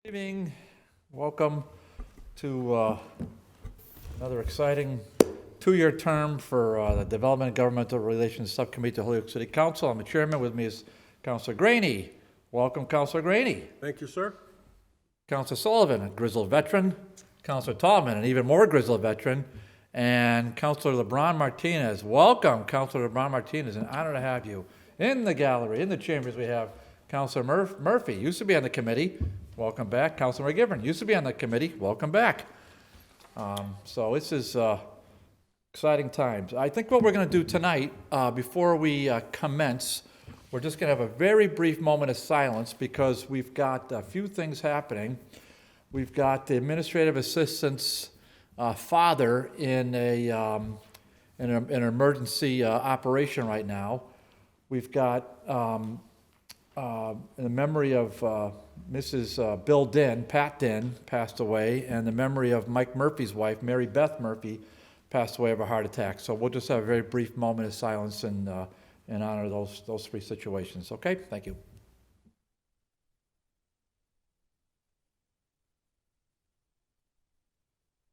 Good evening. Welcome to another exciting two-year term for the Development and Governmental Relations Subcommittee to Holyoke City Council. I'm the chairman. With me is Councilor Graney. Welcome, Councilor Graney. Thank you, sir. Councilor Sullivan, a grizzled veteran. Councilor Tallman, an even more grizzled veteran. And Councilor LeBron Martinez. Welcome, Councilor LeBron Martinez. An honor to have you in the gallery. In the chambers we have Councilor Murphy, used to be on the committee. Welcome back. Councilor McGivern, used to be on the committee. Welcome back. So this is exciting times. I think what we're going to do tonight, before we commence, we're just going to have a very brief moment of silence because we've got a few things happening. We've got the administrative assistant's father in an emergency operation right now. We've got, in the memory of Mrs. Bill Dinn, Pat Dinn, passed away, and the memory of Mike Murphy's wife, Mary Beth Murphy, passed away of a heart attack. So we'll just have a very brief moment of silence in honor of those three situations. Okay? Thank you.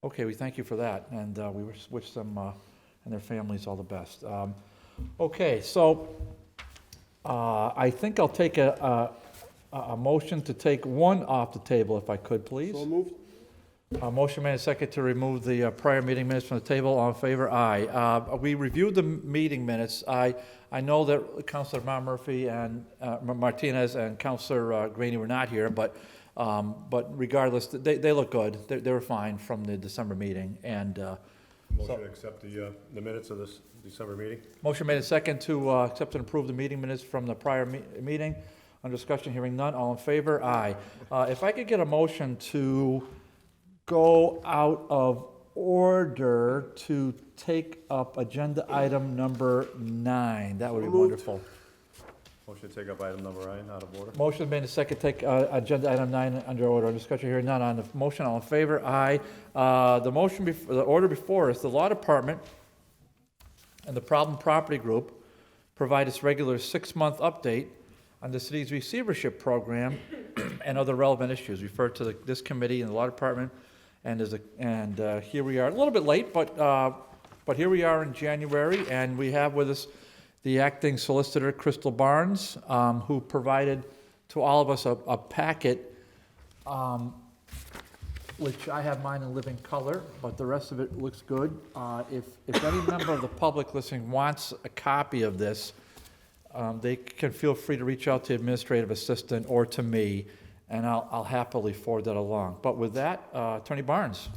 Okay, we thank you for that, and we wish them and their families all the best. Okay, so I think I'll take a motion to take one off the table, if I could, please. So moved. Motion made and second to remove the prior meeting minutes from the table. All in favor? Aye. We reviewed the meeting minutes. I know that Councilor Murphy and Martinez and Councilor Graney were not here, but regardless, they look good. They were fine from the December meeting. And Motion to accept the minutes of this December meeting. motion made and second to accept and approve the meeting minutes from the prior meeting. On discussion, hearing none. All in favor? Aye. If I could get a motion to go out of order to take up agenda item number 9, that would be So moved. wonderful. Motion to take up item number 9 out of order. Motion made and second, take agenda item 9 under order. On discussion, hearing none. On the motion, all in favor? Aye. The order before us, the Law Department and the Problem Property Group provide its regular 6-month update on the city's receivership program and other relevant issues. Referred to this committee and the Law Department, and here we are, a little bit late, but here we are in January, and we have with us the acting solicitor, Crystal Barnes, who provided to all of us a packet, which I have mine in living color, but the rest of it looks good. If any member of the public listening wants a copy of this, they can feel free to reach out to the administrative assistant or to me, and I'll happily forward that along. But with that, Attorney Barnes.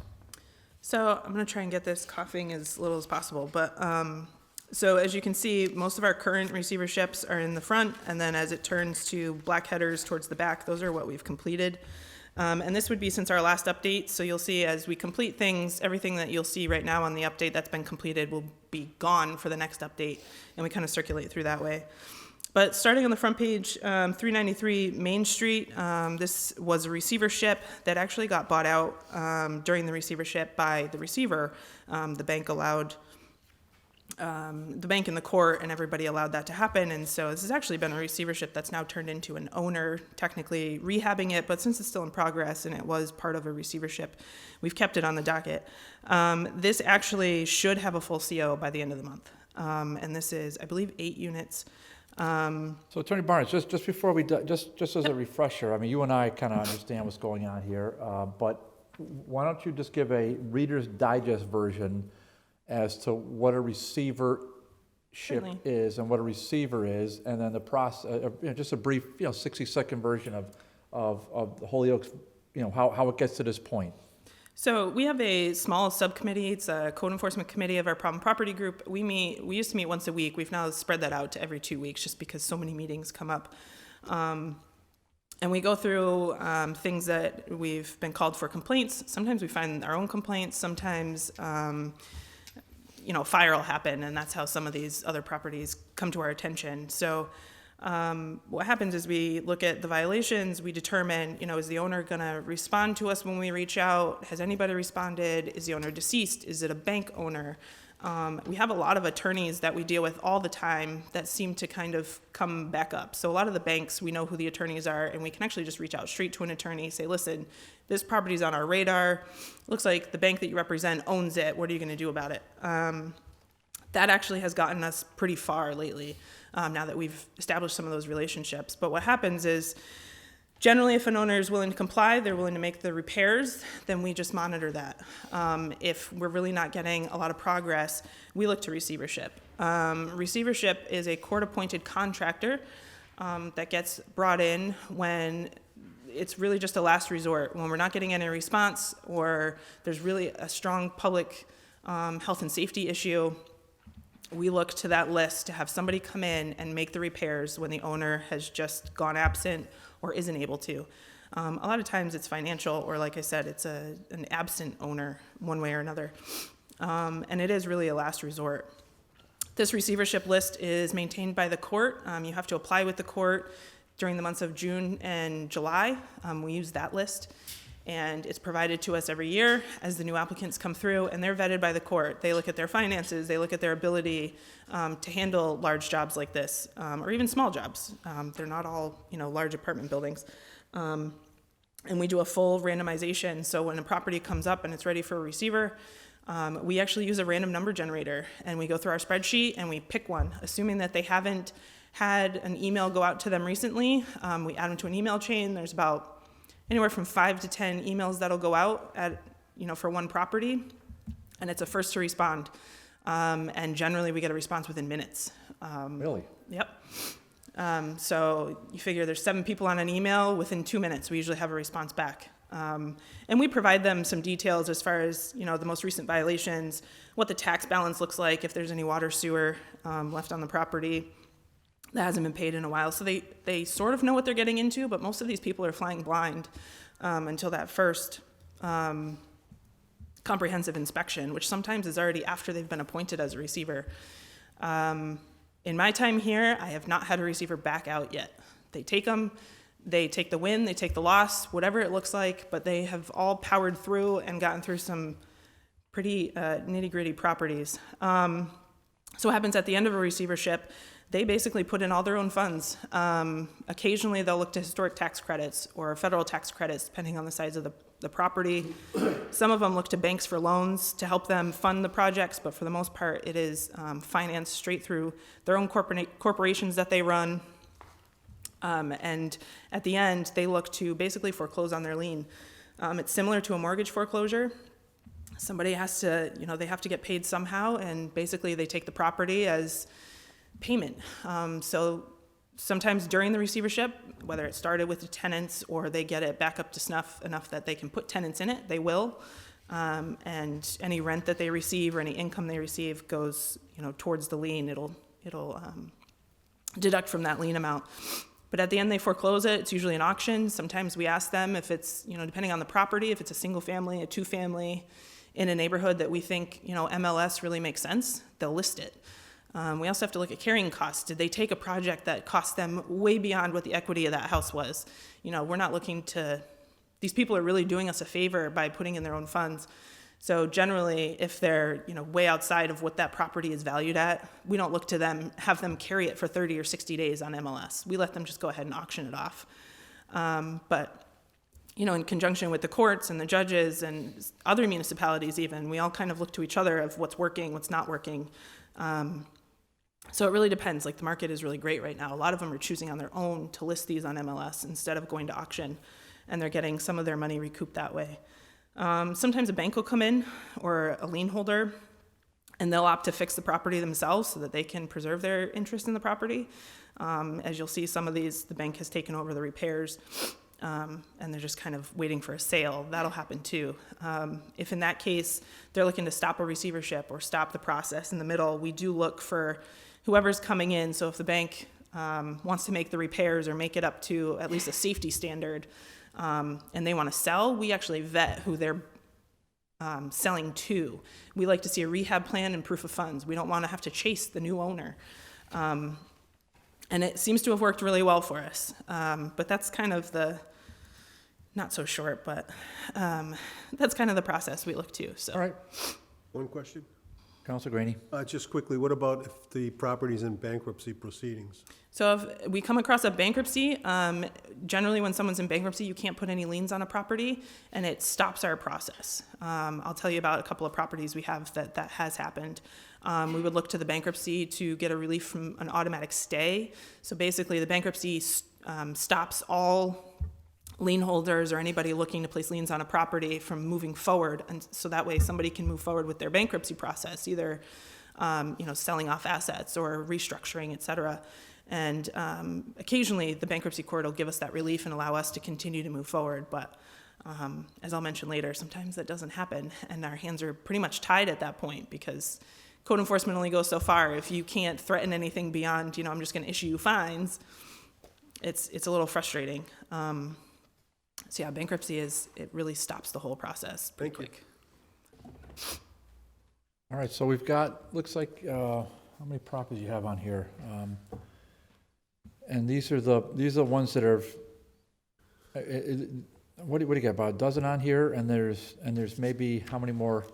So I'm going to try and get this coughing as little as possible. But so as you can see, most of our current receiverships are in the front, and then as it turns to black headers towards the back, those are what we've completed. And this would be since our last update. So you'll see as we complete things, everything that you'll see right now on the update that's been completed will be gone for the next update, and we kind of circulate through that way. But starting on the front page, 393 Main Street, this was a receivership that actually got bought out during the receivership by the receiver. The bank allowed, the bank and the court and everybody allowed that to happen. And so this has actually been a receivership that's now turned into an owner, technically rehabbing it. But since it's still in progress and it was part of a receivership, we've kept it on the docket. This actually should have a full CO by the end of the month. And this is, I believe, 8 units. So Attorney Barnes, just before we just as a refresher, I mean, you and I kind of understand what's going on here, but why don't you just give a Reader's Digest version as to what a receivership Certainly. is and what a receiver is, and then the process, just a brief, 60-second version of the Holyoke's, how it gets to this point. So we have a small subcommittee. It's a code enforcement committee of our problem property group. We used to meet once a week. We've now spread that out to every 2 weeks just because so many meetings come up. And we go through things that we've been called for complaints. Sometimes we find our own complaints. Sometimes, fire will happen, and that's how some of these other properties come to our attention. So what happens is we look at the violations, we determine, is the owner going to respond to us when we reach out? Has anybody responded? Is the owner deceased? Is it a bank owner? We have a lot of attorneys that we deal with all the time that seem to kind of come back up. So a lot of the banks, we know who the attorneys are, and we can actually just reach out straight to an attorney, say, listen, this property's on our radar. Looks like the bank that you represent owns it. What are you going to do about it? That actually has gotten us pretty far lately, now that we've established some of those relationships. But what happens is, generally, if an owner is willing to comply, they're willing to make the repairs, then we just monitor that. If we're really not getting a lot of progress, we look to receivership. Receivership is a court-appointed contractor that gets brought in when it's really just a last resort, when we're not getting any response or there's really a strong public health and safety issue. We look to that list to have somebody come in and make the repairs when the owner has just gone absent or isn't able to. A lot of times it's financial, or like I said, it's an absent owner one way or another. And it is really a last resort. This receivership list is maintained by the court. You have to apply with the court during the months of June and July. We use that list. And it's provided to us every year as the new applicants come through, and they're vetted by the court. They look at their finances, they look at their ability to handle large jobs like this, or even small jobs. They're not all, large apartment buildings. And we do a full randomization. So when a property comes up and it's ready for a receiver, we actually use a random number generator, and we go through our spreadsheet and we pick one, assuming that they haven't had an email go out to them recently. We add them to an email chain. There's about anywhere from 5 to 10 emails that'll go out for one property, and it's a first to respond. And generally we get a response within minutes. Really? Yep. So you figure there's 7 people on an email, within 2 minutes we usually have a response back. And we provide them some details as far as, the most recent violations, what the tax balance looks like, if there's any water sewer left on the property that hasn't been paid in a while. So they sort of know what they're getting into, but most of these people are flying blind until that first comprehensive inspection, which sometimes is already after they've been appointed as a receiver. In my time here, I have not had a receiver back out yet. They take them, they take the win, they take the loss, whatever it looks like, but they have all powered through and gotten through some pretty nitty-gritty properties. So what happens at the end of a receivership, they basically put in all their own funds. Occasionally they'll look to historic tax credits or federal tax credits, depending on the size of the property. Some of them look to banks for loans to help them fund the projects, but for the most part it is financed straight through their own corporations that they run. And at the end, they look to basically foreclose on their lien. It's similar to a mortgage foreclosure. Somebody has to, they have to get paid somehow, and basically they take the property as payment. So sometimes during the receivership, whether it started with the tenants or they get it back up to snuff enough that they can put tenants in it, they will. And any rent that they receive or any income they receive goes, towards the lien. It'll deduct from that lien amount. But at the end, they foreclose it. It's usually an auction. Sometimes we ask them if it's, depending on the property, if it's a single family, a 2-family in a neighborhood that we think, MLS really makes sense, they'll list it. We also have to look at carrying costs. Did they take a project that cost them way beyond what the equity of that house was? We're not looking to, these people are really doing us a favor by putting in their own funds. So generally, if they're, way outside of what that property is valued at, we don't look to them, have them carry it for 30 or 60 days on MLS. We let them just go ahead and auction it off. But in conjunction with the courts and the judges and other municipalities even, we all kind of look to each other of what's working, what's not working. So it really depends. Like, the market is really great right now. A lot of them are choosing on their own to list these on MLS instead of going to auction, and they're getting some of their money recouped that way. Sometimes a bank will come in, or a lien holder, and they'll opt to fix the property themselves so that they can preserve their interest in the property. As you'll see, some of these, the bank has taken over the repairs, and they're just kind of waiting for a sale. That'll happen too. If in that case, they're looking to stop a receivership or stop the process in the middle, we do look for whoever's coming in. So if the bank wants to make the repairs or make it up to at least a safety standard, and they want to sell, we actually vet who they're selling to. We like to see a rehab plan and proof of funds. We don't want to have to chase the new owner. And it seems to have worked really well for us. But that's kind of the, not so short, but that's kind of the process we look to. So. All right. One question? Counselor Greenie? Just quickly, what about if the property's in bankruptcy proceedings? So if we come across a bankruptcy, generally when someone's in bankruptcy, you can't put any liens on a property, and it stops our process. I'll tell you about a couple of properties we have that has happened. We would look to the bankruptcy to get a relief from an automatic stay. So basically, the bankruptcy stops all lien holders or anybody looking to place liens on a property from moving forward, and so that way somebody can move forward with their bankruptcy process, either selling off assets or restructuring, et cetera. And occasionally the bankruptcy court will give us that relief and allow us to continue to move forward, but as I'll mention later, sometimes that doesn't happen, and our hands are pretty much tied at that point, because code enforcement only goes so far. If you can't threaten anything beyond, I'm just going to issue you fines, it's a little frustrating. So yeah, bankruptcy it really stops the whole process pretty quick. All right, so we've got, looks like, how many properties you have on here? And these are the ones that are, what do you got, about a dozen on here? And there's maybe how many more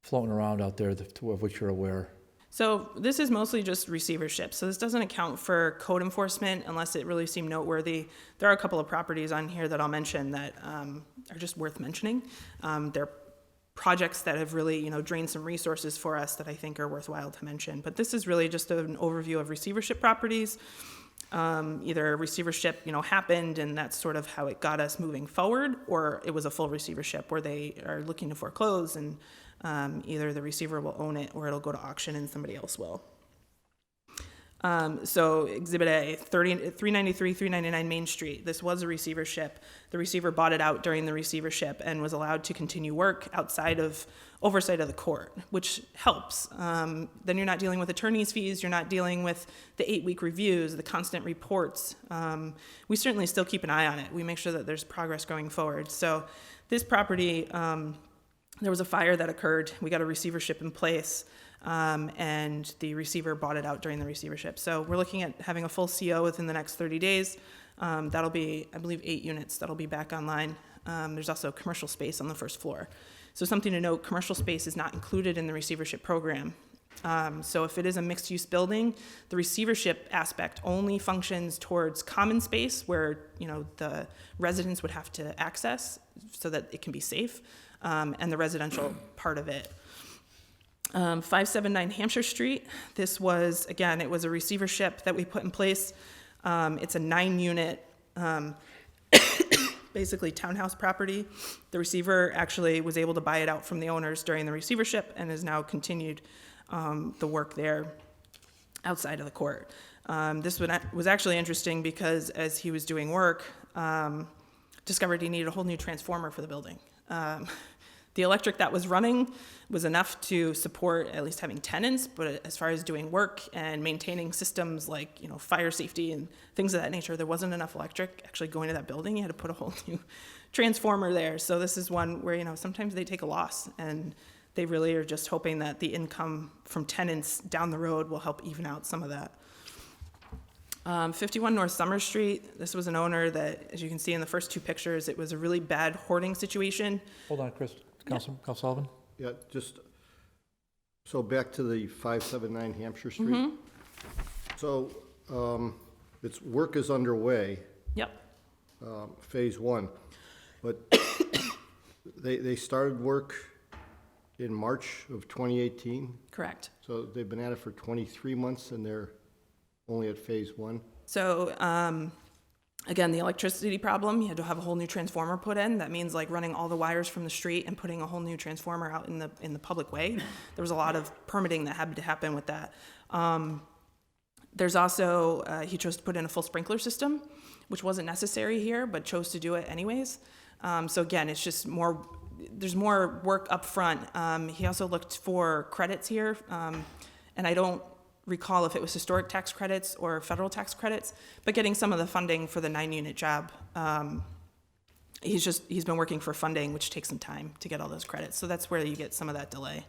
floating around out there of which you're aware? So this is mostly just receivership. So this doesn't account for code enforcement unless it really seemed noteworthy. There are a couple of properties on here that I'll mention that are just worth mentioning. They're projects that have really, drained some resources for us that I think are worthwhile to mention. But this is really just an overview of receivership properties. Either a receivership, happened and that's sort of how it got us moving forward, or it was a full receivership where they are looking to foreclose and either the receiver will own it or it'll go to auction and somebody else will. So Exhibit A, 393, 399 Main Street. This was a receivership. The receiver bought it out during the receivership and was allowed to continue work outside of oversight of the court, which helps. Then you're not dealing with attorney's fees. You're not dealing with the 8-week reviews, the constant reports. We certainly still keep an eye on it. We make sure that there's progress going forward. So this property, there was a fire that occurred. We got a receivership in place. And the receiver bought it out during the receivership. So we're looking at having a full CO within the next 30 days. That'll be, I believe, 8 units that'll be back online. There's also commercial space on the first floor. So something to note, commercial space is not included in the receivership program. So if it is a mixed-use building, the receivership aspect only functions towards common space where, the residents would have to access so that it can be safe, and the residential part of it. 579 Hampshire Street. This was, again, it was a receivership that we put in place. It's a 9-unit, basically townhouse property. The receiver actually was able to buy it out from the owners during the receivership and has now continued the work there outside of the court. This was actually interesting because as he was doing work, discovered he needed a whole new transformer for the building. The electric that was running was enough to support at least having tenants, but as far as doing work and maintaining systems like, fire safety and things of that nature, there wasn't enough electric actually going to that building. You had to put a whole new transformer there. So this is one where, sometimes they take a loss and they really are just hoping that the income from tenants down the road will help even out some of that. 51 North Summer Street. This was an owner that, as you can see in the first 2 pictures, it was a really bad hoarding situation. Hold on, Chris. Council Sullivan? Yeah, so back to the 579 Hampshire Street. Mm-hmm. So, its work is underway, Yep. phase 1, but they started work in March of 2018. Correct. So they've been at it for 23 months and they're only at phase 1. So, again, the electricity problem, you had to have a whole new transformer put in. That means like running all the wires from the street and putting a whole new transformer out in the public way. There was a lot of permitting that had to happen with that. There's also, he chose to put in a full sprinkler system, which wasn't necessary here, but chose to do it anyways. So again, it's just there's more work up front. He also looked for credits here, and I don't recall if it was historic tax credits or federal tax credits, but getting some of the funding for the 9-unit job. He's been working for funding, which takes some time to get all those credits. So that's where you get some of that delay.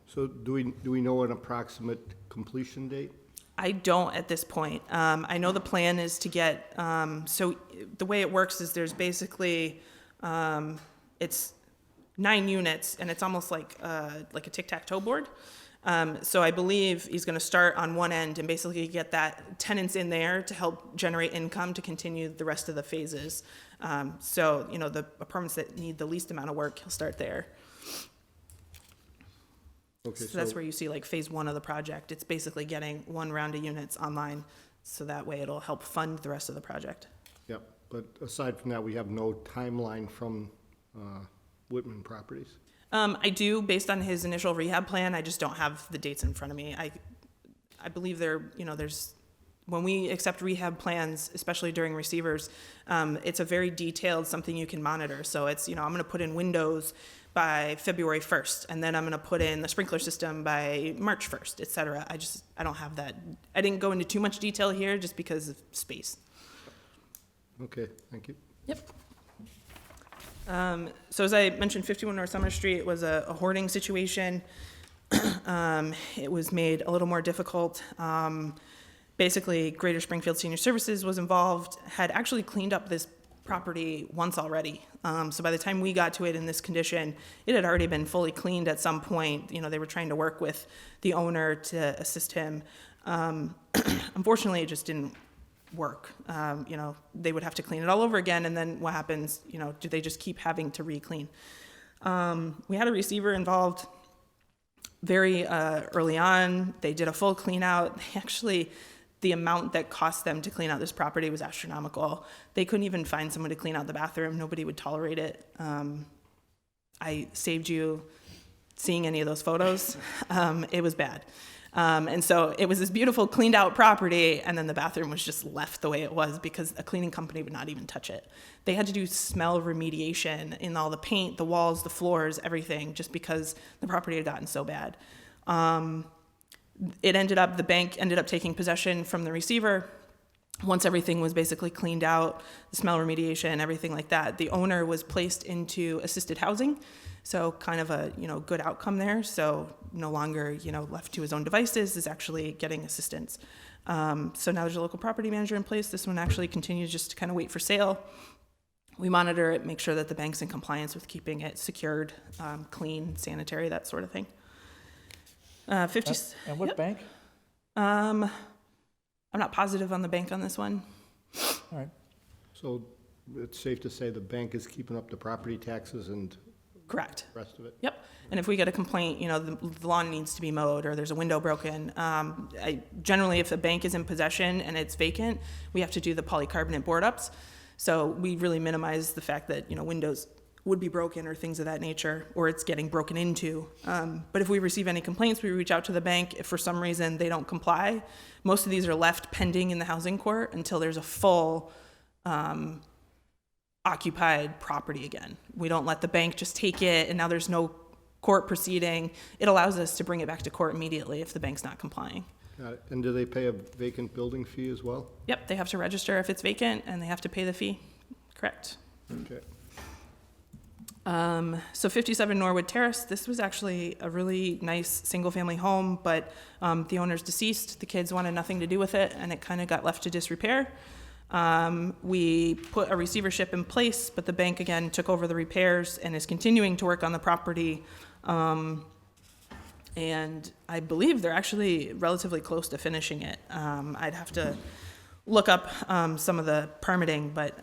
So do we know an approximate completion date? I don't at this point. I know the plan is to get, so the way it works is there's basically, it's 9 units, and it's almost like a tic-tac-toe board. So I believe he's going to start on one end and basically get that tenants in there to help generate income to continue the rest of the phases. So, the apartments that need the least amount of work, he'll start there. Okay, So that's where you see like phase 1 of the project. It's basically getting one round of units online, so that way it'll help fund the rest of the project. Yep, but aside from that, we have no timeline from Whitman Properties. I do, based on his initial rehab plan. I just don't have the dates in front of me. I believe there's, when we accept rehab plans, especially during receivers, it's a very detailed something you can monitor. So it's, I'm going to put in windows by February 1st, and then I'm going to put in the sprinkler system by March 1st, et cetera. I don't have that. I didn't go into too much detail here just because of space. Okay, thank you. Yep. So as I mentioned, 51 North Summer Street was a hoarding situation. It was made a little more difficult. Basically, Greater Springfield Senior Services was involved, had actually cleaned up this property once already. So by the time we got to it in this condition, it had already been fully cleaned at some point. They were trying to work with the owner to assist him. Unfortunately, it just didn't work. They would have to clean it all over again, and then what happens? Do they just keep having to re-clean? We had a receiver involved very early on. They did a full clean out. The amount that cost them to clean out this property was astronomical. They couldn't even find someone to clean out the bathroom. Nobody would tolerate it. I saved you seeing any of those photos. It was bad. And so it was this beautiful cleaned out property, and then the bathroom was just left the way it was because a cleaning company would not even touch it. They had to do smell remediation in all the paint, the walls, the floors, everything, just because the property had gotten so bad. The bank ended up taking possession from the receiver. Once everything was basically cleaned out, the smell remediation, everything like that, the owner was placed into assisted housing. So kind of a, good outcome there. So no longer, left to his own devices, is actually getting assistance. So now there's a local property manager in place. This one actually continues just to kind of wait for sale. We monitor it, make sure that the bank's in compliance with keeping it secured, clean, sanitary, that sort of thing. 50. And what Yep. bank? I'm not positive on the bank on this one. All right. So it's safe to say the bank is keeping up the property taxes and Correct. the rest of it? Yep. And if we get a complaint, the lawn needs to be mowed or there's a window broken. Generally, if the bank is in possession and it's vacant, we have to do the polycarbonate board ups. So we really minimize the fact that, windows would be broken or things of that nature, or it's getting broken into. But if we receive any complaints, we reach out to the bank. If for some reason they don't comply, most of these are left pending in the housing court until there's a full occupied property again. We don't let the bank just take it and now there's no court proceeding. It allows us to bring it back to court immediately if the bank's not complying. Got it. And do they pay a vacant building fee as well? Yep, they have to register if it's vacant and they have to pay the fee. Correct. Okay. So 57 Norwood Terrace, this was actually a really nice single-family home, but the owner's deceased. The kids wanted nothing to do with it, and it kind of got left to disrepair. We put a receivership in place, but the bank, again, took over the repairs and is continuing to work on the property. And I believe they're actually relatively close to finishing it. I'd have to look up some of the permitting, but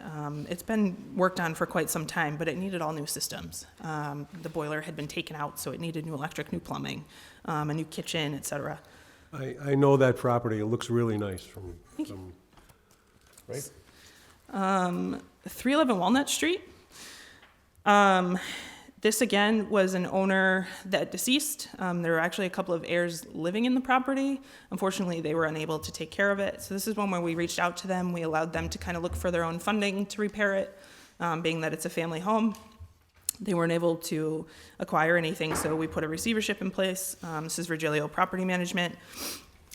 it's been worked on for quite some time, but it needed all new systems. The boiler had been taken out, so it needed new electric, new plumbing, a new kitchen, et cetera. I know that property. It looks really nice from. Great. 311 Walnut Street. This again was an owner that deceased. There were actually a couple of heirs living in the property. Unfortunately, they were unable to take care of it. So this is one where we reached out to them. We allowed them to kind of look for their own funding to repair it, being that it's a family home. They weren't able to acquire anything, so we put a receivership in place. This is M.G.L Property Management.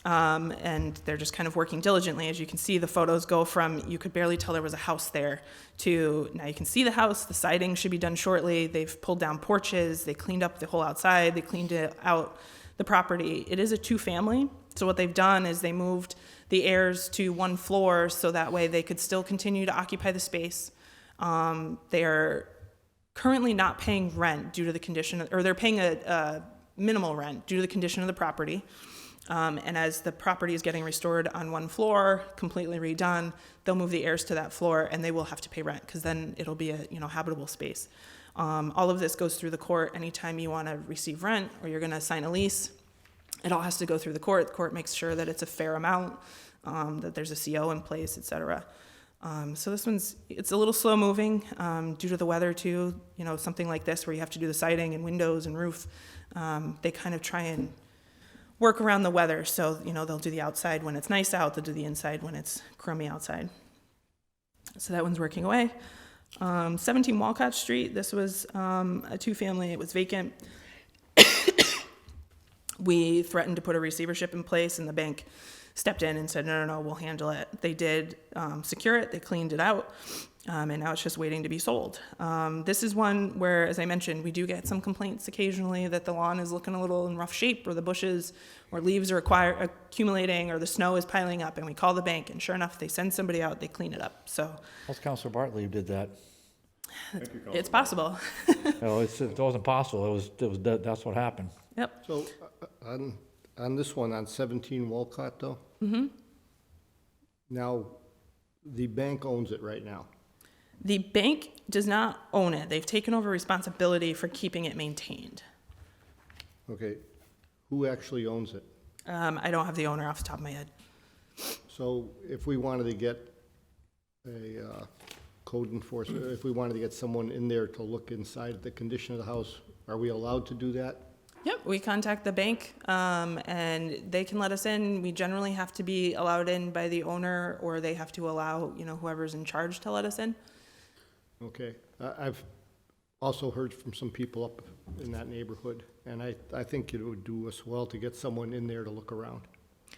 And they're just kind of working diligently. As you can see, the photos go from, you could barely tell there was a house there, to now you can see the house. The siding should be done shortly. They've pulled down porches. They cleaned up the whole outside. They cleaned it out the property. It is a 2-family. So what they've done is they moved the heirs to 1 floor so that way they could still continue to occupy the space. They're currently not paying rent due to the condition, or they're paying a minimal rent due to the condition of the property. And as the property is getting restored on one floor, completely redone, they'll move the heirs to that floor and they will have to pay rent because then it'll be a habitable space. All of this goes through the court. Anytime you want to receive rent or you're going to sign a lease, it all has to go through the court. The court makes sure that it's a fair amount, that there's a CO in place, et cetera. So this it's a little slow moving due to the weather too. Something like this where you have to do the siding and windows and roof. They kind of try and work around the weather. So, they'll do the outside when it's nice out. They'll do the inside when it's crummy outside. So that one's working away. 17 Wolcott Street. This was a two-family. It was vacant. We threatened to put a receivership in place, and the bank stepped in and said, no, we'll handle it. They did secure it. They cleaned it out, and now it's just waiting to be sold. This is one where, as I mentioned, we do get some complaints occasionally that the lawn is looking a little in rough shape, or the bushes or leaves are accumulating, or the snow is piling up, and we call the bank, and sure enough, they send somebody out, they clean it up. So That's Councilor Bartley who did that. Thank you, it's possible. It wasn't possible. That's what happened. Yep. So, on this one, on 17 Wolcott though? Now, the bank owns it right now. The bank does not own it. They've taken over responsibility for keeping it maintained. Okay, who actually owns it? I don't have the owner off the top of my head. So if we wanted to get a code enforcement, if we wanted to get someone in there to look inside the condition of the house, are we allowed to do that? Yep, we contact the bank, and they can let us in. We generally have to be allowed in by the owner, or they have to allow, whoever's in charge to let us in. Okay, I've also heard from some people up in that neighborhood, and I think it would do us well to get someone in there to look around.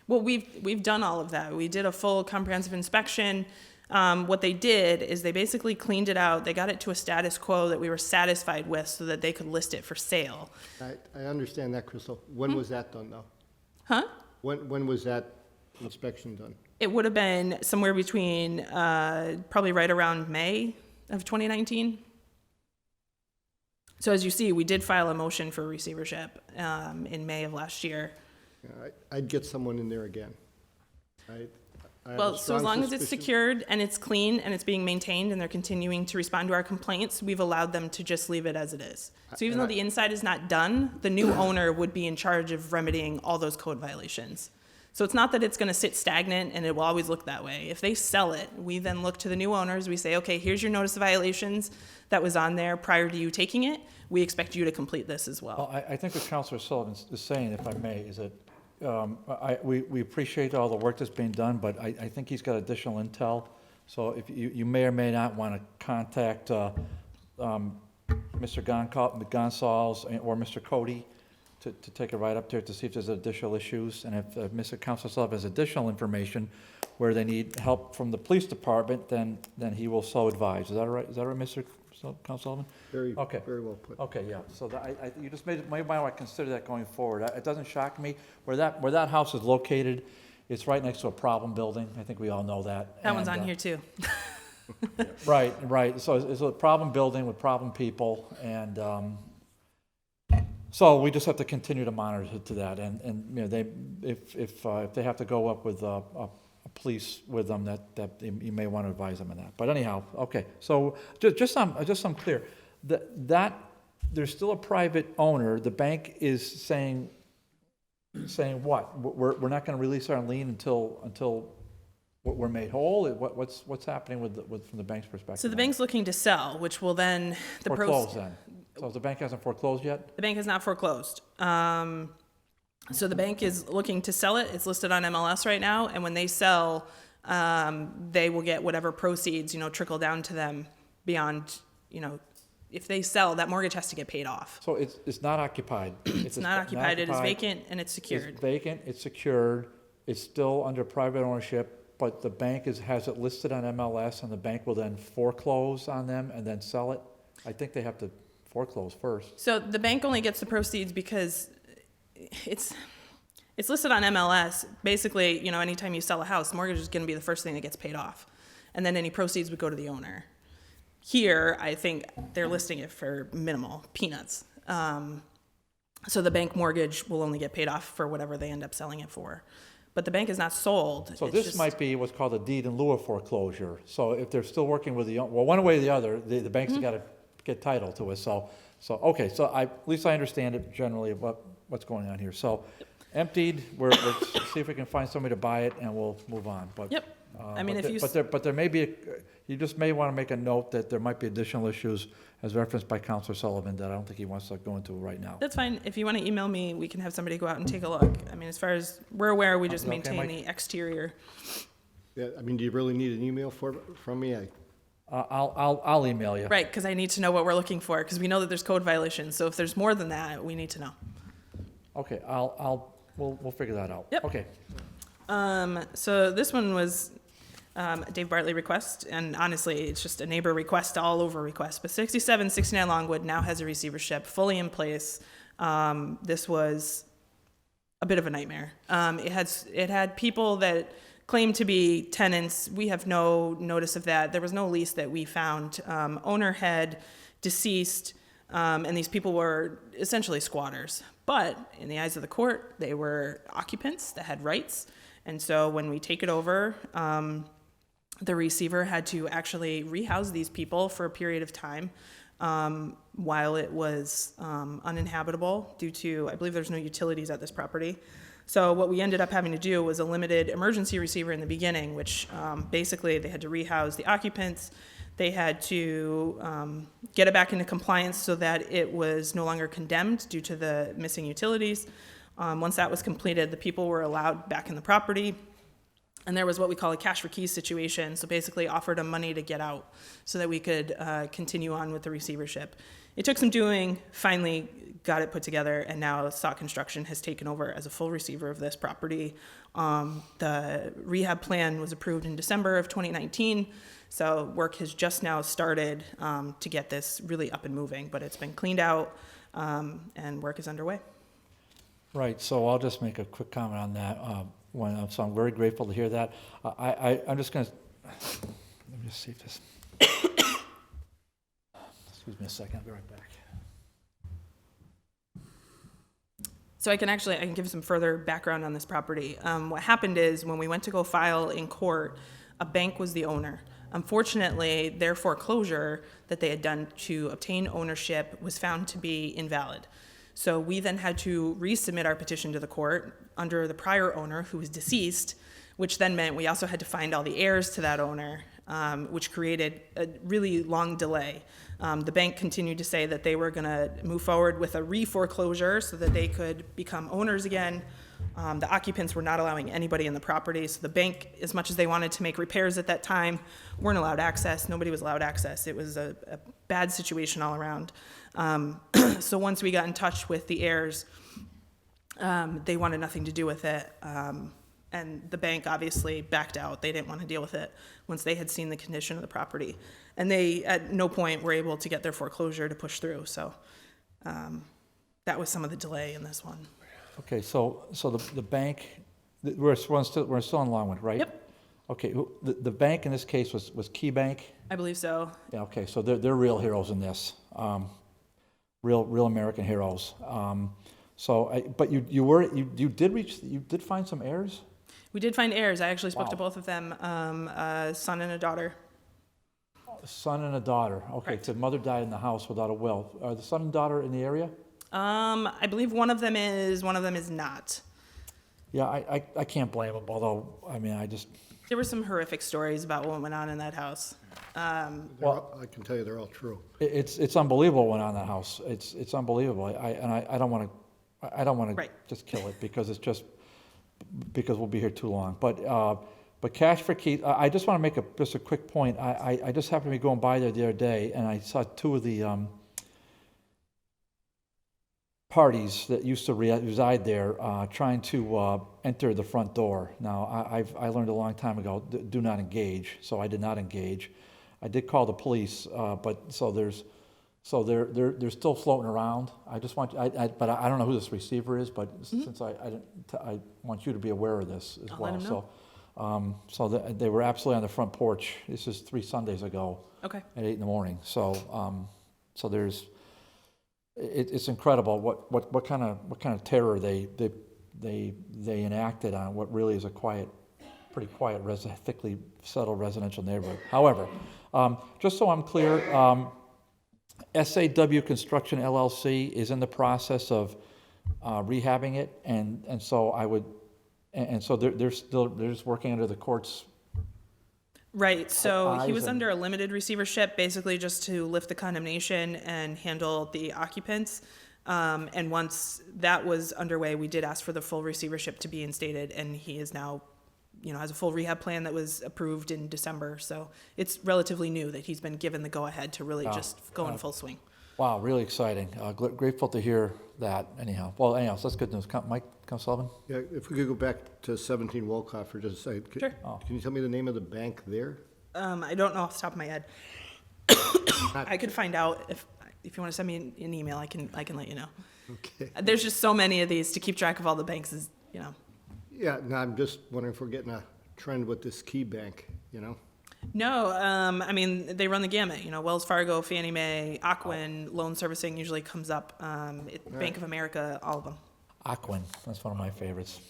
Well, we've done all of that. We did a full comprehensive inspection. What they did is they basically cleaned it out. They got it to a status quo that we were satisfied with so that they could list it for sale. I understand that, Crystal. When was that done, though? Huh? When was that inspection done? It would have been somewhere between, probably right around May of 2019. So as you see, we did file a motion for receivership in May of last year. Yeah, I'd get someone in there again. I have a Well, so as strong long as it's suspicion- secured and it's clean and it's being maintained and they're continuing to respond to our complaints, we've allowed them to just leave it as it is. So even though the inside is not done, the new owner would be in charge of remedying all those code violations. So it's not that it's gonna sit stagnant and it will always look that way. If they sell it, we then look to the new owners, we say, okay, here's your notice of violations that was on there prior to you taking it. We expect you to complete this as well. Well, I think what Councilor Sullivan is saying, if I may, is that we appreciate all the work that's being done, but I think he's got additional intel. So if you may or may not want to contact Mr. Gonsalves or Mr. Cody to take a ride up there to see if there's additional issues. And if Mr. Councilor Sullivan has additional information where they need help from the police department, then he will so advise. Is that right? Is that right, Mr. Councilor Sullivan? Very, Okay. very well put. Okay, yeah, so you just might want to consider that going forward. It doesn't shock me. Where that house is located, it's right next to a problem building. I think we all know that. That one's And, on here too. Right. So it's a problem building with problem people, and so we just have to continue to monitor to that. And if they have to go up with a police with them, that you may want to advise them on that. But anyhow, okay. So just so I'm clear, that there's still a private owner. The bank is saying what? We're not going to release our lien until we're made whole. What's happening from the bank's perspective? So the bank's looking to sell, which will then, foreclose then. So the bank hasn't foreclosed yet? the bank is not foreclosed. So the bank is looking to sell it. It's listed on MLS right now. And when they sell, they will get whatever proceeds, trickle down to them beyond, if they sell, that mortgage has to get paid off. So it's not occupied? It's not occupied. It is vacant and it's secured. It's vacant, it's secured, it's still under private ownership, but the bank has it listed on MLS, and the bank will then foreclose on them and then sell it? I think they have to foreclose first. So the bank only gets the proceeds because it's listed on MLS. Basically, anytime you sell a house, mortgage is going to be the first thing that gets paid off. And then any proceeds would go to the owner. Here, I think they're listing it for minimal, peanuts. So the bank mortgage will only get paid off for whatever they end up selling it for. But the bank is not sold. So It's this just- might be what's called a deed in lieu of foreclosure. So if they're still working with well, one way or the other, the bank's got to get title to it. Okay, so at least I understand it generally about what's going on here. So emptied, we'll see if we can find somebody to buy it and we'll move on. But, Yep. I mean, but there may be, you just may want to make a note that there might be additional issues as referenced by Counselor Sullivan that I don't think he wants to go into right now. That's fine. If you want to email me, we can have somebody go out and take a look. I mean, as far as we're aware, we just Okay, maintain Mike? the exterior. Yeah, I mean, do you really need an email from me? I'll email you. Right, because I need to know what we're looking for, because we know that there's code violations. So if there's more than that, we need to know. Okay, we'll figure that out. Yep. Okay. So this one was Dave Bartley request, and honestly, it's just a neighbor request all over request. But 6769 Longwood now has a receivership fully in place. This was a bit of a nightmare. It had people that claimed to be tenants. We have no notice of that. There was no lease that we found. Owner had deceased, and these people were essentially squatters. But in the eyes of the court, they were occupants that had rights. And so when we take it over, the receiver had to actually rehouse these people for a period of time while it was uninhabitable due to, I believe there's no utilities at this property. So what we ended up having to do was a limited emergency receiver in the beginning, which basically they had to rehouse the occupants. They had to get it back into compliance so that it was no longer condemned due to the missing utilities. Once that was completed, the people were allowed back in the property. And there was what we call a cash for keys situation. So basically offered them money to get out so that we could continue on with the receivership. It took some doing, finally got it put together, and now Stock Construction has taken over as a full receiver of this property. The rehab plan was approved in December of 2019. So work has just now started to get this really up and moving, but it's been cleaned out and work is underway. Right, so I'll just make a quick comment on that. So I'm very grateful to hear that. I'm just going to, let me just see if this, excuse me a second, I'll be right back. So I can give some further background on this property. What happened is when we went to go file in court, a bank was the owner. Unfortunately, their foreclosure that they had done to obtain ownership was found to be invalid. So we then had to resubmit our petition to the court under the prior owner who was deceased, which then meant we also had to find all the heirs to that owner, which created a really long delay. The bank continued to say that they were going to move forward with a re-foreclosure so that they could become owners again. The occupants were not allowing anybody in the property, so the bank, as much as they wanted to make repairs at that time, weren't allowed access. Nobody was allowed access. It was a bad situation all around. So once we got in touch with the heirs, they wanted nothing to do with it. And the bank obviously backed out. They didn't want to deal with it once they had seen the condition of the property. And they, at no point, were able to get their foreclosure to push through. So that was some of the delay in this one. Okay, so the bank, we're still on Longwood, right? Yep. Okay, the bank in this case was Key Bank? I believe so. Yeah, okay, so they're real heroes in this, real American heroes. But you did find some heirs? We did find heirs. I actually spoke to Wow. both of them, a son and a daughter. A son and a daughter. Okay, Correct. so mother died in the house without a will. Are the son and daughter in the area? I believe one of them is not. Yeah, I can't blame them, although, I mean, There were some horrific stories about what went on in that house. I can tell you they're all true. it's unbelievable what went on in that house. It's unbelievable. I don't want to Right. just kill it because we'll be here too long. But cash for keys, I just want to make just a quick point. I just happened to be going by there the other day, and I saw two of the parties that used to reside there trying to enter the front door. Now, I learned a long time ago, do not engage, so I did not engage. I did call the police, but they're still floating around. I just want, but I don't know who this receiver is, but since I want you to be aware of this as I'll well. let him know. So they were absolutely on the front porch. This is 3 Sundays ago Okay. at 8 in the morning. So, it's incredible what kind of terror they enacted on what really is a pretty quiet, thickly settled residential neighborhood. However, just so I'm clear, SAW Construction LLC is in the process of rehabbing it, and so they're just working under the court's. Right, so he eyes was and- under a limited receivership, basically just to lift the condemnation and handle the occupants. And once that was underway, we did ask for the full receivership to be instated, and he is now, has a full rehab plan that was approved in December. So it's relatively new that he's been given the go-ahead to really just go in full swing. Wow, really exciting. Grateful to hear that. Anyhow, so that's good news. Mike Sullivan. Yeah, if we could go back to 17 Wolcott for just a second. Sure. Can you tell me the name of the bank there? I don't know off the top of my head. I could find out if you want to send me an email. I can let you know. Okay. There's just so many of these to keep track of all the banks. Yeah, no, I'm just wondering if we're getting a trend with this key bank, No, they run the gamut. Wells Fargo, Fannie Mae, Ocwen, loan servicing usually comes up. Bank of America, all of them. Aquin, that's one of my favorites.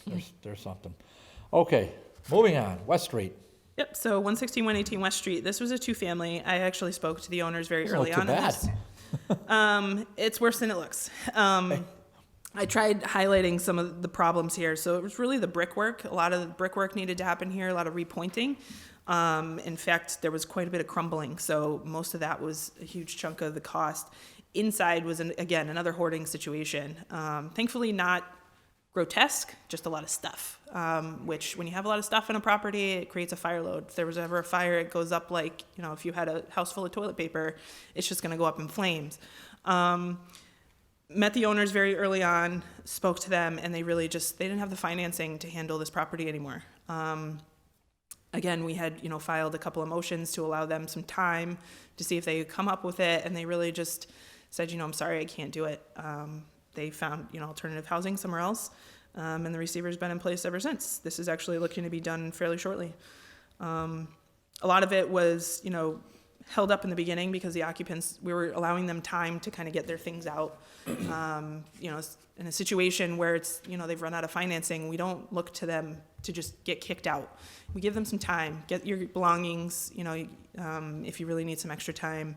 There's something. Okay, moving on. West Street. Yep. So 116, 118 West Street. This was a 2-family. I actually spoke to the owners very Doesn't early look too on. In bad. this. It's worse than it looks. I tried highlighting some of the problems here. So it was really the brickwork. A lot of the brickwork needed to happen here. A lot of repointing. In fact, there was quite a bit of crumbling. So most of that was a huge chunk of the cost. Inside was, again, another hoarding situation. Thankfully not grotesque, just a lot of stuff, which when you have a lot of stuff in a property, it creates a fire load. If there was ever a fire, it goes up like, if you had a house full of toilet paper, it's just going to go up in flames. Met the owners very early on, spoke to them, and they didn't have the financing to handle this property anymore. Again, we had, filed a couple of motions to allow them some time to see if they could come up with it, and they really just said, I'm sorry, I can't do it. They found, alternative housing somewhere else, and the receiver's been in place ever since. This is actually looking to be done fairly shortly. A lot of it was, held up in the beginning because the occupants, we were allowing them time to kind of get their things out. In a situation where it's, they've run out of financing, we don't look to them to just get kicked out. We give them some time, get your belongings, if you really need some extra time.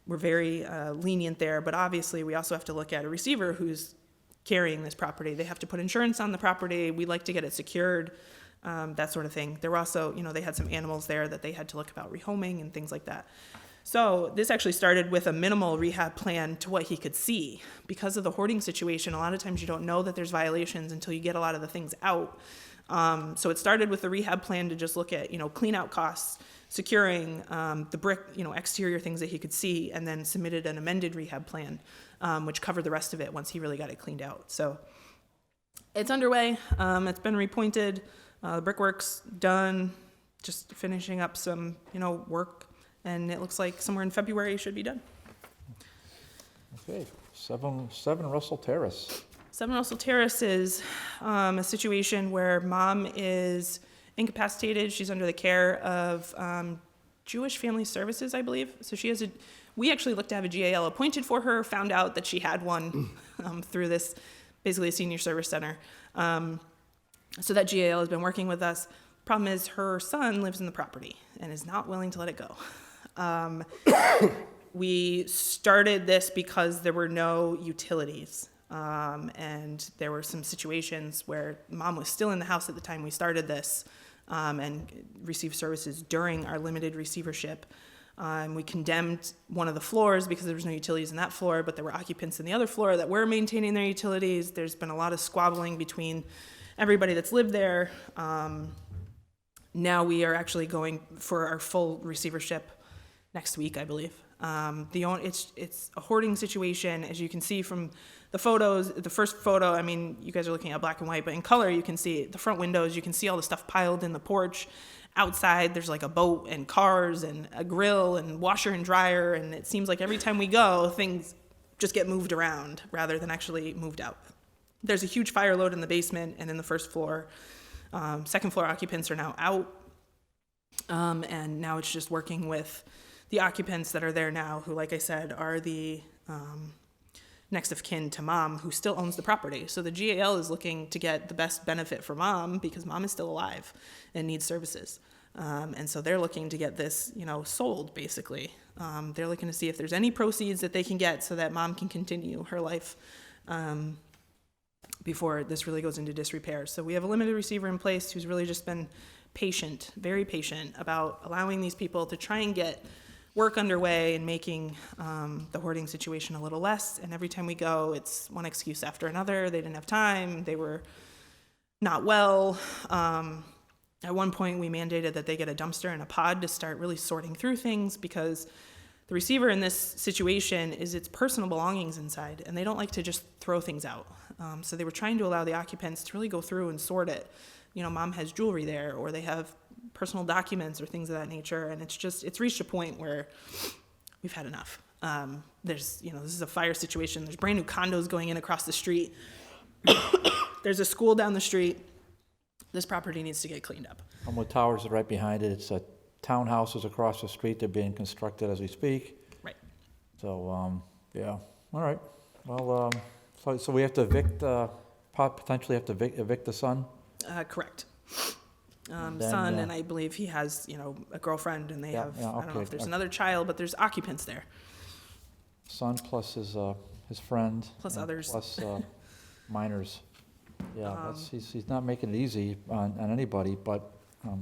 We're very lenient there, but obviously we also have to look at a receiver who's carrying this property. They have to put insurance on the property. We like to get it secured, that sort of thing. There were also, they had some animals there that they had to look about rehoming and things like that. So this actually started with a minimal rehab plan to what he could see. Because of the hoarding situation, a lot of times you don't know that there's violations until you get a lot of the things out. So it started with the rehab plan to just look at, clean out costs, securing the brick, exterior things that he could see, and then submitted an amended rehab plan, which covered the rest of it once he really got it cleaned out. So it's underway. It's been repointed. The brickwork's done. Just finishing up some, work. And it looks like somewhere in February it should be done. Okay, 7 Russell Terrace. 7 Russell Terrace is a situation where mom is incapacitated. She's under the care of Jewish Family Services, I believe. So we actually looked to have a GAL appointed for her, found out that she had one through this, basically a senior service center. So that GAL has been working with us. Problem is her son lives in the property and is not willing to let it go. We started this because there were no utilities. And there were some situations where mom was still in the house at the time we started this, and received services during our limited receivership. We condemned one of the floors because there was no utilities in that floor, but there were occupants in the other floor that were maintaining their utilities. There's been a lot of squabbling between everybody that's lived there. Now we are actually going for our full receivership next week, I believe. It's a hoarding situation, as you can see from the photos. The first photo, you guys are looking at black and white, but in color you can see the front windows. You can see all the stuff piled in the porch. Outside there's like a boat and cars and a grill and washer and dryer, and it seems like every time we go, things just get moved around rather than actually moved out. There's a huge fire load in the basement and in the first floor. Second floor occupants are now out. And now it's just working with the occupants that are there now, who, like I said, are the next of kin to mom, who still owns the property. So the GAL is looking to get the best benefit for mom because mom is still alive and needs services. And so they're looking to get this, sold, basically. They're looking to see if there's any proceeds that they can get so that mom can continue her life before this really goes into disrepair. So we have a limited receiver in place who's really just been patient, very patient, about allowing these people to try and get work underway and making the hoarding situation a little less. And every time we go, it's one excuse after another. They didn't have time. They were not well. At one point, we mandated that they get a dumpster and a pod to start really sorting through things, because the receiver in this situation is its personal belongings inside, and they don't like to just throw things out. So they were trying to allow the occupants to really go through and sort it. Mom has jewelry there, or they have personal documents or things of that nature, and it's reached a point where we've had enough. This is a fire situation. There's brand new condos going in across the street. There's a school down the street. This property needs to get cleaned up. Homewood Towers is right behind it. It's townhouses across the street. They're being constructed as we speak. Right. So, yeah. All right. Well, so we have to potentially have to evict the son? Correct. Then, Son, and I believe he has, a girlfriend, and they Yeah, have, yeah, I don't know okay, if there's okay. another child, but there's occupants there. Son plus his friend. Plus and others. Plus minors. Yeah, he's not making it easy on anybody, but he'll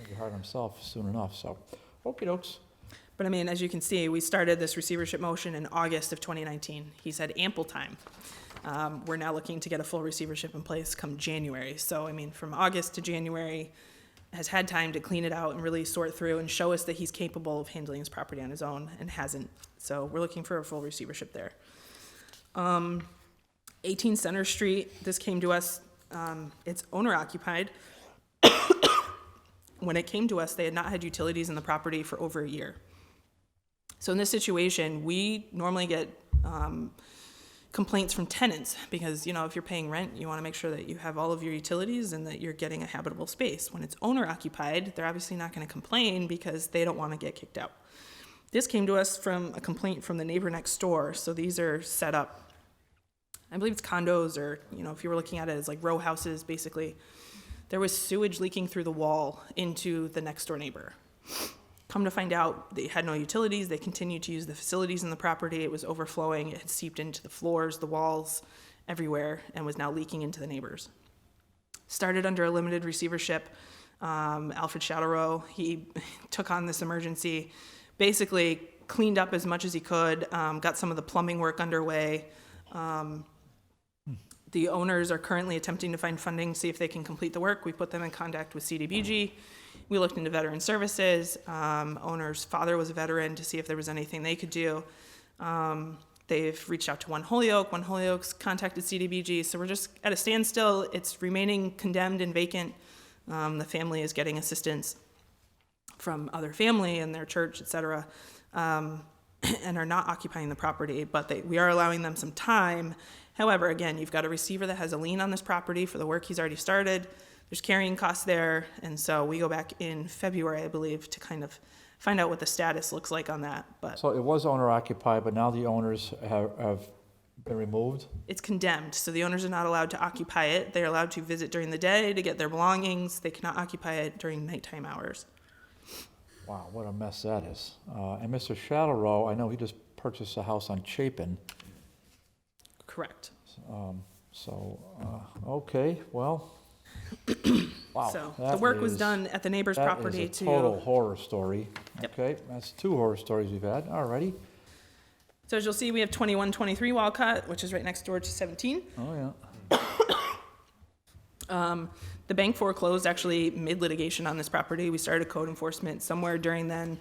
be hard on himself soon enough, so. Okey dokes. But as you can see, we started this receivership motion in August of 2019. He's had ample time. We're now looking to get a full receivership in place come January. So, from August to January, has had time to clean it out and really sort through and show us that he's capable of handling his property on his own, and hasn't. So we're looking for a full receivership there. 18 Center Street, this came to us, it's owner occupied. When it came to us, they had not had utilities in the property for over a year. So in this situation, we normally get complaints from tenants because, if you're paying rent, you want to make sure that you have all of your utilities and that you're getting a habitable space. When it's owner occupied, they're obviously not going to complain because they don't want to get kicked out. This came to us from a complaint from the neighbor next door. So these are set up, I believe it's condos, or, if you were looking at it as like row houses, basically. There was sewage leaking through the wall into the next door neighbor. Come to find out, they had no utilities. They continued to use the facilities in the property. It was overflowing. It had seeped into the floors, the walls, everywhere, and was now leaking into the neighbors. Started under a limited receivership. Alfred Shatterow, he took on this emergency, basically cleaned up as much as he could, got some of the plumbing work underway. The owners are currently attempting to find funding, see if they can complete the work. We put them in contact with CDBG. We looked into veteran services. Owner's father was a veteran to see if there was anything they could do. They've reached out to One Holyoke. One Holyoke's contacted CDBG. So we're just at a standstill. It's remaining condemned and vacant. The family is getting assistance from other family and their church, et cetera, and are not occupying the property, but we are allowing them some time. However, again, you've got a receiver that has a lien on this property for the work he's already started. There's carrying costs there, and so we go back in February, I believe, to kind of find out what the status looks like on that. But So it was owner occupied, but now the owners have been removed? it's condemned, so the owners are not allowed to occupy it. They're allowed to visit during the day to get their belongings. They cannot occupy it during nighttime hours. Wow, what a mess that is. And Mr. Shatterow, I know he just purchased a house on Chapin. Correct. Okay, well, wow. So the that work was is- done at the neighbor's property That is a total to. horror story. Yep. Okay, that's 2 horror stories we've had, all righty. So as you'll see, we have 2123 Walcott, which is right next door to 17. Oh, yeah. The bank foreclosed actually mid-litigation on this property. We started code enforcement somewhere during then.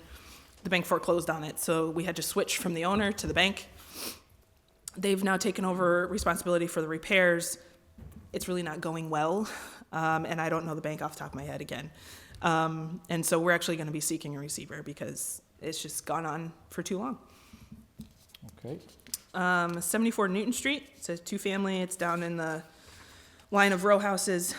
The bank foreclosed on it, so we had to switch from the owner to the bank. They've now taken over responsibility for the repairs. It's really not going well, and I don't know the bank off the top of my head again. And so we're actually going to be seeking a receiver because it's just gone on for too long. Okay, 74 Newton Street. It's a 2-family. It's down in the line of row houses.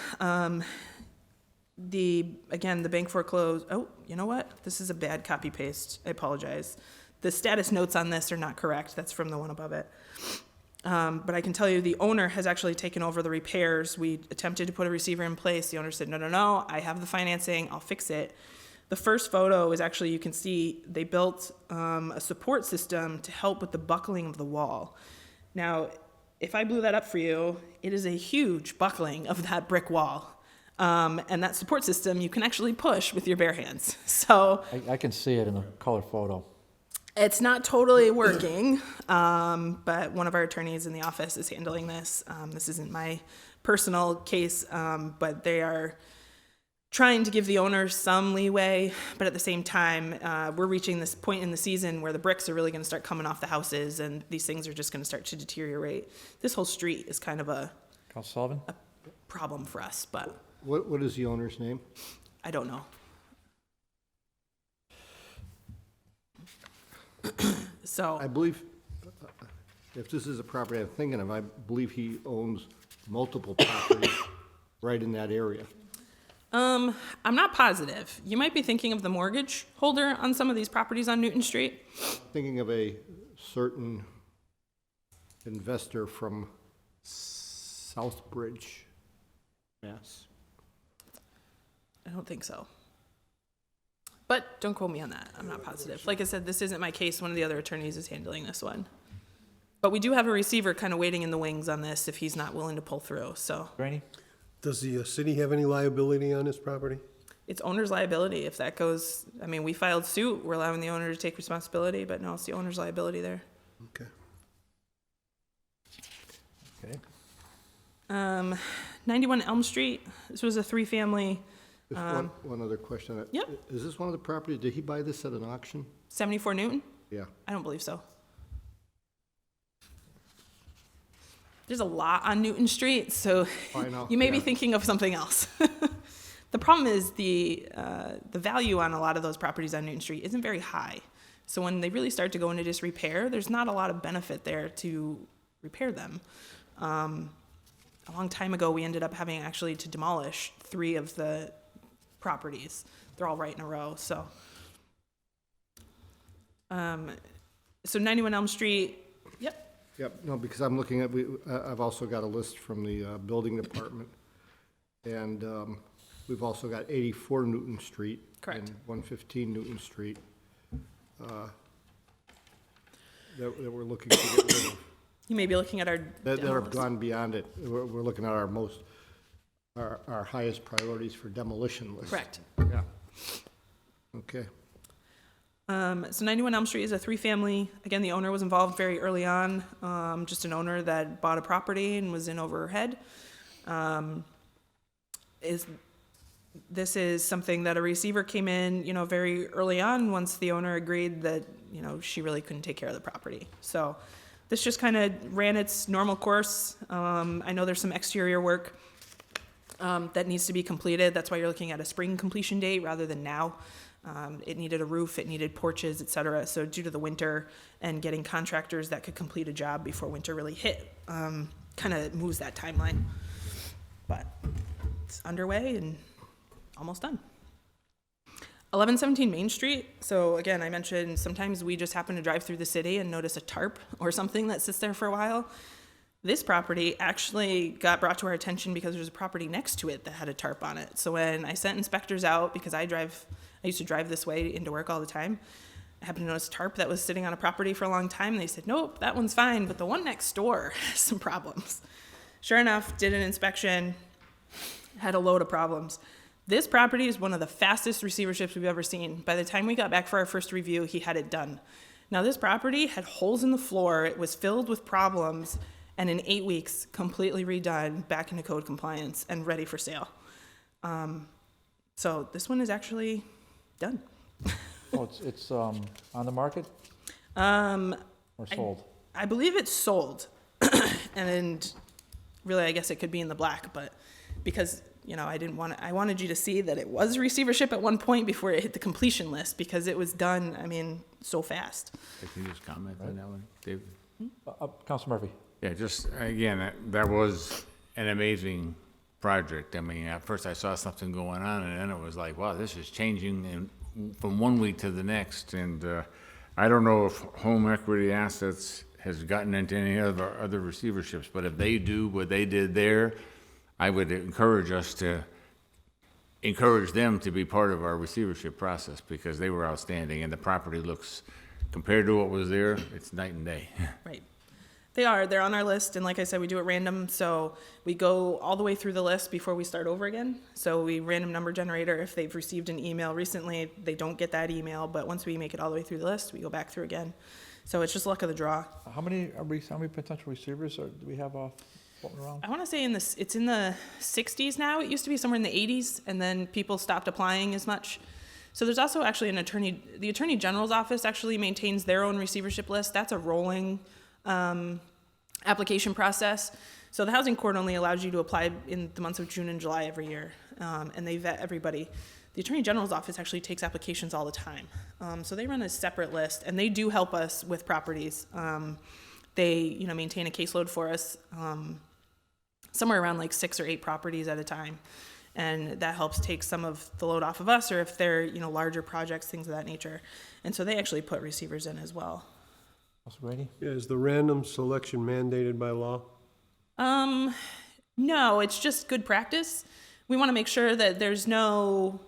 again, the bank foreclosed, oh, you know what? This is a bad copy paste. I apologize. The status notes on this are not correct. That's from the one above it. But I can tell you the owner has actually taken over the repairs. We attempted to put a receiver in place. The owner said, no, I have the financing. I'll fix it. The first photo is actually, you can see they built a support system to help with the buckling of the wall. Now, if I blew that up for you, it is a huge buckling of that brick wall. And that support system you can actually push with your bare hands. So I can see it in the color photo. it's not totally working, but one of our attorneys in the office is handling this. This isn't my personal case, but they are trying to give the owners some leeway, but at the same time, we're reaching this point in the season where the bricks are really going to start coming off the houses, and these things are just going to start to deteriorate. This whole street is kind of a Council Sullivan? problem for us, but What is the owner's name? I don't know. So, I believe, if this is a property I'm thinking of, I believe he owns multiple properties right in that area. I'm not positive. You might be thinking of the mortgage holder on some of these properties on Newton Street. Thinking of a certain investor from Southbridge, Mass. I don't think so. But don't quote me on that. I'm not positive. Like I said, this isn't my case. One of the other attorneys is handling this one. But we do have a receiver kind of waiting in the wings on this if he's not willing to pull through. So Rainey? Does the city have any liability on this property? it's owner's liability. If that goes, I mean, we filed suit. We're allowing the owner to take responsibility, but no, it's the owner's liability there. Okay. Okay. 91 Elm Street. This was a three-family, Just one other question. Yep. Is this one of the properties, did he buy this at an auction? 74 Newton. Yeah. I don't believe so. There's a lot on Newton Street, so I know, you may be yeah. thinking of something else. The problem is the value on a lot of those properties on Newton Street isn't very high. So when they really start to go into disrepair, there's not a lot of benefit there to repair them. A long time ago, we ended up having actually to demolish 3 of the properties. They're all right in a row, so. So 91 Elm Street, yep. Yep, no, because I'm looking at, I've also got a list from the building department. And we've also got 84 Newton Street. Correct. And 115 Newton Street. That we're looking to get rid of. You may be looking at our That demo have list. gone beyond it. We're looking at our highest priorities for demolition list. Correct. Yeah. Okay. So 91 Elm Street is a 3-family. Again, the owner was involved very early on. Just an owner that bought a property and was in over her head. This is something that a receiver came in, very early on once the owner agreed that, she really couldn't take care of the property. So this just kind of ran its normal course. I know there's some exterior work that needs to be completed. That's why you're looking at a spring completion date rather than now. It needed a roof, it needed porches, et cetera. So due to the winter and getting contractors that could complete a job before winter really hit, kind of moves that timeline. But it's underway and almost done. 1117 Main Street. So again, I mentioned sometimes we just happen to drive through the city and notice a tarp or something that sits there for a while. This property actually got brought to our attention because there's a property next to it that had a tarp on it. So when I sent inspectors out, because I used to drive this way into work all the time, I happened to notice a tarp that was sitting on a property for a long time. They said, nope, that one's fine, but the one next door has some problems. Sure enough, did an inspection, had a load of problems. This property is one of the fastest receiverships we've ever seen. By the time we got back for our first review, he had it done. Now this property had holes in the floor, it was filled with problems, and in 8 weeks, completely redone, back into code compliance, and ready for sale. So this one is actually done. Oh, it's on the market Um, or sold? I believe it's sold, and really, I guess it could be in the black, but because I wanted you to see that it was receivership at one point before it hit the completion list because it was done, so fast. Can you just comment on that one, David? Council Murphy? Yeah, just, again, that was an amazing project. I mean, at first I saw something going on, and then it was like, wow, this is changing from one week to the next. And I don't know if home equity assets has gotten into any other receiverships, but if they do what they did there, I would encourage them to be part of our receivership process, because they were outstanding, and the property looks, compared to what was there, it's night and day. Right. They're on our list, and like I said, we do it random, so we go all the way through the list before we start over again. So we random number generator. If they've received an email recently, they don't get that email, but once we make it all the way through the list, we go back through again. So it's just luck of the draw. How many potential receivers do we have floating around? I want to say it's in the 60s now. It used to be somewhere in the 80s, and then people stopped applying as much. So there's also actually the Attorney General's office actually maintains their own receivership list. That's a rolling application process. So the housing court only allows you to apply in the months of June and July every year, and they vet everybody. The Attorney General's office actually takes applications all the time. So they run a separate list, and they do help us with properties. They maintain a caseload for us, somewhere around like 6 or 8 properties at a time. And that helps take some of the load off of us, or if they're, larger projects, things of that nature. And so they actually put receivers in as well. Councilor Brady? Yeah, is the random selection mandated by law? No, it's just good practice. We want to make sure that there's no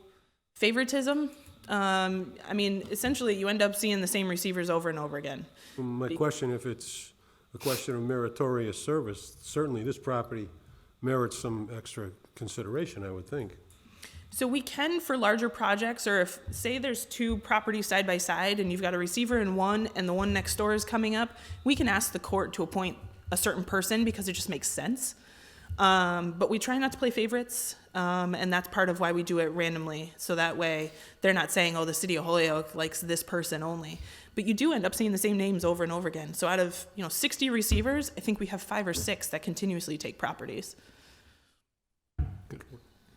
favoritism. Essentially, you end up seeing the same receivers over and over again. My question, if it's a question of meritorious service, certainly this property merits some extra consideration, I would think. So we can for larger projects, or if, say, there's 2 properties side by side and you've got a receiver in one and the one next door is coming up, we can ask the court to appoint a certain person because it just makes sense. But we try not to play favorites, and that's part of why we do it randomly. So that way they're not saying, oh, the city of Holyoke likes this person only. But you do end up seeing the same names over and over again. So out of 60 receivers, I think we have 5 or 6 that continuously take properties.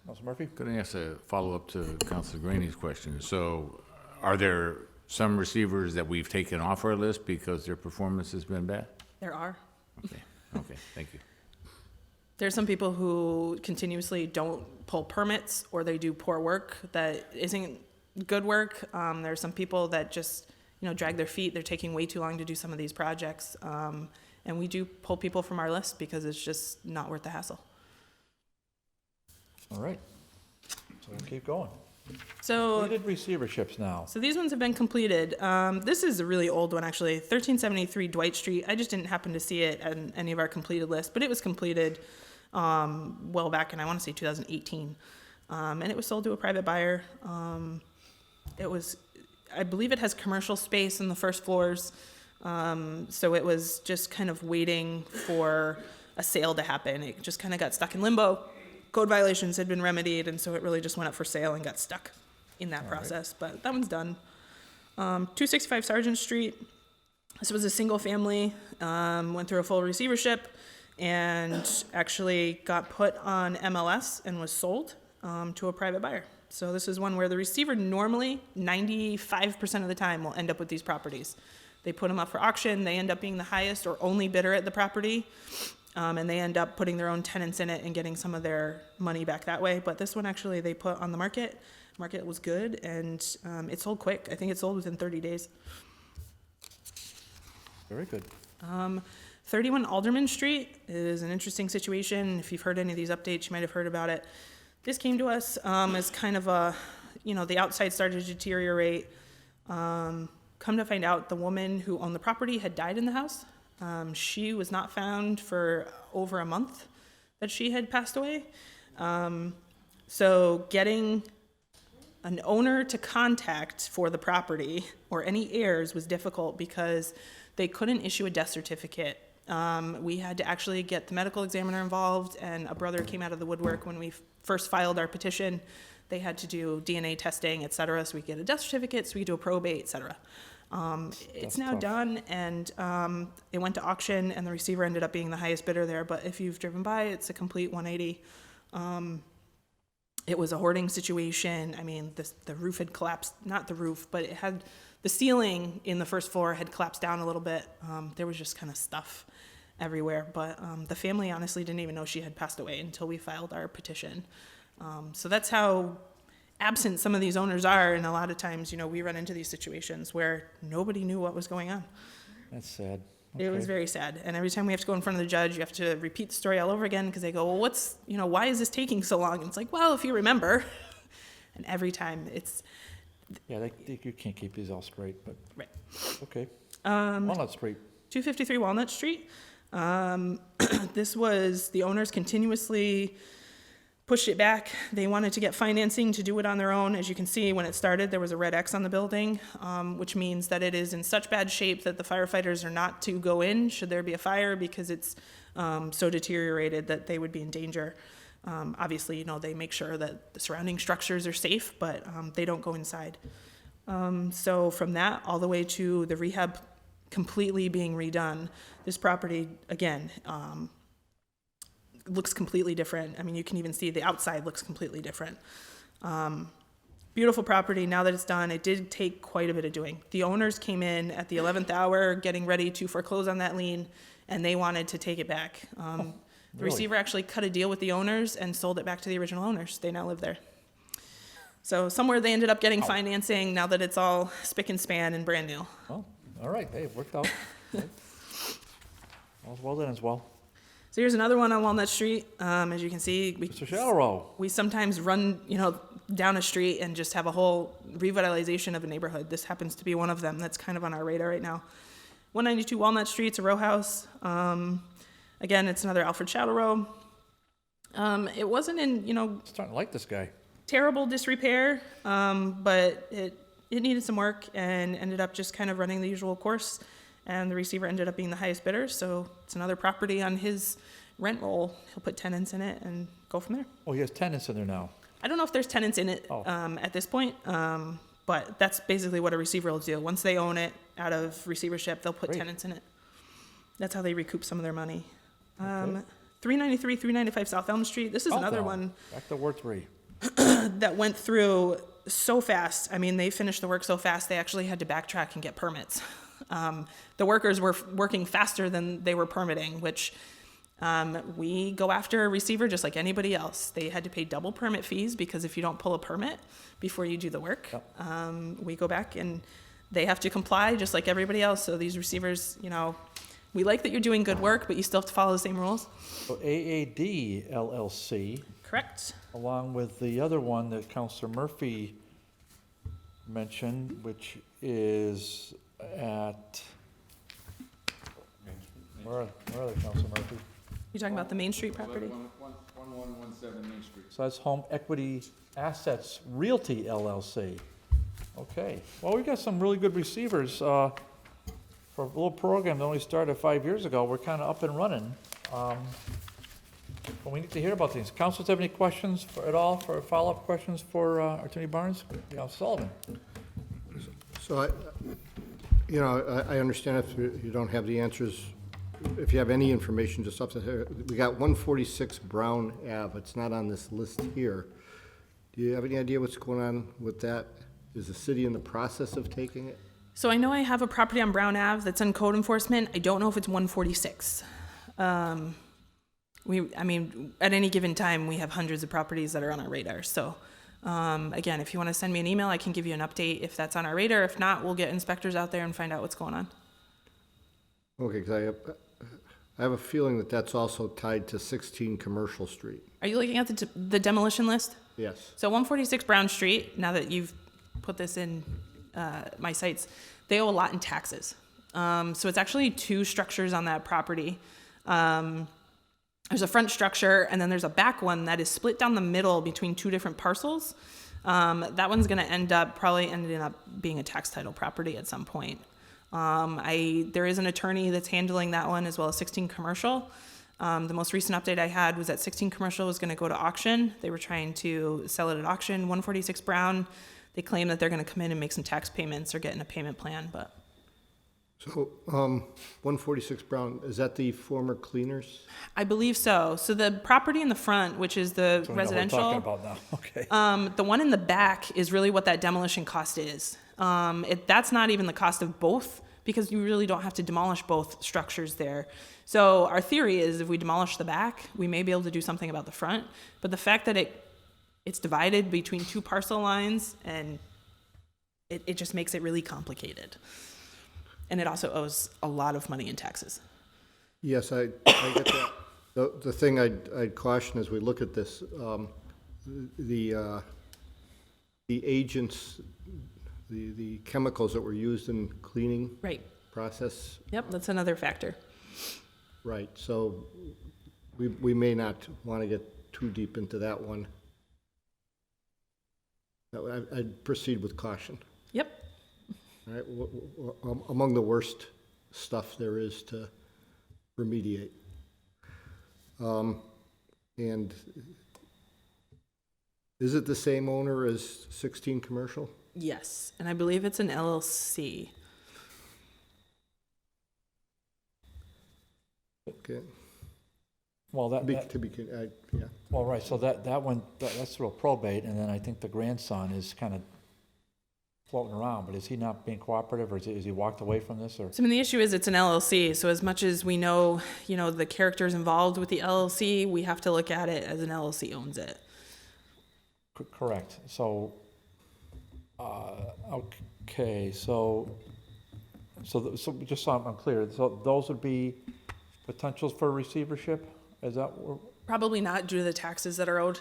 Councilor Murphy? Could I ask a follow-up to Councilor Graney's question? So are there some receivers that we've taken off our list because their performance has been bad? There are. Okay, thank you. There's some people who continuously don't pull permits, or they do poor work that isn't good work. There are some people that just, drag their feet. They're taking way too long to do some of these projects. And we do pull people from our list because it's just not worth the hassle. All right. So we'll keep going. So Completed receiverships now. So these ones have been completed. This is a really old one, actually. 1373 Dwight Street. I just didn't happen to see it on any of our completed lists, but it was completed well back in, I want to say, 2018. And it was sold to a private buyer. I believe it has commercial space in the first floors. So it was just kind of waiting for a sale to happen. It just kind of got stuck in limbo. Code violations had been remedied, and so it really just went up for sale and got stuck in that process. But that one's done. 265 Sargent Street. This was a single family, went through a full receivership, and actually got put on MLS and was sold to a private buyer. So this is one where the receiver normally 95% of the time will end up with these properties. They put them up for auction. They end up being the highest or only bidder at the property. And they end up putting their own tenants in it and getting some of their money back that way. But this one actually they put on the market. Market was good, and it sold quick. I think it sold within 30 days. Very good. 31 Aldermen Street is an interesting situation. If you've heard any of these updates, you might have heard about it. This came to us as kind of a, the outside started to deteriorate. Come to find out, the woman who owned the property had died in the house. She was not found for over a month that she had passed away. So getting an owner to contact for the property or any heirs was difficult because they couldn't issue a death certificate. We had to actually get the medical examiner involved, and a brother came out of the woodwork when we first filed our petition. They had to do DNA testing, et cetera, so we get a death certificate, so we do a probate, et cetera. It's now done, and it went to auction, and the receiver ended up being the highest bidder there. But if you've driven by, it's a complete 180. It was a hoarding situation. I mean, the roof had collapsed, not the roof, but it had the ceiling in the first floor had collapsed down a little bit. There was just kind of stuff. everywhere. But the family honestly didn't even know she had passed away until we filed our petition. So that's how absent some of these owners are, and a lot of times, we run into these situations where nobody knew what was going on. That's sad. It was Okay. very sad, and every time we have to go in front of the judge, you have to repeat the story all over again, because they go, well, why is this taking so long? And it's like, well, if you remember. And every time it's, Yeah, you can't keep these all straight, but, right. okay. Walnut Street. 253 Walnut Street. This was, the owners continuously pushed it back. They wanted to get financing to do it on their own. As you can see, when it started, there was a red X on the building, which means that it is in such bad shape that the firefighters are not to go in should there be a fire, because it's so deteriorated that they would be in danger. Obviously, they make sure that the surrounding structures are safe, but they don't go inside. So from that all the way to the rehab completely being redone, this property, again, looks completely different. I mean, you can even see the outside looks completely different. Beautiful property. Now that it's done, it did take quite a bit of doing. The owners came in at the 11th hour getting ready to foreclose on that lien, and they wanted to take it back. The receiver actually cut a deal with the owners and sold it back to the original owners. They now live there. So somewhere they ended up getting financing now that it's all spick and span and brand new. Oh, all right, hey, it worked out. All's well done as well. So here's another one on Walnut Street. As you can see, Mr. Shallow. we sometimes run, down a street and just have a whole revitalization of a neighborhood. This happens to be one of them that's kind of on our radar right now. 192 Walnut Street, it's a row house. Again, it's another Alfred Shallow. It wasn't in, Starting to like this guy. terrible disrepair, but it needed some work and ended up just kind of running the usual course. And the receiver ended up being the highest bidder, so it's another property on his rent roll. He'll put tenants in it and go from there. Oh, he has tenants in there now. I don't know if there's tenants in it Oh. at this point, but that's basically what a receiver will do. Once they own it out of receivership, they'll put Great. tenants in it. That's how they recoup some of their money. Okay. 393, 395 South Elm Street. This is another Southbound. one Back to Ward 3. that went through so fast. I mean, they finished the work so fast, they actually had to backtrack and get permits. The workers were working faster than they were permitting, which we go after a receiver just like anybody else. They had to pay double permit fees because if you don't pull a permit before you do the work, we go back and they have to comply just like everybody else. So these receivers, we like that you're doing good work, but you still have to follow the same rules. So AAD LLC, Correct. along with the other one that Counselor Murphy mentioned, which is at, where are they, Counselor Murphy? You talking about the Main Street property? 1117 Main Street. So that's Home Equity Assets Realty LLC. Okay, well, we've got some really good receivers. For a little program that only started 5 years ago, we're kind of up and running. But we need to hear about things. Councilors have any questions at all, for follow-up questions for Attorney Barnes? Councilor Sullivan? So I understand if you don't have the answers, if you have any information, just up to here. We got 146 Brown Ave. It's not on this list here. Do you have any idea what's going on with that? Is the city in the process of taking it? So I know I have a property on Brown Ave that's in code enforcement. I don't know if it's 146. At any given time, we have hundreds of properties that are on our radar. So, again, if you want to send me an email, I can give you an update if that's on our radar. If not, we'll get inspectors out there and find out what's going on. Okay, because I have a feeling that that's also tied to 16 Commercial Street. Are you looking at the demolition list? Yes. So 146 Brown Street, now that you've put this in my sites, they owe a lot in taxes. So it's actually two structures on that property. There's a front structure, and then there's a back one that is split down the middle between two different parcels. That one's going to end up being a tax title property at some point. There is an attorney that's handling that one, as well as 16 Commercial. The most recent update I had was that 16 Commercial was going to go to auction. They were trying to sell it at auction. 146 Brown, they claim that they're going to come in and make some tax payments or get in a payment plan, but So 146 Brown, is that the former cleaners? I believe so. So the property in the front, which is the So we know what we're residential, talking about now, okay. the one in the back is really what that demolition cost is. That's not even the cost of both because you really don't have to demolish both structures there. So our theory is if we demolish the back, we may be able to do something about the front. But the fact that it's divided between two parcel lines, and it just makes it really complicated. And it also owes a lot of money in taxes. Yes, I get that. The thing I'd caution as we look at this, the agents, the chemicals that were used in cleaning Right. process, Yep, that's another factor. right, so we may not want to get too deep into that one. I'd proceed with caution. Yep. All right, among the worst stuff there is to remediate. And is it the same owner as 16 Commercial? Yes, and I believe it's an LLC. Okay. Well, Yeah. well, right, so that one, that's through a probate, and then I think the grandson is kind of floating around, but is he not being cooperative, or is he walked away from this, or? So, I mean, the issue is it's an LLC, so as much as we know, the characters involved with the LLC, we have to look at it as an LLC owns it. Correct, so, okay, so just so I'm clear, so those would be potentials for receivership, is that? Probably not due to the taxes that are owed.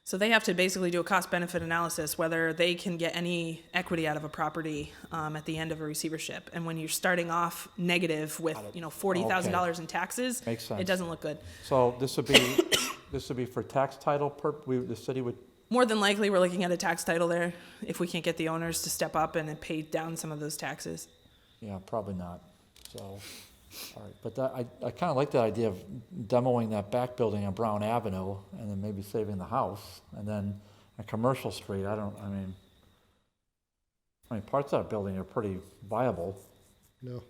So they have to basically do a cost-benefit analysis, whether they can get any equity out of a property at the end of a receivership. And when you're starting off negative with, $40,000 in taxes, Makes sense. it doesn't look good. So this would be for tax title, the city would, More than likely, we're looking at a tax title there if we can't get the owners to step up and pay down some of those taxes. yeah, probably not, so, all right, but I kind of like that idea of demoing that back building on Brown Avenue, and then maybe saving the house, and then a Commercial Street, I mean, parts of that building are pretty viable. No,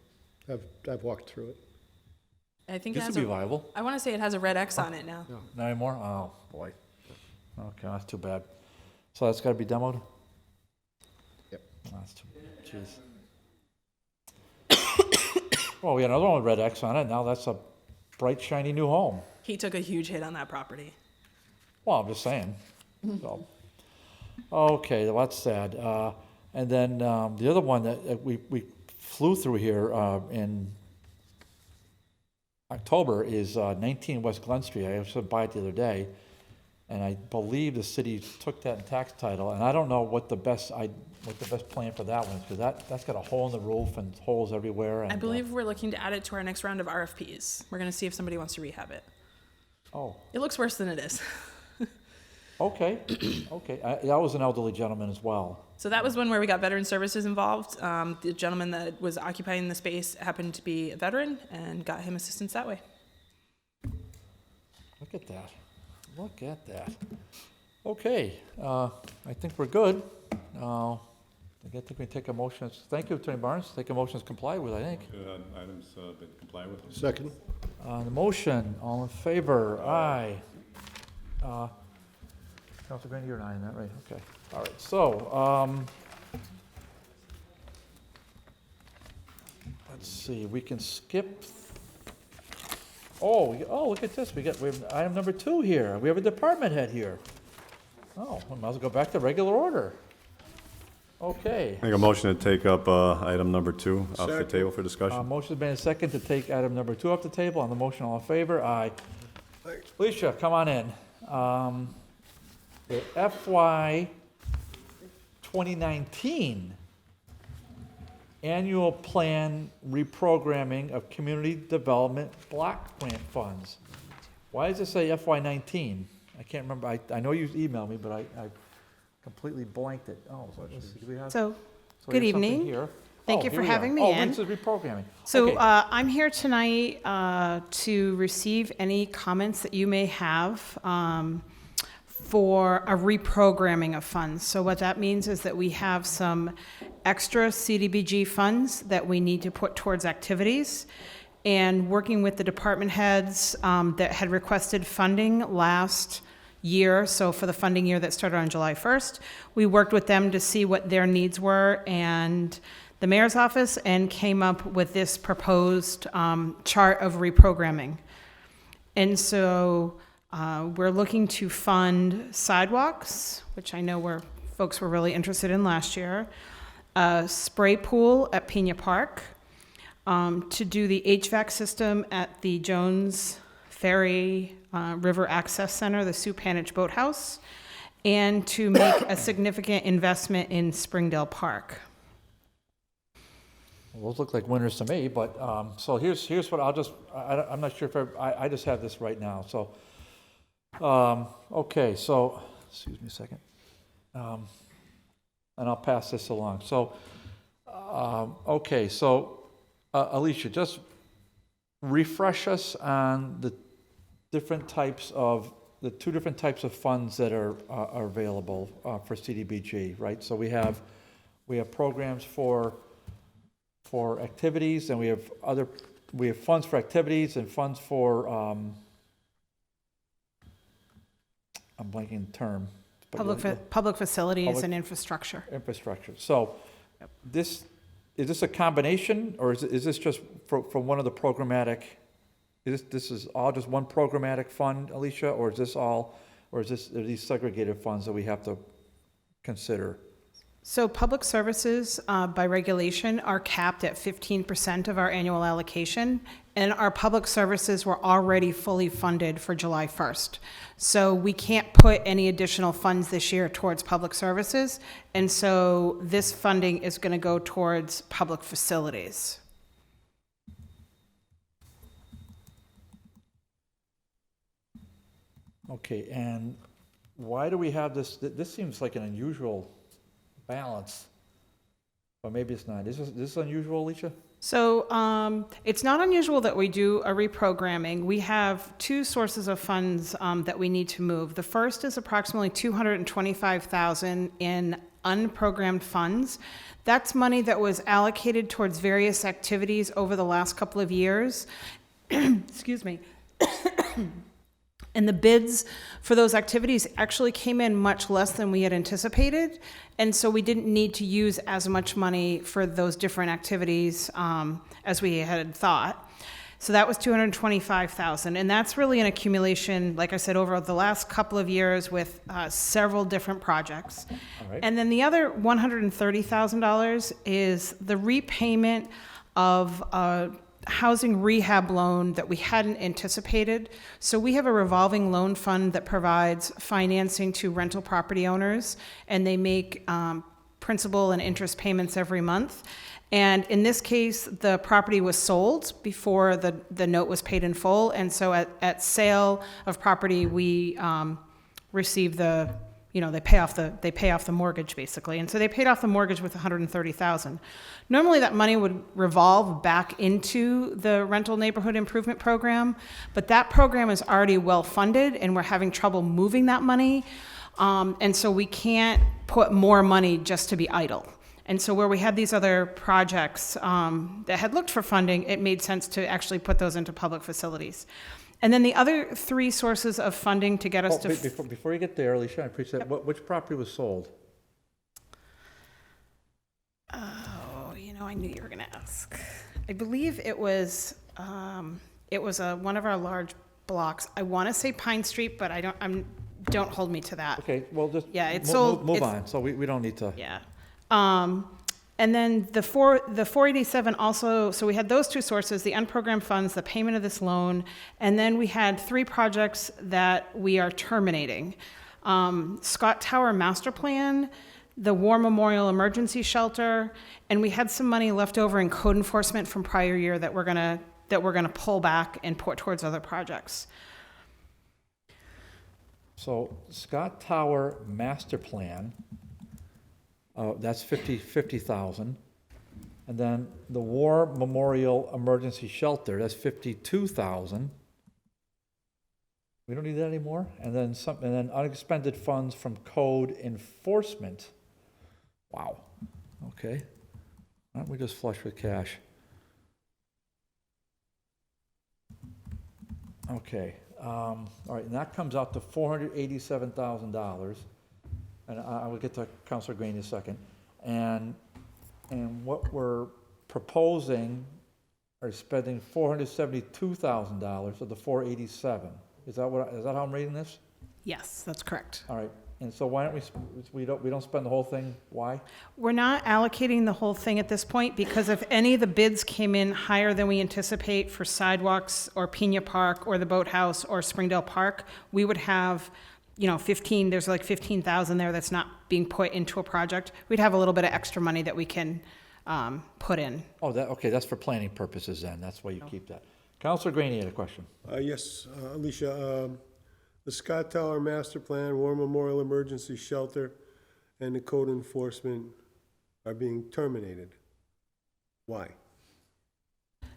I've walked through it. I think it Used has to be viable, I want to say it has a red X on it now. not anymore, oh, boy. Okay, that's too bad. So that's gotta be demoed? Yep. That's too, jeez. Well, we had another one with red X on it, now that's a bright, shiny new home. He took a huge hit on that property. Well, I'm just saying, so. Okay, well, that's sad. And then, the other one that we flew through here, in October is, 19 West Glen Street. I was by it the other day, and I believe the city took that in tax title, and I don't know what the best plan for that one is, because that's got a hole in the roof and holes everywhere, and. I believe we're looking to add it to our next round of RFPs. We're going to see if somebody wants to rehab it. Oh, It looks worse than it is. okay, okay. That was an elderly gentleman as well. So that was one where we got veteran services involved. The gentleman that was occupying the space happened to be a veteran and got him assistance that way. Look at that. Look at that. Okay, I think we're good. I think we can take a motion. Thank you, Attorney Barnes. Take a motion to comply with, I think. Items that comply with them. Second? The motion, all in favor? Aye. Councilor Green, you're an aye on that, right? Okay. All right, so, let's see, we can skip. Oh, look at this. We have item number 2 here. We have a department head here. Oh, we might as well go back to regular order. Okay. Make a motion to take up item number 2 off the table for discussion. Motion's been a second to take item number 2 off the table. On the motion, all in favor? Aye. Alicia, come on in. The FY 2019 Annual Plan Reprogramming of Community Development Block Grant Funds. Why does it say FY 19? I can't remember. I know you emailed me, but I completely blanked it. Oh, let's see. Do we have? So, So good here's something evening. here. Thank Oh, you here for we are. having me Oh, in. this is reprogramming. So Okay. I'm here tonight to receive any comments that you may have for a reprogramming of funds. So what that means is that we have some extra CDBG funds that we need to put towards activities. And working with the department heads that had requested funding last year, so for the funding year that started on July 1st, we worked with them to see what their needs were, and the mayor's office and came up with this proposed chart of reprogramming. And so we're looking to fund sidewalks, which I know folks were really interested in last year, a spray pool at Pena Park, to do the HVAC system at the Jones Ferry River Access Center, the Suppanage Boathouse, and to make a significant investment in Springdale Park. Well, those look like winners to me, but, so here's what I'm not sure if I just have this right now, so. Okay, so, excuse me a second. And I'll pass this along. So, okay, so, Alicia, just refresh us on the two different types of funds that are available for CDBG, right? So we have programs for activities, and we have funds for activities and funds for, I'm blanking the term. Public facilities and infrastructure. Infrastructure. So is this a combination, or is this just from one of the programmatic? This is all just one programmatic fund, Alicia, or are these segregated funds that we have to consider? So public services, by regulation, are capped at 15% of our annual allocation, and our public services were already fully funded for July 1st. So we can't put any additional funds this year towards public services, and so this funding is going to go towards public facilities. Okay, and why do we have this? This seems like an unusual balance, but maybe it's not. Is this unusual, Alicia? So it's not unusual that we do a reprogramming. We have two sources of funds that we need to move. The first is approximately $225,000 in unprogrammed funds. That's money that was allocated towards various activities over the last couple of years. Excuse me. And the bids for those activities actually came in much less than we had anticipated. And so we didn't need to use as much money for those different activities as we had thought. So that was $225,000. And that's really an accumulation, like I said, over the last couple of years with several different projects. All right. And then the other $130,000 is the repayment of housing rehab loan that we hadn't anticipated. So we have a revolving loan fund that provides financing to rental property owners, and they make principal and interest payments every month. And in this case, the property was sold before the note was paid in full, and so at sale of property, we receive the, they pay off the mortgage basically. And so they paid off the mortgage with $130,000. Normally that money would revolve back into the rental neighborhood improvement program, but that program is already well funded and we're having trouble moving that money. And so we can't put more money just to be idle. And so where we had these other projects that had looked for funding, it made sense to actually put those into public facilities. And then the other three sources of funding to get us to... Before you get there, Alicia, I appreciate it. Which property was sold? Oh, I knew you were going to ask. I believe it was one of our large blocks. I want to say Pine Street, but don't hold me to that. Okay, well, just Yeah, it's sold. move on, so we don't need to. Yeah. And then the 487 also, so we had those two sources, the unprogrammed funds, the payment of this loan, and then we had three projects that we are terminating. Scott Tower Master Plan, the War Memorial Emergency Shelter, and we had some money left over in code enforcement from prior year that we're gonna pull back and put towards other projects. So Scott Tower Master Plan, that's $50,000. And then the War Memorial Emergency Shelter, that's $52,000. We don't need that anymore. And then unexpended funds from code enforcement. Wow. Okay. Aren't we just flush with cash? Okay. All right, and that comes out to $487,000. And I will get to Councilor Green in a second. And And what we're proposing are spending $472,000 of the 487. Is that how I'm reading this? Yes, that's correct. All right, and so why don't we don't spend the whole thing, why? We're not allocating the whole thing at this point because if any of the bids came in higher than we anticipate for sidewalks or Pena Park or the Boathouse or Springdale Park, we would have, there's like 15,000 there that's not being put into a project. We'd have a little bit of extra money that we can put in. Oh, okay, that's for planning purposes then, that's why you keep that. Counselor Greenie had a question. Yes, Alicia, the Scott Tower Master Plan, War Memorial Emergency Shelter, and the code enforcement are being terminated. Why?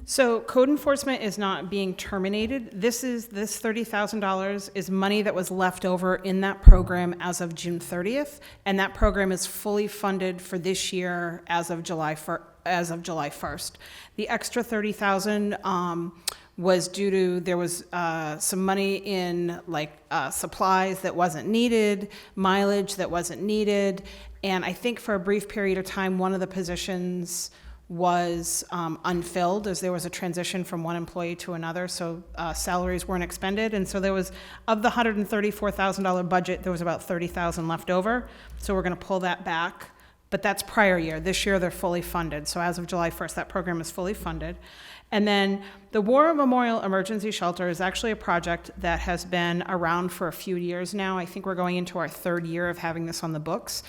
So code enforcement is not being terminated. This $30,000 is money that was left over in that program as of June 30th, and that program is fully funded for this year as of July 1st. The extra $30,000 was due to, there was some money in supplies that wasn't needed, mileage that wasn't needed, and I think for a brief period of time, one of the positions was unfilled as there was a transition from one employee to another, so salaries weren't expended, and so there was, of the $134,000 budget, there was about $30,000 left over, so we're going to pull that back, but that's prior year. This year, they're fully funded, so as of July 1st, that program is fully funded. And then the War Memorial Emergency Shelter is actually a project that has been around for a few years now. I think we're going into our third year of having this on the books,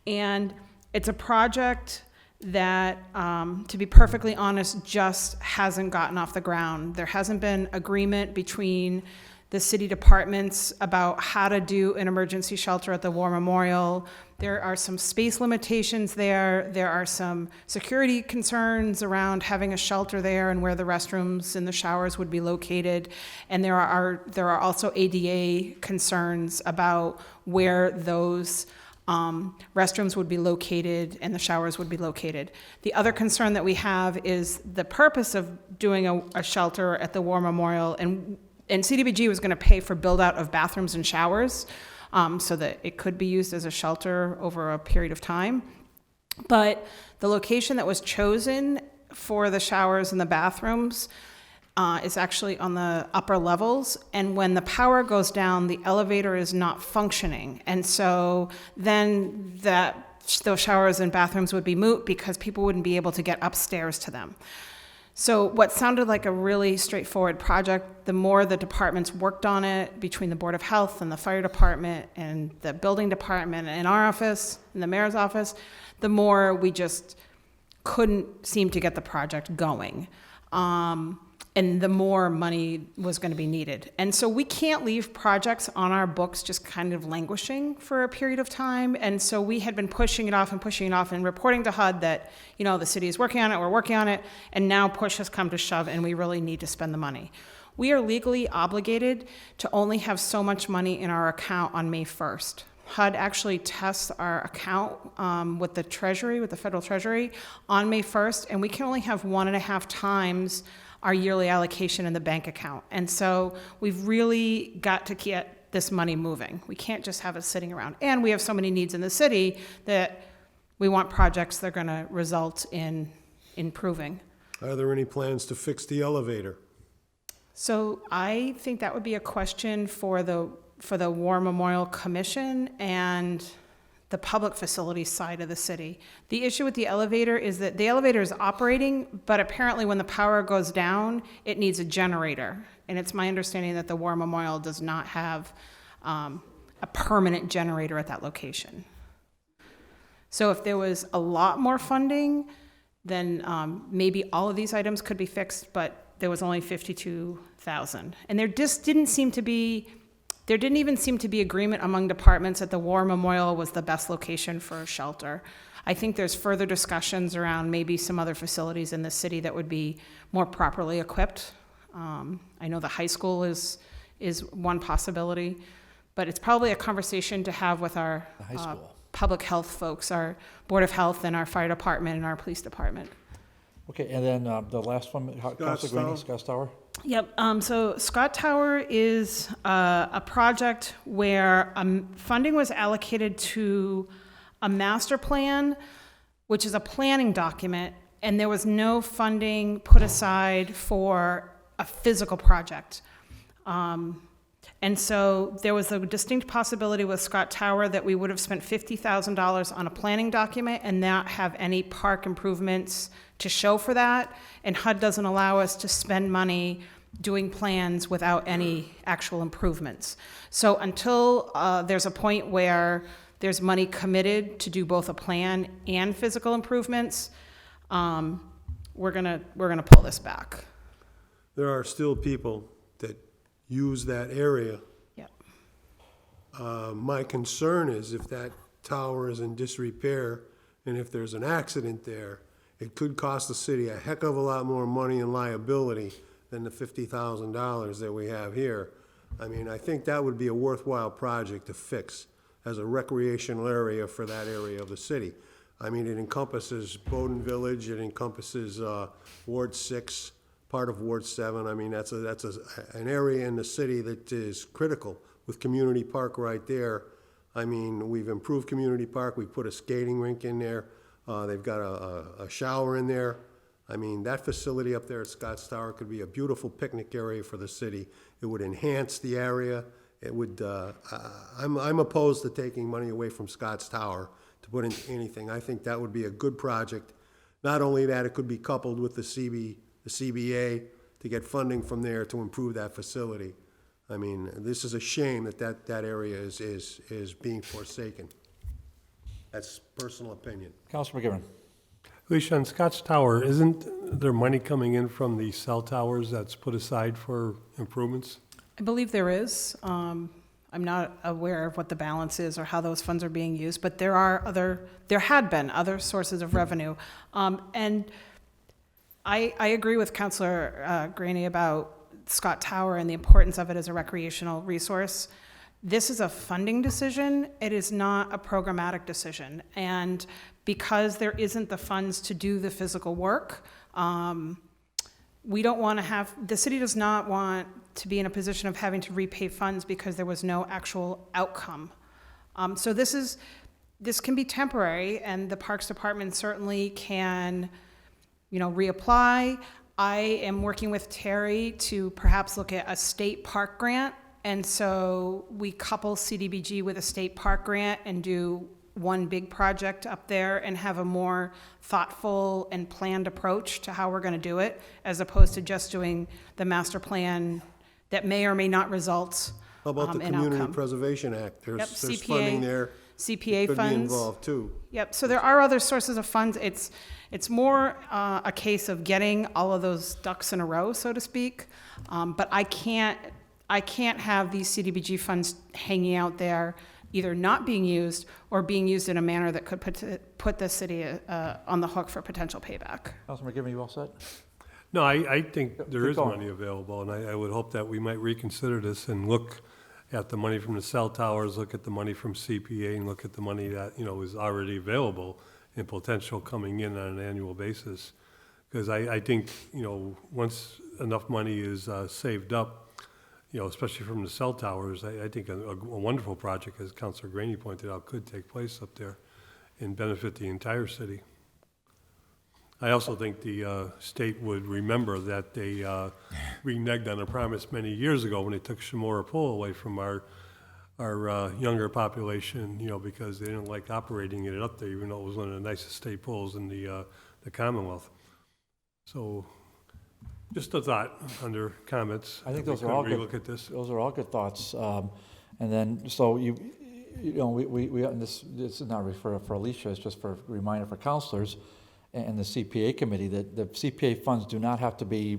and it's a project that, to be perfectly honest, just hasn't gotten off the ground. There hasn't been agreement between the city departments about how to do an emergency shelter at the War Memorial. There are some space limitations there. There are some security concerns around having a shelter there and where the restrooms and the showers would be located. And there are also ADA concerns about where those restrooms would be located and the showers would be located. The other concern that we have is the purpose of doing a shelter at the War Memorial, and CDBG was going to pay for build out of bathrooms and showers so that it could be used as a shelter over a period of time. But the location that was chosen for the showers and the bathrooms is actually on the upper levels, and when the power goes down, the elevator is not functioning, and so then those showers and bathrooms would be moot because people wouldn't be able to get upstairs to them. So what sounded like a really straightforward project, the more the departments worked on it, between the Board of Health and the Fire Department and the Building Department and our office and the Mayor's office, the more we just couldn't seem to get the project going. And the more money was going to be needed. And so we can't leave projects on our books just kind of languishing for a period of time. And so we had been pushing it off and reporting to HUD that, the city is working on it, we're working on it, and now push has come to shove and we really need to spend the money. We are legally obligated to only have so much money in our account on May 1st. HUD actually tests our account with the Treasury, with the Federal Treasury, on May 1st, and we can only have 1.5 times our yearly allocation in the bank account. And so we've really got to get this money moving. We can't just have it sitting around. And we have so many needs in the city that we want projects that are going to result in improving. Are there any plans to fix the elevator? So I think that would be a question for the War Memorial Commission and the public facilities side of the city. The issue with the elevator is that the elevator is operating, but apparently when the power goes down, it needs a generator. And it's my understanding that the War Memorial does not have a permanent generator at that location. So if there was a lot more funding, then maybe all of these items could be fixed, but there was only $52,000. And there just didn't even seem to be agreement among departments that the War Memorial was the best location for a shelter. I think there's further discussions around maybe some other facilities in the city that would be more properly equipped. I know the high school is one possibility, but it's probably a conversation to have with our public health folks, our Board of Health and our fire department and our police department. Okay, and then the last one, Counselor Greenie, Scott Tower? Yep, so Scott Tower is a project where funding was allocated to a master plan which is a planning document, and there was no funding put aside for a physical project. And so there was a distinct possibility with Scott Tower that we would have spent $50,000 on a planning document and not have any park improvements to show for that. And HUD doesn't allow us to spend money doing plans without any actual improvements. So until there's a point where there's money committed to do both a plan and physical improvements, we're gonna pull this back. There are still people that use that area. Yep. My concern is if that tower is in disrepair and if there's an accident there, it could cost the city a heck of a lot more money and liability than the $50,000 that we have here. I mean, I think that would be a worthwhile project to fix as a recreational area for that area of the city. I mean, it encompasses Bowden Village, it encompasses Ward 6, part of Ward 7. I mean, that's an area in the city that is critical with Community Park right there. I mean, we've improved Community Park, we've put a skating rink in there, they've got a shower in there. I mean, that facility up there at Scotts Tower could be a beautiful picnic area for the city. It would enhance the area. It would, I'm opposed to taking money away from Scotts Tower to put into anything. I think that would be a good project. Not only that, it could be coupled with the CBA to get funding from there to improve that facility. I mean, this is a shame that area is being forsaken. That's personal opinion. Councilor McGivern. Alicia, on Scotts Tower, isn't there money coming in from the cell towers that's put aside for improvements? I believe there is. I'm not aware of what the balance is or how those funds are being used, but there had been other sources of revenue. And I agree with Councilor Graney about Scott Tower and the importance of it as a recreational resource. This is a funding decision. It is not a programmatic decision. And because there isn't the funds to do the physical work, we don't want to have, the city does not want to be in a position of having to repay funds because there was no actual outcome. So this can be temporary, and the Parks Department certainly can, reapply. I am working with Terry to perhaps look at a state park grant, and so we couple CDBG with a state park grant and do one big project up there and have a more thoughtful and planned approach to how we're going to do it, as opposed to just doing the master plan that may or may not result How about the in Community outcome. Preservation Act? Yep, There's CPA funding there. CPA Could be funds. involved too. Yep, so there are other sources of funds. It's more a case of getting all of those ducks in a row, so to speak. But I can't have these CDBG funds hanging out there, either not being used or being used in a manner that could put the city on the hook for potential payback. Councilor McGivern, you all set? No, I think there Keep is going. money available, and I would hope that we might reconsider this and look at the money from the cell towers, look at the money from CPA, and look at the money that, is already available and potential coming in on an annual basis. Because I think, once enough money is saved up, especially from the cell towers, I think a wonderful project, as Councilor Graney pointed out, could take place up there and benefit the entire city. I also think the state would remember that they reneged on a promise many years ago when they took Shamora Pool away from our younger population, because they didn't like operating it up there, even though it was one of the nicest state pools in the Commonwealth. So, just a thought under comments. I think that we those are all could good. relook at this. Those are all good thoughts. And then, so we and this is not for Alicia, it's just for a reminder for councilors and the CPA committee that the CPA funds do not have to be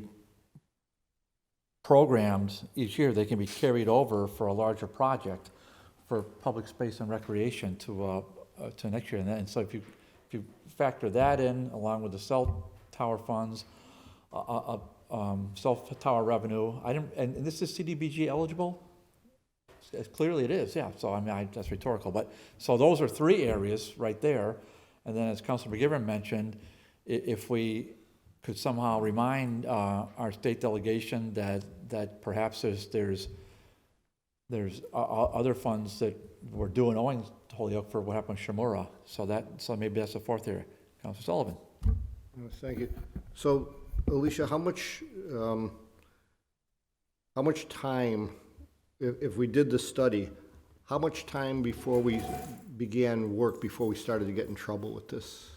programmed each year. They can be carried over for a larger project for public space and recreation to next year. And so if you factor that in along with the cell tower funds, cell tower revenue, and this is CDBG eligible? Clearly it is, yeah. So that's rhetorical. But so those are three areas right there. And then, as Councilor McGivern mentioned, if we could somehow remind our state delegation that perhaps there's other funds that we're owing to Holyoke for what happened with Shamora. So maybe that's the fourth area. Counselor Sullivan. Thank you. So, Alicia, how much time, if we did the study, how much time before we began work, before we started to get in trouble with this?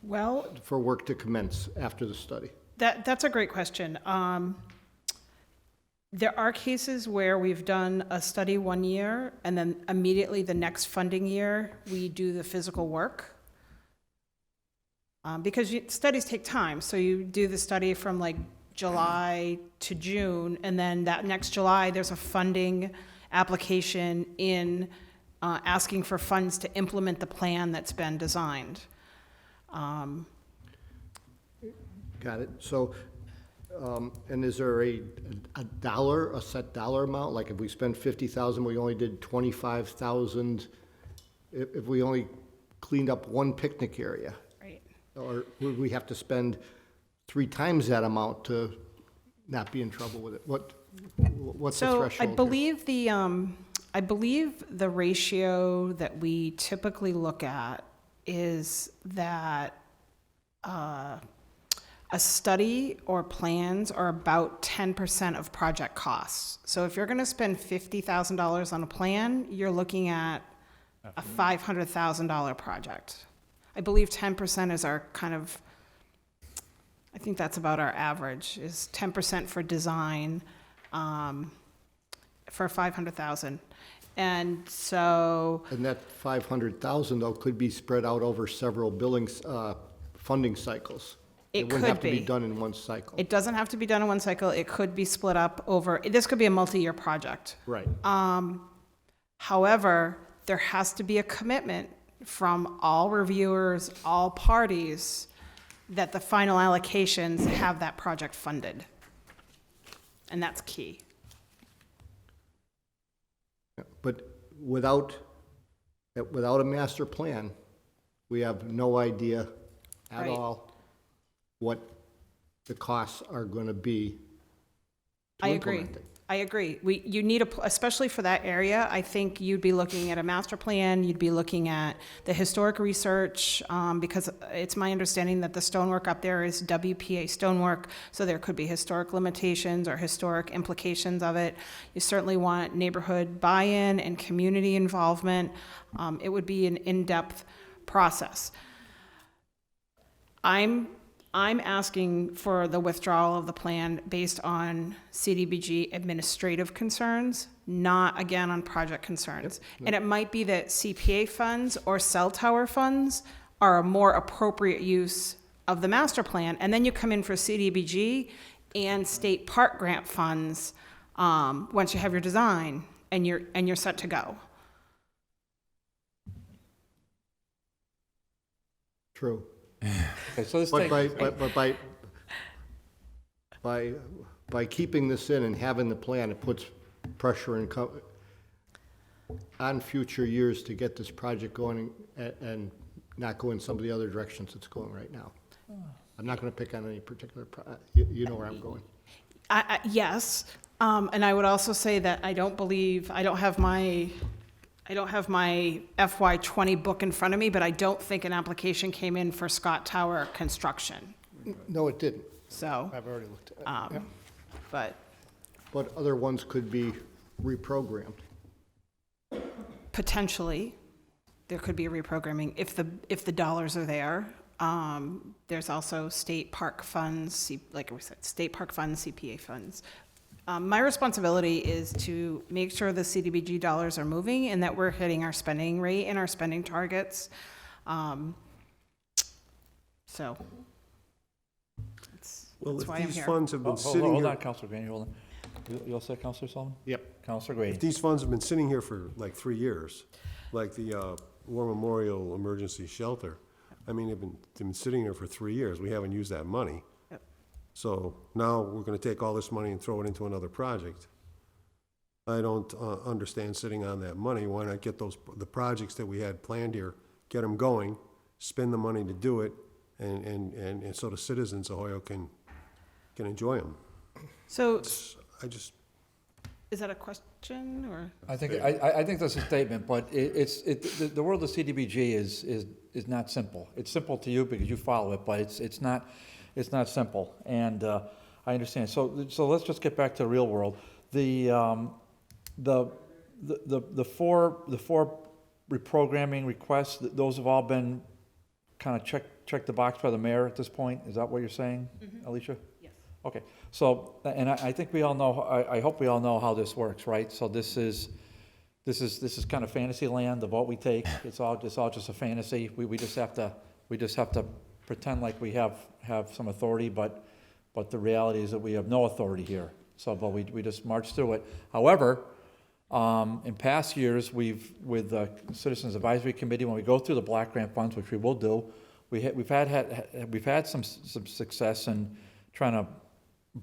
Well, For work to commence after the study? that's a great question. There are cases where we've done a study 1 year, and then immediately the next funding year, we do the physical work. Because studies take time, so you do the study from like July to June, and then that next July, there's a funding application in asking for funds to implement the plan that's been designed. Got it. So, and is there a set dollar amount? Like if we spend 50,000, we only did 25,000? If we only cleaned up one picnic area? Right. Or would we have to spend 3 times that amount to not be in trouble with it? What's the So threshold? I believe the ratio that we typically look at is that a study or plans are about 10% of project costs. So if you're going to spend $50,000 on a plan, you're looking at a $500,000 project. I believe 10% is our kind of, I think that's about our average, is 10% for design for 500,000. And so, And that 500,000 though could be spread out over several funding cycles. It wouldn't could have to be be. done in one cycle. it doesn't have to be done in one cycle. It could be split up over, this could be a multi-year project. Right. However, there has to be a commitment from all reviewers, all parties, that the final allocations have that project funded. And that's key. But without a master plan, we have no idea at Right. all what the costs are going to be to I agree. implement it. I agree. You need especially for that area, I think you'd be looking at a master plan, you'd be looking at the historic research, because it's my understanding that the stonework up there is WPA stonework, so there could be historic limitations or historic implications of it. You certainly want neighborhood buy-in and community involvement. It would be an in-depth process. I'm asking for the withdrawal of the plan based on CDBG administrative concerns, not, again, on project concerns. And it might be that CPA funds or cell tower funds are a more appropriate use of the master plan, and then you come in for CDBG and state park grant funds once you have your design and you're set to go. True. Okay, so this But thing, by keeping this in and having the plan, it puts pressure on future years to get this project going and not go in some of the other directions it's going right now. I'm not going to pick on any particular, you know where I'm going. Yes, and I would also say that I don't have my FY20 book in front of me, but I don't think an application came in for Scott Tower construction. No, it didn't. So, I've already looked at it. but But other ones could be reprogrammed. potentially, there could be a reprogramming if the dollars are there. There's also state park funds, like we said, state park funds, CPA funds. My responsibility is to make sure the CDBG dollars are moving and that we're hitting our spending rate and our spending targets. So Well, that's if why I'm these here. funds have been hold sitting on, here, Counselor Green, hold on. You'll say, Counselor Sullivan? Yep. Counselor Green. if these funds have been sitting here for like 3 years, like the War Memorial Emergency Shelter, I mean, they've been sitting there for 3 years. We haven't used that money. Yep. So now we're gonna take all this money and throw it into another project. I don't understand sitting on that money. Why not get the projects that we had planned here, get them going, spend the money to do it, and so the citizens of Holyoke can enjoy them. So Is that a question, or? I think that's a statement, but the world of CDBG is not simple. It's simple to you because you follow it, but it's not simple, and I understand. So let's just get back to the real world. The four reprogramming requests, those have all been kind of checked the box by the mayor at this point? Is that what you're saying, Alicia? Yes. Okay, so, and I think we all know, I hope we all know how this works, right? So this is kind of fantasy land, the vote we take, it's all just a fantasy. We just have to pretend like we have some authority, but the reality is that we have no authority here. So, but we just march through it. However, in past years, with the Citizens Advisory Committee, when we go through the block grant funds, which we will do, we've had some success in trying to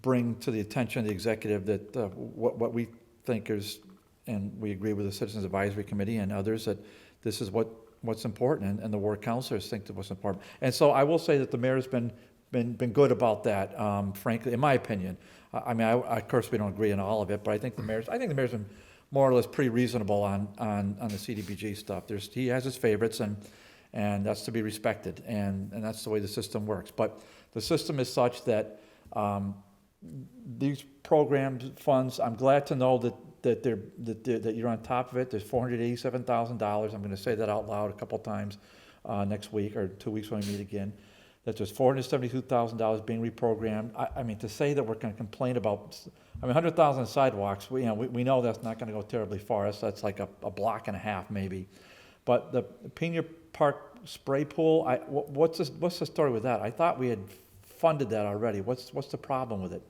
bring to the attention of the executive that what we think is, and we agree with the Citizens Advisory Committee and others, that this is what's important, and the ward councilors think that what's important. And so I will say that the mayor's been good about that, frankly, in my opinion. I mean, of course, we don't agree on all of it, but I think the mayor's been more or less pretty reasonable on the CDBG stuff. He has his favorites, and that's to be respected, and that's the way the system works. But the system is such that these programs, funds, I'm glad to know that you're on top of it. There's $487,000. I'm going to say that out loud a couple times next week or 2 weeks when we meet again. That there's $472,000 being reprogrammed. I mean, to say that we're going to complain about, I mean, 100,000 sidewalks, we know that's not going to go terribly far. That's like a block and a half maybe. But the Pena Park spray pool, what's the story with that? I thought we had funded that already. What's the problem with it?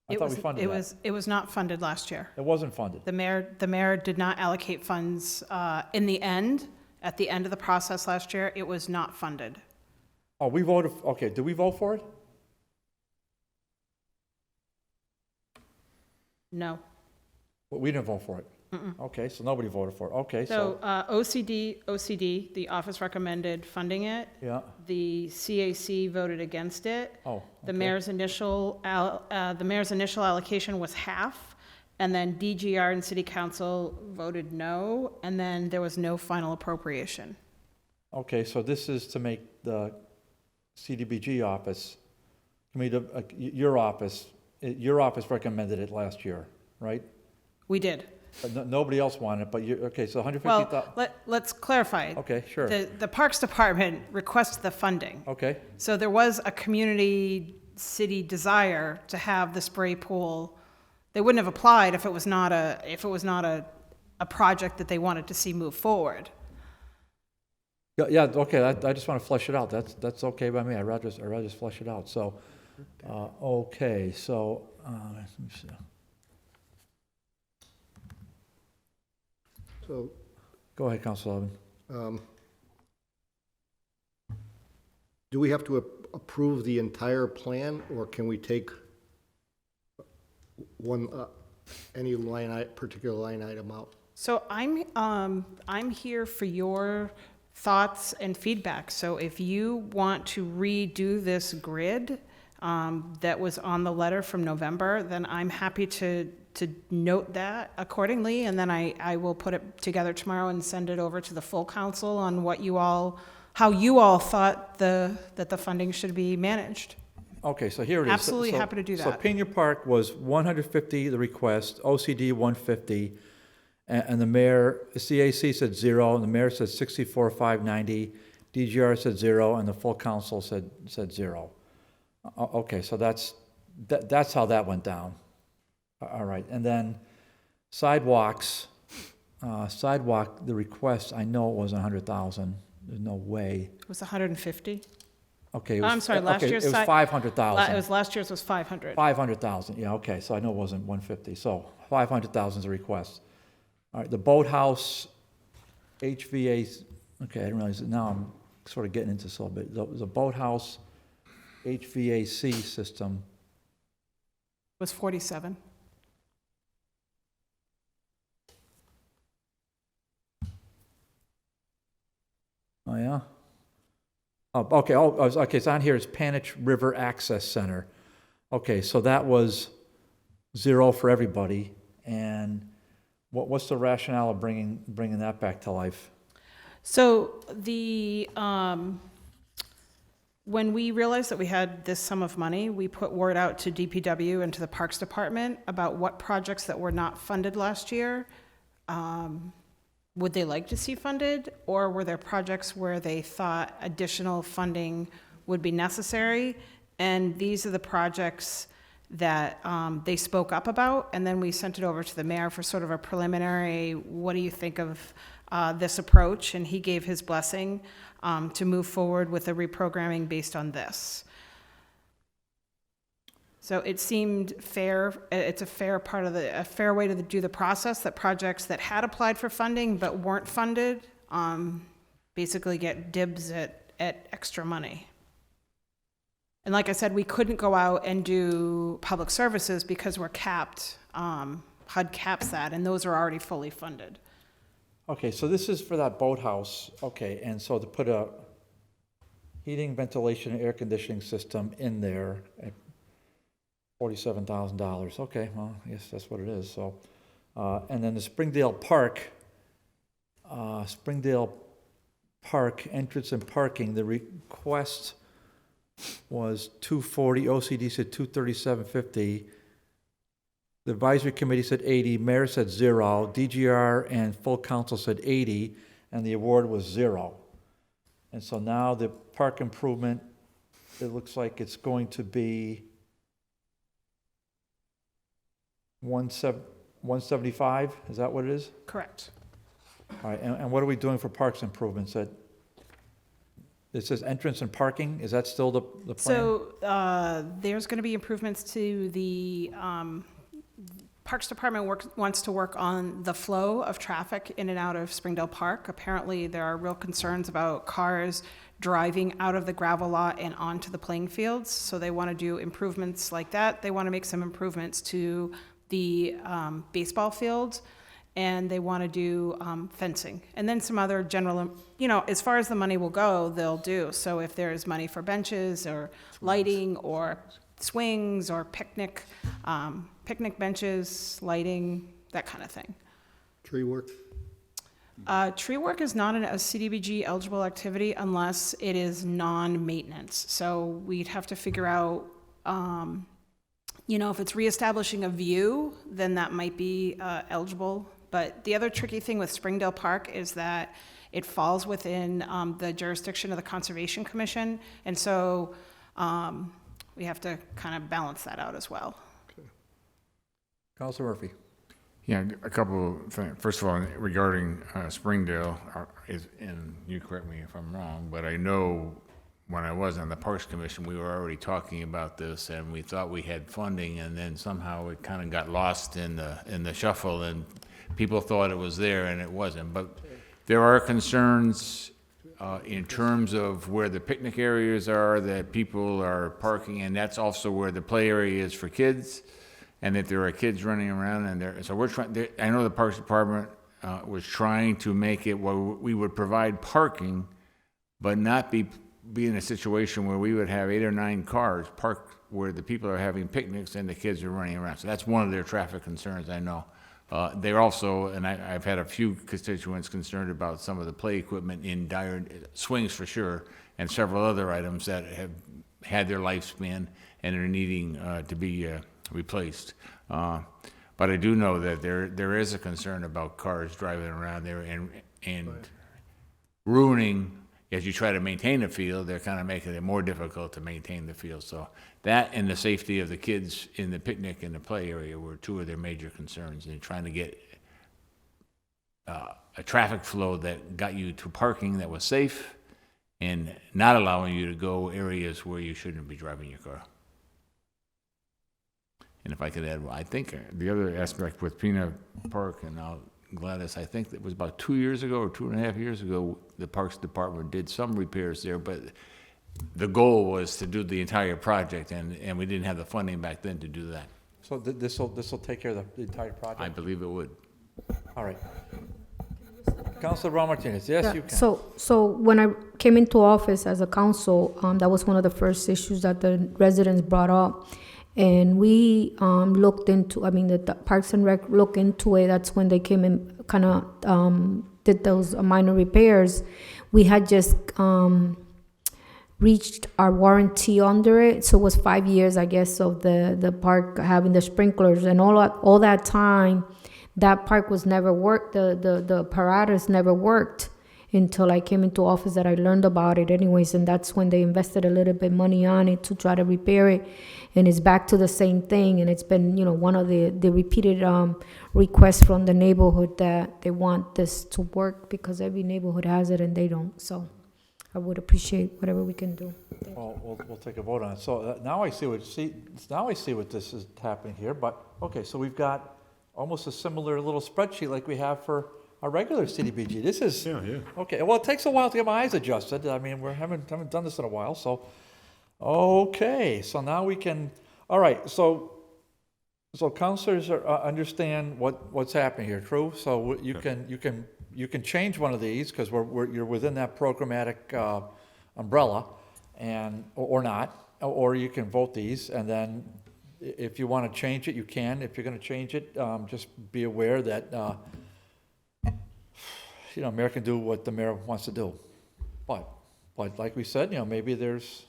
I thought we funded that. It was not funded last year. It wasn't funded. The mayor did not allocate funds in the end. At the end of the process last year, it was not funded. Oh, we voted, okay, did we vote for it? No. Well, we didn't vote for it. Okay, so nobody voted for it. Okay, So so, OCD, the office recommended funding it. yeah, The CAC voted against it. oh. The okay. mayor's initial allocation was half, and then DGR and city council voted no, and then there was no final appropriation. Okay, so this is to make the CDBG office, your office recommended it last year, right? We did. But nobody else wanted it, but okay, so 150,000. Well, let's clarify. Okay, sure. The Parks Department requested the funding. Okay, So there was a community city desire to have the spray pool. They wouldn't have applied if it was not a project that they wanted to see move forward. yeah, okay, I just want to flesh it out. That's okay by me. I'd rather just flesh it out. So, okay, so, let me see. So, Go ahead, Council Alderman. do we have to approve the entire plan, or can we take one, any particular line item out? So I'm here for your thoughts and feedback. So if you want to redo this grid that was on the letter from November, then I'm happy to note that accordingly, and then I will put it together tomorrow and send it over to the full council on how you all thought that the funding should be managed. Okay, so here it is. Absolutely happy to do So that. Pena Park was 150, the request, OCD 150, and the mayor, CAC said 0, and the mayor said 64,590, DGR said 0, and the full council said 0. Okay, so that's how that went down. All right, and then sidewalks, the request, I know it was 100,000. There's no way. It was 150. Okay. It I'm was, sorry, last okay, year's it was side- 500,000. It was last year's was 500. 500,000, yeah, okay, so I know it wasn't 150, so 500,000 is a request. All right, the boathouse, HVAC, okay, I didn't realize, now I'm sort of getting into this a little bit. The boathouse HVAC system, Was 47. oh, yeah? Oh, okay, okay, so on here is Panich River Access Center. Okay, so that was zero for everybody. And what's the rationale of bringing that back to life? So when we realized that we had this sum of money, we put word out to DPW and to the Parks Department about what projects that were not funded last year, would they like to see funded, or were there projects where they thought additional funding would be necessary? And these are the projects that they spoke up about, and then we sent it over to the mayor for sort of a preliminary, what do you think of this approach? And he gave his blessing to move forward with a reprogramming based on this. So it seemed fair. It's a fair part of a fair way to do the process, that projects that had applied for funding but weren't funded basically get dibs at extra money. And like I said, we couldn't go out and do public services because we're capped. HUD caps that, and those are already fully funded. Okay, so this is for that boathouse, okay, and so to put a heating, ventilation, and air conditioning system in there at $47,000, okay, well, I guess that's what it is, so. And then the Springdale Park entrance and parking, the request was $240, OCD said $237.50. The advisory committee said 80, mayor said 0, DGR and full council said 80, and the award was 0. And so now the park improvement, it looks like it's going to be 175, is that what it is? Correct. All right, and what are we doing for parks improvements? It says entrance and parking, is that still the plan? So there's going to be improvements to the Parks Department wants to work on the flow of traffic in and out of Springdale Park. Apparently, there are real concerns about cars driving out of the gravel lot and onto the playing fields. So they want to do improvements like that. They want to make some improvements to the baseball fields, and they want to do fencing. And then some other general, as far as the money will go, they'll do. So if there's money for benches or lighting or swings or picnic benches, lighting, that kind of thing. Tree work? Tree work is not a CDBG eligible activity unless it is non-maintenance. So we'd have to figure out, if it's reestablishing a view, then that might be eligible. But the other tricky thing with Springdale Park is that it falls within the jurisdiction of the Conservation Commission. And so we have to kind of balance that out as well. Councilor Murphy. Yeah, a couple of things. First of all, regarding Springdale, and you correct me if I'm wrong, but I know when I was on the Parks Commission, we were already talking about this, and we thought we had funding, and then somehow it kind of got lost in the shuffle, and people thought it was there, and it wasn't. But there are concerns in terms of where the picnic areas are, that people are parking, and that's also where the play area is for kids, and that there are kids running around, and so we're trying. I know the Parks Department was trying to make it where we would provide parking, but not be in a situation where we would have 8 or 9 cars parked where the people are having picnics and the kids are running around. So that's one of their traffic concerns, I know. They're also, and I've had a few constituents concerned about some of the play equipment in dire swings for sure, and several other items that have had their lifespan and are needing to be replaced. But I do know that there is a concern about cars driving around there and ruining. As you try to maintain the field, they're kind of making it more difficult to maintain the field. So that and the safety of the kids in the picnic and the play area were two of their major concerns, and trying to get a traffic flow that got you to parking that was safe and not allowing you to go areas where you shouldn't be driving your car. And if I could add, I think the other aspect with Pena Park and Gladys, I think it was about 2 years ago or 2.5 years ago, the Parks Department did some repairs there, but the goal was to do the entire project, and we didn't have the funding back then to do that. So this will take care of the entire project? I believe it would. All right. Councilor Ron Martinez, yes, you can. So when I came into office as a council, that was one of the first issues that the residents brought up. And we looked into, I mean, the Parks and Rec looked into it. That's when they came and kind of did those minor repairs. We had just reached our warranty under it, so it was 5 years, I guess, of the park having the sprinklers, and all that time, that park was never worked. The apparatus never worked until I came into office. That I learned about it, anyways, and that's when they invested a little bit money on it to try to repair it, and it's back to the same thing. And it's been, one of the repeated requests from the neighborhood that they want this to work, because every neighborhood has it and they don't. So I would appreciate whatever we can do. Well, we'll take a vote on it. So now I see what this is happening here, but, okay, so we've got almost a similar little spreadsheet like we have for our regular CDBG. This is, okay, well, it takes a while to get my eyes adjusted. I mean, haven't done this in a while, so, okay, so now we can, all right, so councilors understand what's happening here, true? So you can change one of these, because you're within that programmatic umbrella, and, or not, or you can vote these, and then if you want to change it, you can. If you're going to change it, just be aware that, mayor can do what the mayor wants to do. But like we said, maybe there's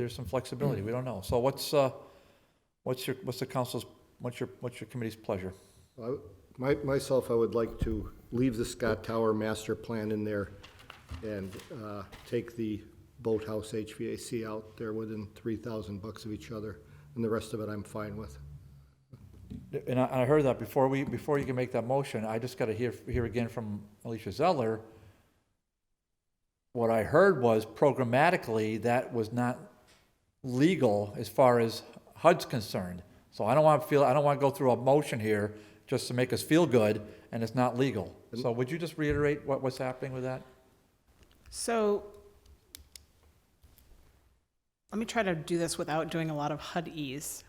some flexibility. We don't know. So what's the council's, what's your committee's pleasure? Myself, I would like to leave the Scott Tower master plan in there and take the boathouse HVAC out. They're within $3,000 of each other, and the rest of it I'm fine with. And I heard that before you can make that motion, I just got to hear again from Alicia Zeller. What I heard was programmatically that was not legal as far as HUD's concerned. So I don't want to go through a motion here just to make us feel good, and it's not legal. So would you just reiterate what's happening with that? So let me try to do this without doing a lot of HUD-ese.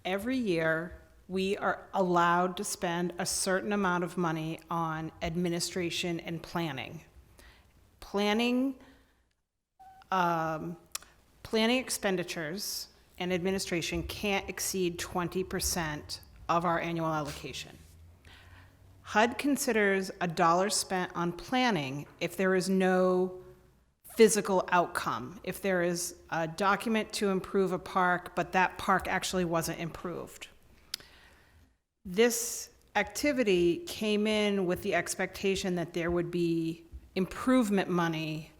Every year, we are allowed to spend a certain amount of money on administration and planning. Planning expenditures and administration can't exceed 20% of our annual allocation. HUD considers a dollar spent on planning if there is no physical outcome, if there is a document to improve a park, but that park actually wasn't improved. This activity came in with the expectation that there would be improvement money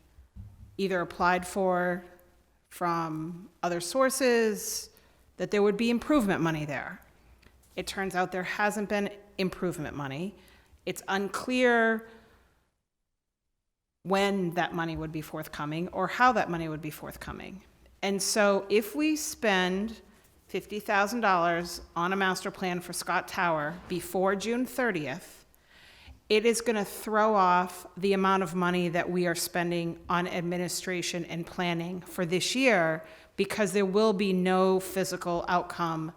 either applied for from other sources, that there would be improvement money there. It turns out there hasn't been improvement money. It's unclear when that money would be forthcoming or how that money would be forthcoming. And so if we spend $50,000 on a master plan for Scott Tower before June 30th, it is going to throw off the amount of money that we are spending on administration and planning for this year, because there will be no physical outcome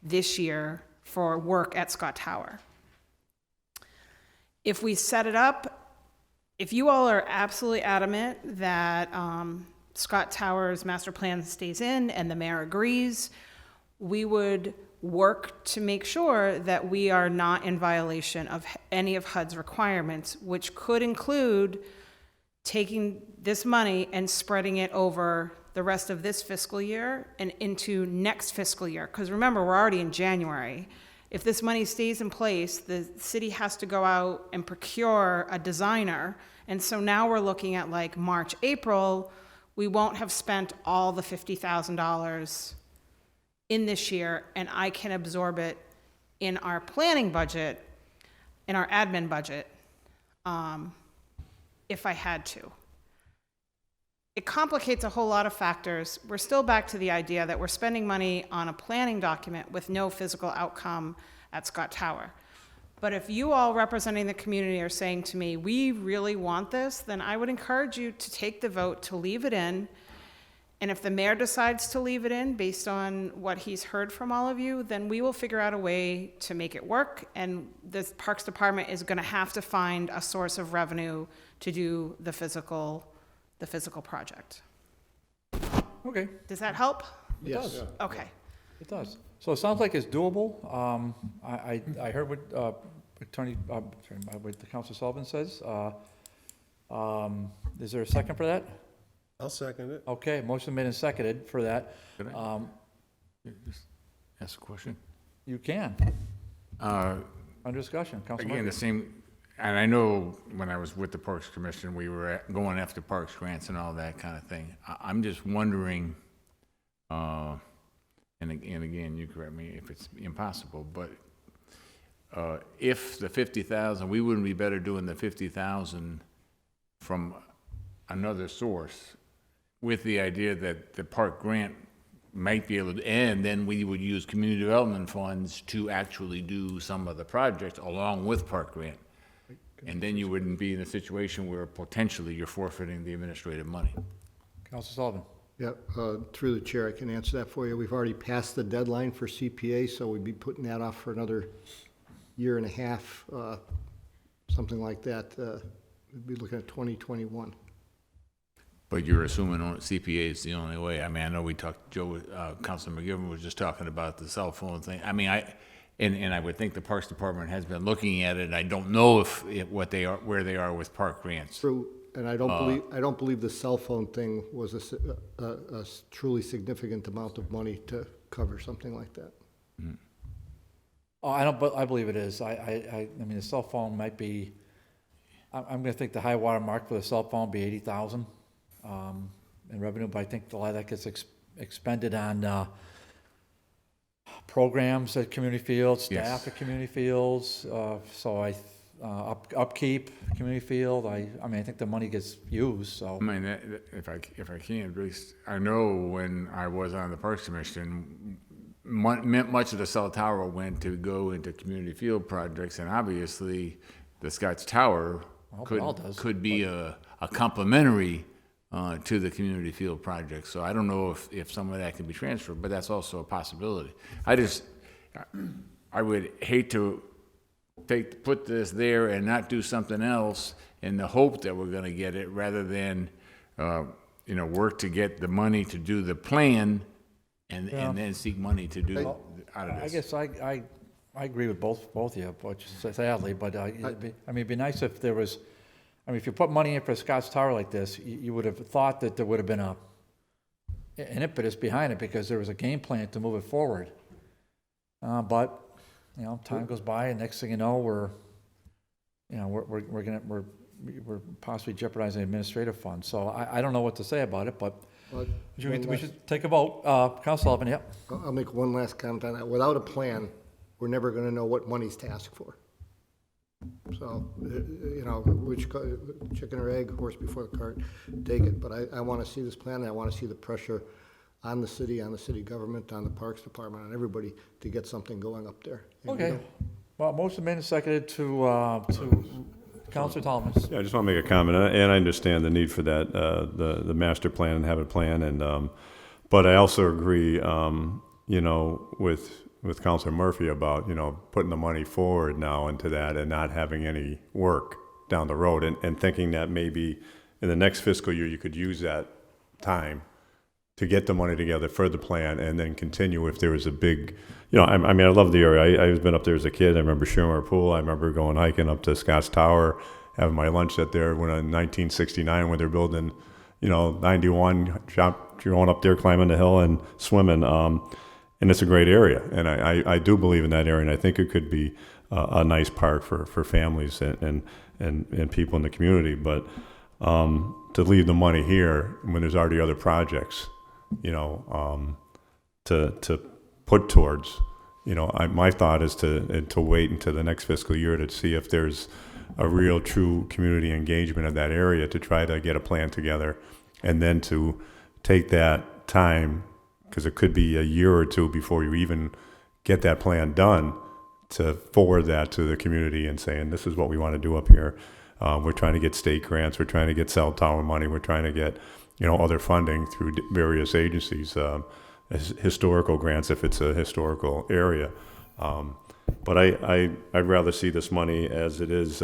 this year for work at Scott Tower. If we set it up, if you all are absolutely adamant that Scott Tower's master plan stays in and the mayor agrees, we would work to make sure that we are not in violation of any of HUD's requirements, which could include taking this money and spreading it over the rest of this fiscal year and into next fiscal year. Because remember, we're already in January. If this money stays in place, the city has to go out and procure a designer. And so now we're looking at like March, April, we won't have spent all the $50,000 in this year, and I can absorb it in our planning budget, in our admin budget, if I had to. It complicates a whole lot of factors. We're still back to the idea that we're spending money on a planning document with no physical outcome at Scott Tower. But if you all representing the community are saying to me, we really want this, then I would encourage you to take the vote to leave it in. And if the mayor decides to leave it in based on what he's heard from all of you, then we will figure out a way to make it work. And the Parks Department is going to have to find a source of revenue to do the physical project. Okay. Does that help? Yes. Okay. It does. So it sounds like it's doable. I heard what what the Council Sullivan says. Is there a second for that? I'll second it. Okay, motion made and seconded for that. Could I just ask a question? You can, Uh, under discussion, Council Again, the Murphy. same, and I know when I was with the Parks Commission, we were going after parks grants and all that kind of thing. I'm just wondering, and again, you correct me if it's impossible, but if the 50,000, we wouldn't be better doing the 50,000 from another source with the idea that the park grant might be able to, and then we would use community development funds to actually do some of the projects along with park grant. And then you wouldn't be in a situation where potentially you're forfeiting the administrative money. Council Sullivan. Yeah, through the chair, I can answer that for you. We've already passed the deadline for CPA, so we'd be putting that off for another year and a half, something like that. We'd be looking at 2021. But you're assuming CPA is the only way. I mean, I know we talked, Councilor McGivern was just talking about the cell phone thing. I mean, and I would think the Parks Department has been looking at it. I don't know where they are with park grants. True, and I don't believe the cell phone thing was a truly significant amount of money to cover something like that. Oh, I believe it is. I mean, the cell phone might be, I'm gonna think the high water mark for the cell phone be 80,000 in revenue, but I think a lot of that gets expended on programs at community fields, staff at community fields, so upkeep, community field. I mean, I think the money gets used, so. I mean, if I can, at least, I know when I was on the Parks Commission, much of the cell tower went to go into community field projects, and obviously, the Scotts Tower could be a complementary to the community field project. So I don't know if some of that can be transferred, but that's also a possibility. I would hate to put this there and not do something else in the hope that we're gonna get it, rather than, work to get the money to do the plan and then seek money to do out of this. I guess I agree with both of you, which is sadly, but it'd be nice if there was, if you put money in for a Scotts Tower like this, you would have thought that there would have been an impetus behind it, because there was a game plan to move it forward. But time goes by, and next thing you know, we're possibly jeopardizing the administrative fund. So I don't know what to say about it, but we should take a vote. Council Sullivan, yep. I'll make one last comment on that. Without a plan, we're never going to know what money's to ask for. So, which chicken or egg, horse before the cart, take it. But I want to see this plan, and I want to see the pressure on the city government, on the Parks Department, on everybody to get something going up there. Okay. Well, motion made and seconded to Councilor Thomas. Yeah, I just want to make a comment, and I understand the need for that, the master plan and have a plan, and but I also agree, with Councilor Murphy about, putting the money forward now into that and not having any work down the road, and thinking that maybe in the next fiscal year you could use that time to get the money together for the plan and then continue if there was a big, I love the area. I've been up there as a kid. I remember Schumer Pool. I remember going hiking up to Scotts Tower, having my lunch up there when in 1969 when they're building, 91, going up there, climbing the hill and swimming. And it's a great area. And I do believe in that area. And I think it could be a nice park for families and people in the community. But to leave the money here when there's already other projects, to put towards, my thought is to wait until the next fiscal year to see if there's a real true community engagement of that area, to try to get a plan together, and then to take that time, because it could be a year or two before you even get that plan done, to forward that to the community and saying, this is what we want to do up here. We're trying to get state grants, we're trying to get cell tower money, we're trying to get other funding through various agencies, historical grants if it's a historical area. But I'd rather see this money as it is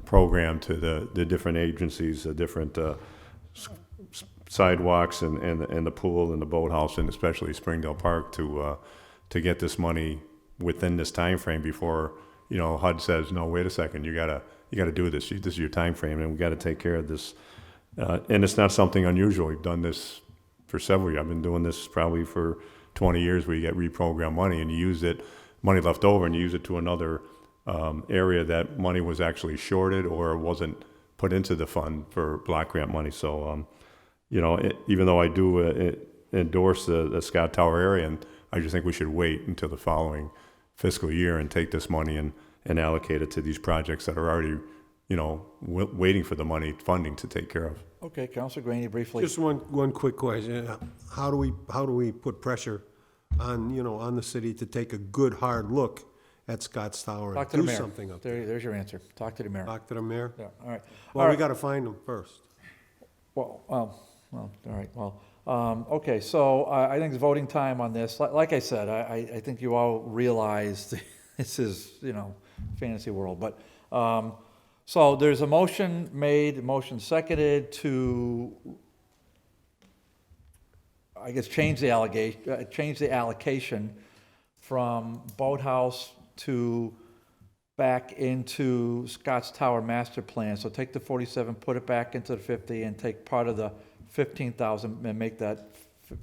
programmed to the different agencies, the different sidewalks and the pool and the boathouse, and especially Springdale Park, to to get this money within this time frame before, you know, HUD says, no, wait a second, you gotta do this. This is your time frame, and we gotta take care of this. And it's not something unusual. We've done this for several years. I've been doing this probably for 20 years, where you get reprogrammed money and you use it, money left over, and you use it to another area that money was actually shorted or wasn't put into the fund for block grant money. So, you know, even though I do endorse the Scott Tower area, and I just think we should wait until the following fiscal year and take this money and allocate it to these projects that are already, you know, waiting for the money, funding to take care of. Okay, Councilor Graney, briefly. Just one quick question. How do we put pressure on, you know, on the city to take a good, hard look at Scott's Tower Talk and to the do mayor. something up there? There's your answer. Talk to the mayor. Talk to the mayor? Yeah, all right. Well, All we right. gotta find him first. Well, all right, well, okay, so I think it's voting time on this. Like I said, I think you all realize this is, you know, fantasy world, but, so there's a motion made, motion seconded to, I guess, change the allocation from Boathouse to back into Scott's Tower Master Plan. So take the 47, put it back into the 50, and take part of the 15,000 and make that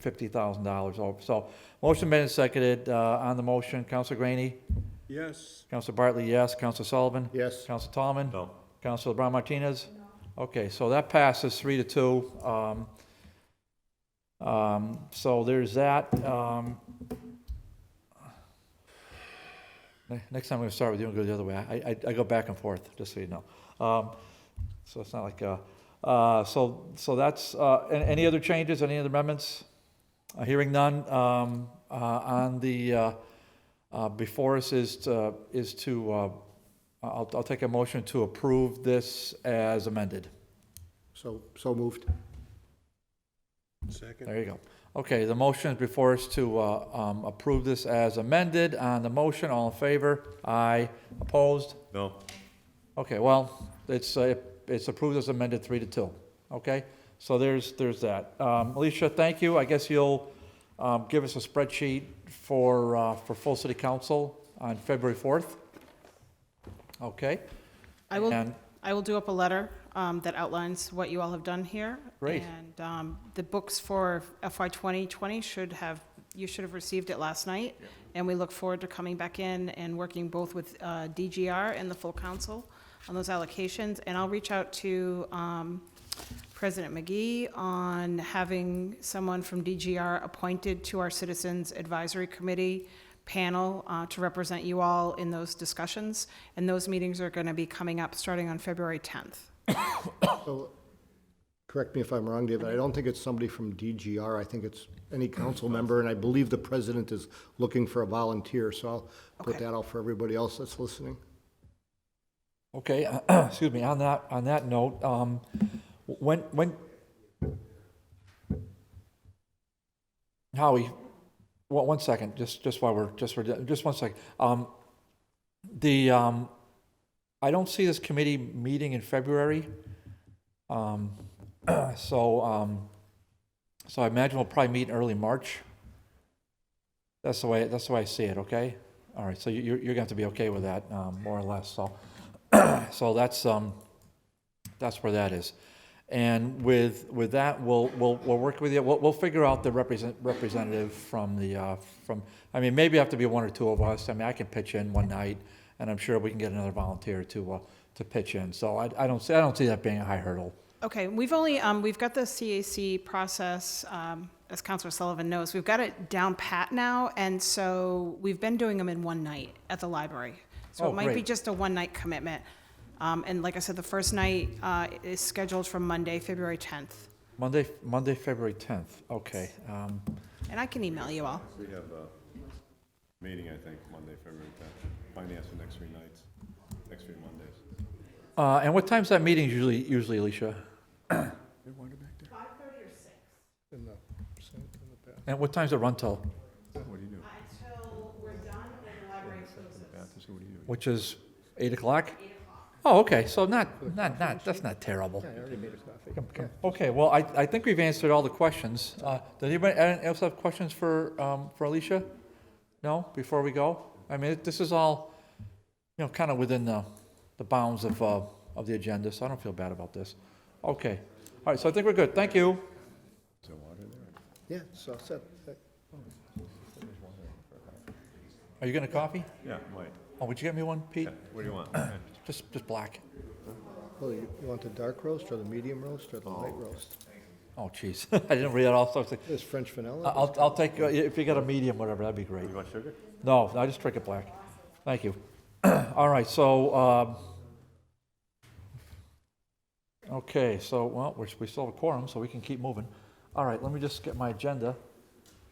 $50,000 over. So motion made and seconded. On the motion, Councilor Graney? Yes. Councilor Bartley, yes. Councilor Sullivan? Yes. Councilor Tallman? No. Councilor Brown Martinez? No. Okay, so that passes 3-2. So there's that. Next time I'm gonna start with you and go the other way. I go back and forth, just so you know. So it's not like, so that's, any other changes, any other amendments? Hearing none, on the, before us is to, I'll take a motion to approve this as amended. So moved. Second. There you go. Okay, the motion is before us to approve this as amended. On the motion, all in favor? Aye. Opposed? No. Okay, well, it's approved as amended 3-2. Okay, so there's that. Alicia, thank you. I guess you'll give us a spreadsheet for full city council on February 4th. Okay. I will do up a letter that outlines what you all have done here. Great. And the books for FY 2020 you should have received it last night. Yep. And we look forward to coming back in and working both with DGR and the full council on those allocations. And I'll reach out to President McGee on having someone from DGR appointed to our Citizens Advisory Committee panel to represent you all in those discussions. And those meetings are going to be coming up starting on February 10th. So, correct me if I'm wrong, David, I don't think it's somebody from DGR. I think it's any council member, and I believe the president is looking for a volunteer, so I'll put Okay. that out for everybody else that's listening. Okay, excuse me, on that note, when Howie, one second, just one second. I don't see this committee meeting in February. So I imagine we'll probably meet in early March. That's the way I see it, okay? All right, so you're going to have to be okay with that, more or less, so. So that's where that is. And with that, we'll work with you. We'll figure out the representative from I mean, maybe have to be one or two of us. I mean, I can pitch in one night, and I'm sure we can get another volunteer to pitch in. So I don't see that being a high hurdle. Okay, we've got the CAC process, as Councilor Sullivan knows, we've got it down pat now, and so we've been doing them in one night at the library. So it might be great. just a one-night commitment. And like I said, the first night is scheduled for Monday, February 10th. Monday, February 10th, okay. And I can email you all. We have a meeting, I think, Monday, February 10th. Finance the next 3 nights, next 3 Mondays. And what time's that meeting usually, Alicia? 5:30 or 6. And what time's it run till? Until we're done and the library closes. Which is 8 o'clock? 8 o'clock. Oh, okay, so that's not terrible. Okay, well, I think we've answered all the questions. Does anybody else have questions for Alicia? No, before we go? I mean, this is all, kind of within the bounds of the agenda, so I don't feel bad about this. Okay. All right, so I think we're good. Thank you. Yeah, so set. Are you getting a coffee? Yeah, might. Oh, would you get me one, Pete? What do you want? Just black. Oh, you want the dark roast or the medium roast or the light roast? Oh, jeez. I didn't read all sorts of. There's French vanilla. I'll take, if you got a medium, whatever, that'd be great. You want sugar? No, I just drink it black. Thank you. All right, so, okay, so, well, we still have a quorum, so we can keep moving. All right, let me just get my agenda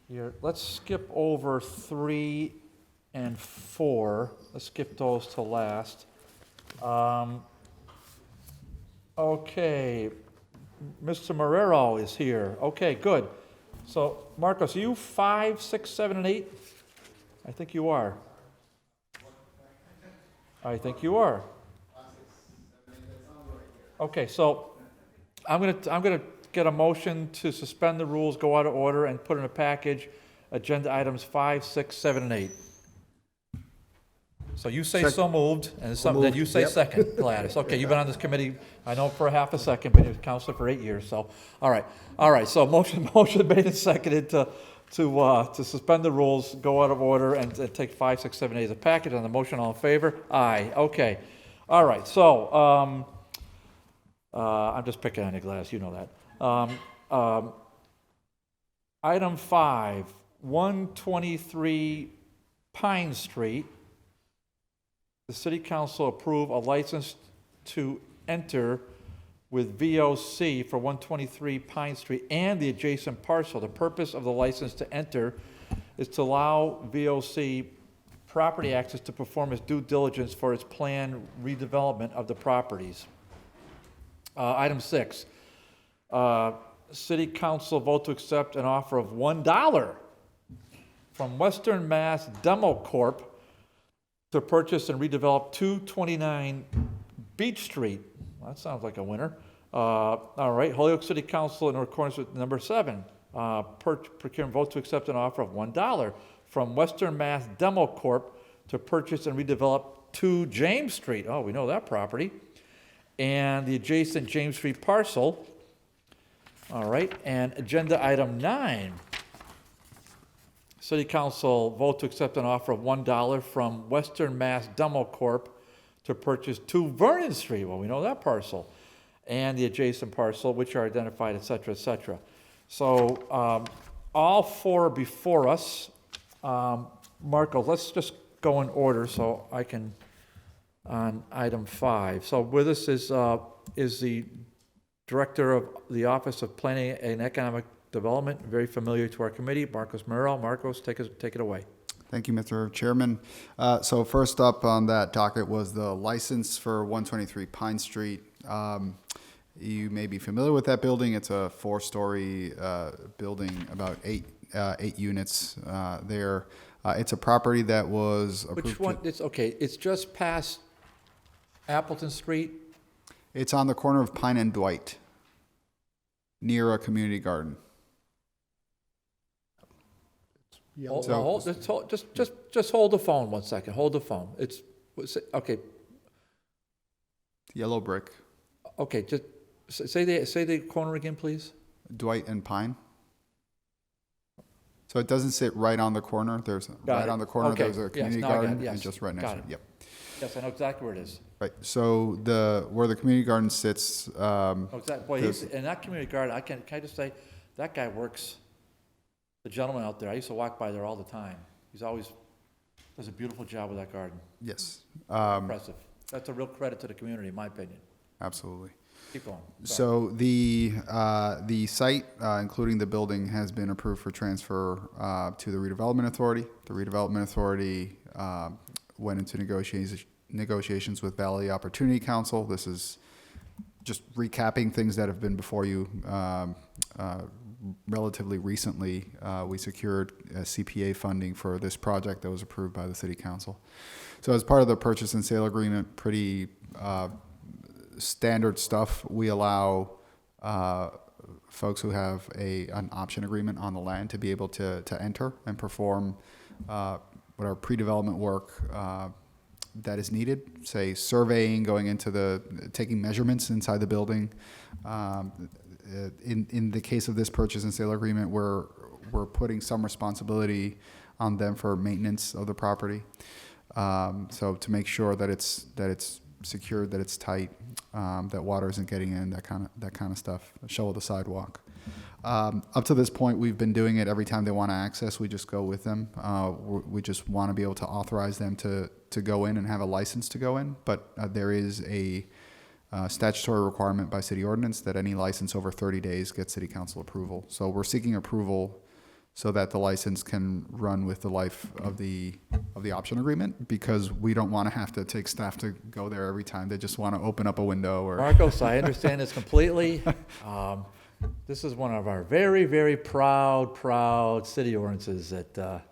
here. Let's skip over 3 and 4. Let's skip those to last. Okay, Mr. Marrero is here. Okay, good. So, Marcos, are you 5, 6, 7, and 8? I think you are. I think you are. Okay, so I'm gonna get a motion to suspend the rules, go out of order, and put in a package agenda items 5, 6, 7, and 8. So you say so moved, and then you say Yep. second, Gladys. Okay, you've been on this committee, I know for half a second, but you're counselor for 8 years, so, all right, so motion made and seconded to suspend the rules, go out of order, and take 5, 6, 7, 8 as a package. On the motion, all in favor? Aye, okay. All right, so, I'm just picking on you, Gladys, you know that. Item 5, 123 Pine Street. The city council approve a license to enter with VOC for 123 Pine Street and the adjacent parcel. The purpose of the license to enter is to allow VOC property access to perform its due diligence for its planned redevelopment of the properties. Item 6, city council vote to accept an offer of $1 from Western Mass Demo Corp to purchase and redevelop 229 Beech Street. Well, that sounds like a winner. All right, Holyoke City Council, in accordance with number 7, procurement vote to accept an offer of $1 from Western Mass Demo Corp to purchase and redevelop 2 James Street. Oh, we know that property. And the adjacent James Street parcel. All right, and agenda item 9. City Council vote to accept an offer of $1 from Western Mass Demo Corp to purchase 2 Vernon Street. Well, we know that parcel. And the adjacent parcel, which are identified, et cetera, et cetera. So, all 4 before us. Marco, let's just go in order so I can, on item 5. So with us is the Director of the Office of Planning and Economic Development, very familiar to our committee, Marcos Merrill. Marcos, take it away. Thank you, Mr. Chairman. So first up on that docket was the license for 123 Pine Street. You may be familiar with that building. It's a 4-story building, about 8 units there. It's a property that was approved. Which one? It's just past Appleton Street. It's on the corner of Pine and Dwight, near a community garden. Just hold the phone 1 second. Hold the phone. It's okay. Yellow brick. Okay, just say the corner again, please. Dwight and Pine. So it doesn't sit right on the corner. There's on the corner. Okay. There's a community garden, and just right next to it. Yep. Yes, I know exactly where it is. Right. So where the community garden sits. Exactly. Boy, in that community garden, can I just say, that guy works. The gentleman out there, I used to walk by there all the time. He's always does a beautiful job with that garden. Yes. Impressive. That's a real credit to the community, in my opinion. Absolutely. Keep going. Sorry. So the site, including the building, has been approved for transfer to the redevelopment authority. The redevelopment authority went into negotiations with Valley Opportunity Council. This is just recapping things that have been before you. Relatively recently, we secured CPA funding for this project that was approved by the City Council. So as part of the purchase and sale agreement, pretty standard stuff, we allow folks who have an option agreement on the land to be able to enter and perform pre-development work that is needed, say surveying, going into taking measurements inside the building. In the case of this purchase and sale agreement, we're putting some responsibility on them for maintenance of the property. So to make sure that it's secured, that it's tight, that water isn't getting in, that kind of stuff. Shovel the sidewalk. Up to this point, we've been doing it every time they want to access. We just go with them. We just want to be able to authorize them to go in and have a license to go in. But there is a statutory requirement by city ordinance that any license over 30 days gets city council approval. So we're seeking approval so that the license can run with the life of the option agreement, because we don't want to have to take staff to go there every time. They just want to open up a window or. Marcos, I understand this completely. This is one of our very, very proud city ordinances that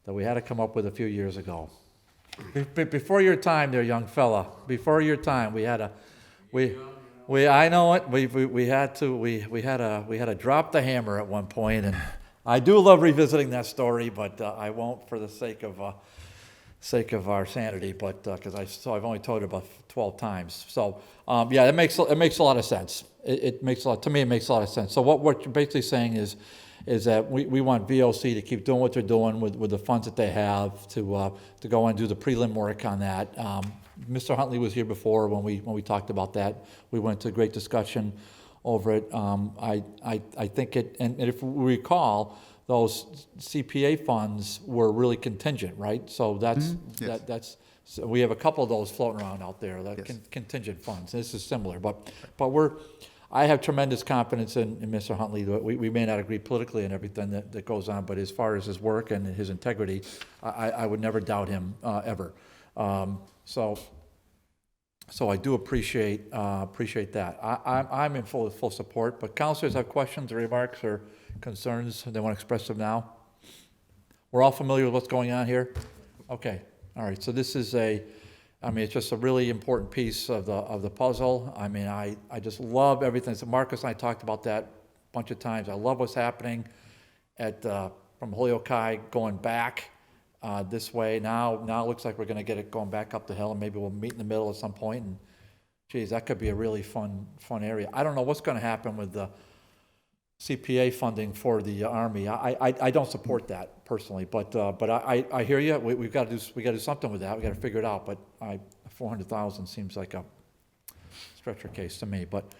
we had to come up with a few years ago. Before your time there, young fella, before your time, we had I know it, we had to drop the hammer at one point, and I do love revisiting that story, but I won't for the sake of our sanity, but because I've only told it about 12 times. So yeah, it makes a lot of sense. It makes a lot of sense. So what you're basically saying is that we want VOC to keep doing what they're doing with the funds that they have to go and do the prelim work on that. Mr. Huntley was here before when we talked about that. We went to a great discussion over it. I think and if we recall, those CPA funds were really contingent, right? So that's so we have a couple of those floating around out there, contingent funds. This is similar, but I have tremendous confidence in Mr. Huntley. We may not agree politically and everything that goes on, but as far as his work and his integrity, I would never doubt him ever. So I do appreciate that. I'm in full support, but councilors have questions or remarks or concerns, they want to express them now? We're all familiar with what's going on here? Okay, all right, so this is it's just a really important piece of the puzzle. I mean, I just love everything. So Marcus and I talked about that a bunch of times. I love what's happening from Holyoke High going back this way. Now it looks like we're going to get it going back up the hill, and maybe we'll meet in the middle at some point. And geez, that could be a really fun area. I don't know what's going to happen with the CPA funding for the Army. I don't support that personally, but I hear you. We got to do something with that. We got to figure it out. But $400,000 seems like a stretcher case to me. But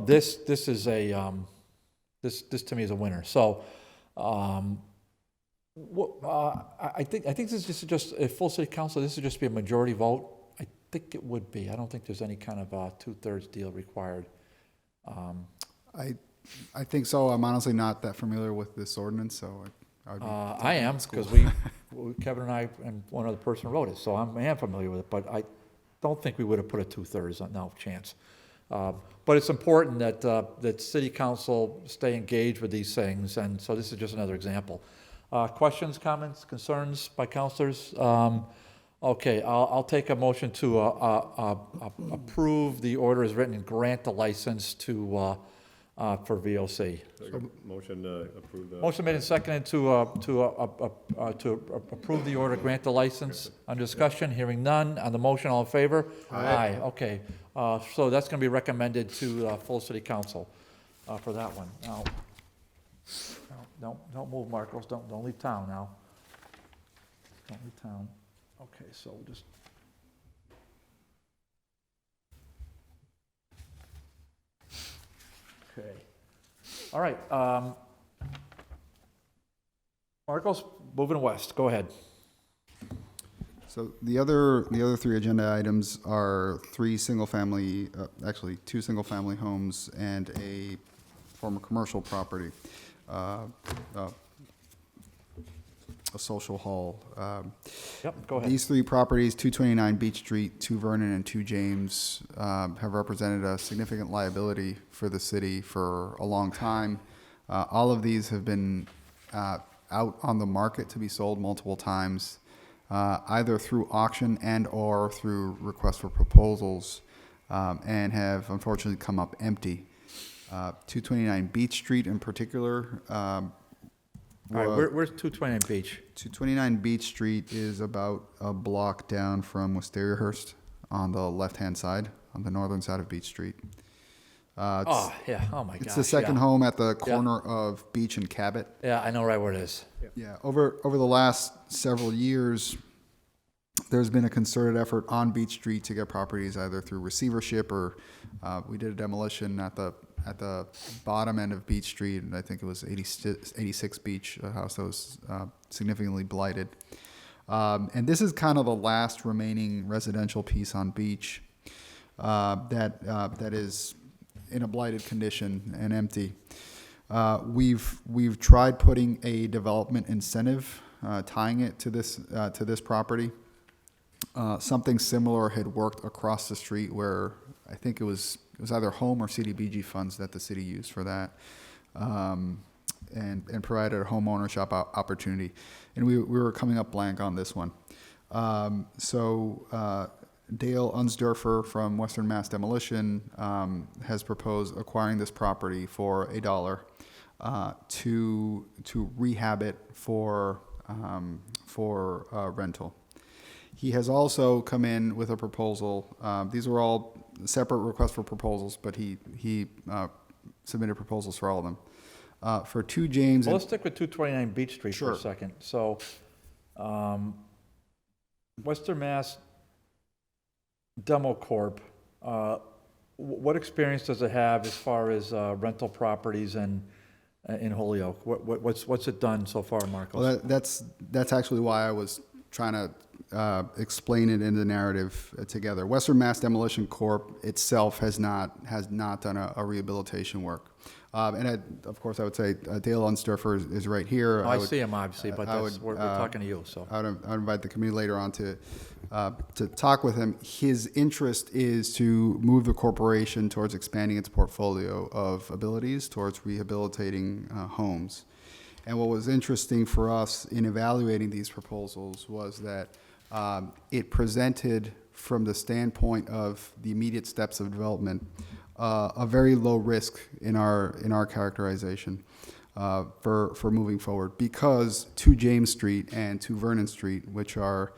this is this to me is a winner. So I think this is just a full city council. This would just be a majority vote. I think it would be. I don't think there's any kind of 2/3 deal required. I think so. I'm honestly not that familiar with this ordinance, so I am, because Kevin and I and one other person wrote it, so I am familiar with it, but I don't think we would have put a 2/3, no chance. But it's important that city council stay engaged with these things, and so this is just another example. Questions, comments, concerns by councilors? Okay, I'll take a motion to approve the order as written and grant the license for VOC. Motion to approve the. Motion made and seconded to approve the order, grant the license. Under discussion, hearing none. On the motion, all in favor? Aye. Okay, so that's going to be recommended to full city council for that one. Now, don't move, Marcos. Don't leave town now. Don't leave town. Okay, so we'll just. Okay. All right. Marcos, moving west. Go ahead. So the other three agenda items are two single family homes and a former commercial property, a social hall. Yep, go ahead. These three properties, 229 Beech Street, 2 Vernon, and 2 James, have represented a significant liability for the city for a long time. All of these have been out on the market to be sold multiple times, either through auction and or through requests for proposals, and have unfortunately come up empty. 229 Beech Street in particular All right, where's 229 Beach? 229 Beech Street is about a block down from Wisteriahurst on the left-hand side, on the northern side of Beech Street. Oh, yeah, oh my gosh. It's the second yeah. home at the corner of Beech and Cabot. Yeah, I know right where it is. Yeah, over the last several years, there's been a concerted effort on Beech Street to get properties either through receivership or we did a demolition at the bottom end of Beech Street, and I think it was 86 Beech, a house that was significantly blighted. And this is kind of the last remaining residential piece on Beech that is in a blighted condition and empty. We've tried putting a development incentive, tying it to this property. Something similar had worked across the street where I think it was either home or CDBG funds that the city used for that, and provided a home ownership opportunity. And we were coming up blank on this one. So Dale Unsdorfer from Western Mass Demolition has proposed acquiring this property for $1 to rehab it for rental. He has also come in with a proposal. These were all separate requests for proposals, but he submitted proposals for all of them. For 2 James. Well, let's stick with 229 Beech Street for Sure. a second. So, Western Mass Demo Corp, what experience does it have as far as rental properties and in Holyoke? What's it done so far, Marcos? Well, that's actually why I was trying to explain it in the narrative together. Western Mass Demolition Corp. itself has not done a rehabilitation work. Of course, I would say Dale Unsdorfer is right here. I see him, obviously, but we're talking to you, so. I would invite the committee later on to talk with him. His interest is to move the corporation towards expanding its portfolio of abilities towards rehabilitating homes. And what was interesting for us in evaluating these proposals was that it presented, from the standpoint of the immediate steps of development, a very low risk in our characterization for moving forward, because 2 James Street and 2 Vernon Street, which are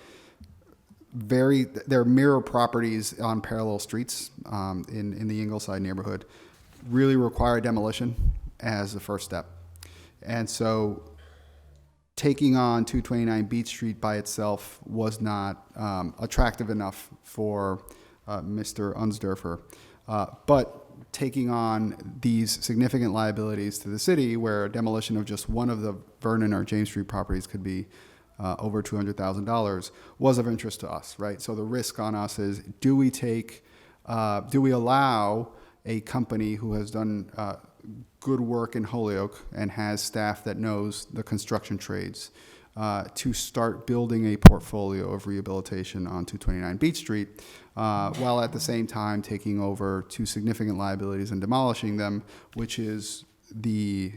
they're mirror properties on parallel streets in the Ingleside neighborhood, really require demolition as the first step. And so taking on 229 Beech Street by itself was not attractive enough for Mr. Unsdorfer. But taking on these significant liabilities to the city, where demolition of just one of the Vernon or James Street properties could be over $200,000, was of interest to us, right? So the risk on us is, do we allow a company who has done good work in Holyoke and has staff that knows the construction trades to start building a portfolio of rehabilitation on 229 Beech Street, while at the same time taking over 2 significant liabilities and demolishing them, which is the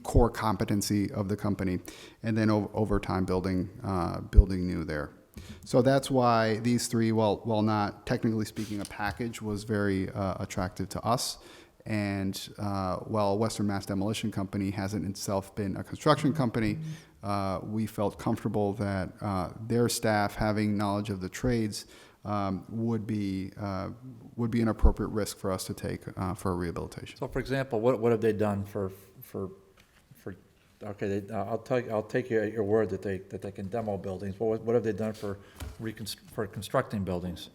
core competency of the company, and then over time building new there. So that's why these 3, while not technically speaking a package, was very attractive to us. And while Western Mass Demolition Company hasn't itself been a construction company, we felt comfortable that their staff, having knowledge of the trades, would be an appropriate risk for us to take for a rehabilitation. So, for example, what have they done for okay, I'll take you at your word that they can demo buildings. What have they done for constructing buildings?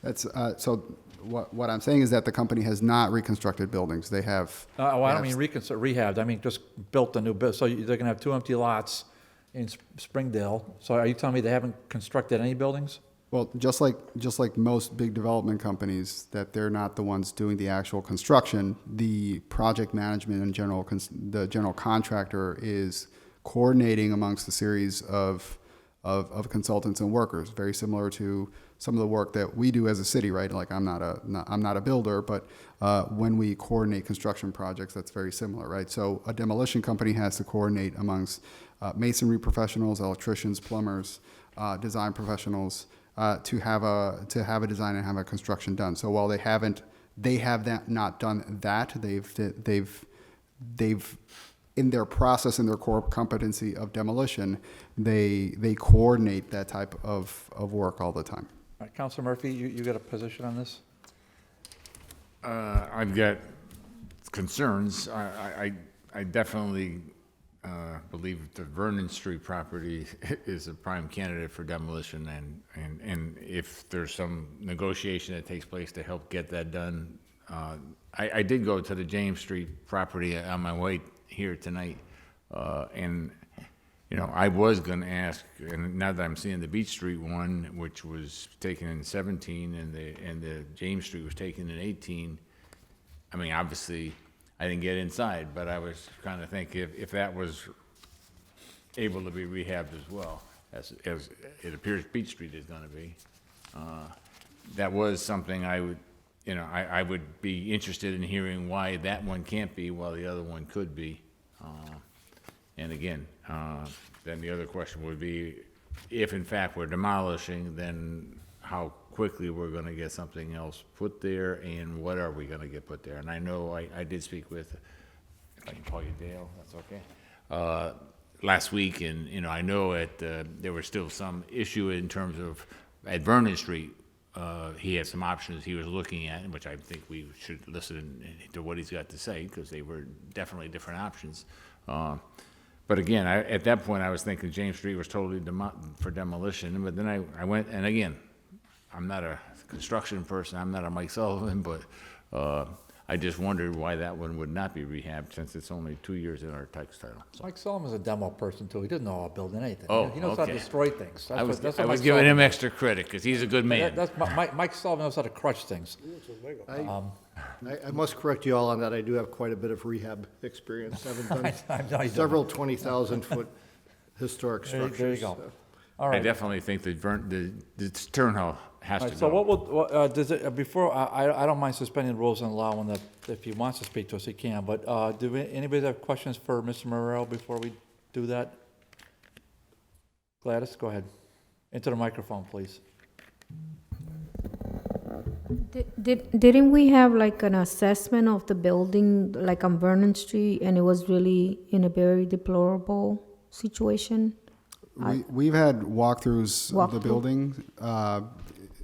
That's so. What I'm saying is that the company has not reconstructed buildings. They have. I don't mean rehabbed. I mean just built a new building. So they're going to have 2 empty lots in Springdale. So are you telling me they haven't constructed any buildings? Well, just like most big development companies, that they're not the ones doing the actual construction. The project management and the general contractor is coordinating amongst the series of consultants and workers, very similar to some of the work that we do as a city, right? Like I'm not a builder, but when we coordinate construction projects, that's very similar, right? So a demolition company has to coordinate amongst masonry professionals, electricians, plumbers, design professionals, to have a design and have a construction done. So while they have not done that, they've, in their process, in their core competency of demolition, they coordinate that type of work all the time. All right, Councilor Murphy, you got a position on this? I've got concerns. I definitely believe the Vernon Street property is a prime candidate for demolition, and if there's some negotiation that takes place to help get that done. I did go to the James Street property on my way here tonight, and you know, I was going to ask, and now that I'm seeing the Beech Street one, which was taken in 17, and the James Street was taken in 18. I mean, obviously, I didn't get inside, but I was kind of thinking if that was able to be rehabbed as well, as it appears Beech Street is going to be. That was something I would, you know, I would be interested in hearing why that one can't be while the other one could be. And again, then the other question would be, if in fact we're demolishing, then how quickly we're going to get something else put there, and what are we going to get put there? And I know I did speak with, if I can call you Dale, that's okay, last week, and you know, I know there was still some issue in terms of at Vernon Street. He had some options he was looking at, which I think we should listen to what he's got to say, because they were definitely different options. But again, at that point, I was thinking James Street was totally for demolition. But then I went, and again, I'm not a construction person, I'm not a Mike Sullivan, but I just wondered why that one would not be rehabbed, since it's only 2 years in our tax title. So Mike Sullivan's a demo person too. He doesn't know about building anything. Oh, He knows how to okay. destroy things. I was Mike giving Sullivan him does. extra credit, because he's a good man. Mike Sullivan knows how to crush things. I must correct you all on that. I do have quite a bit of rehab experience. I've I know you done don't. several 20,000-foot historic structures. There you go. so. All I right. definitely think that the Turnhouse has All to right, so go. does it, before, I don't mind suspending the rules and allowing that, if he wants to speak to us, he can, but, anybody have questions for Mr. Morel before we do that? Gladys, go ahead. Into the microphone, please. Didn't we have like an assessment of the building, like on Vernon Street, and it was really in a very deplorable situation? We've had walkthroughs of the Walkthrough? building.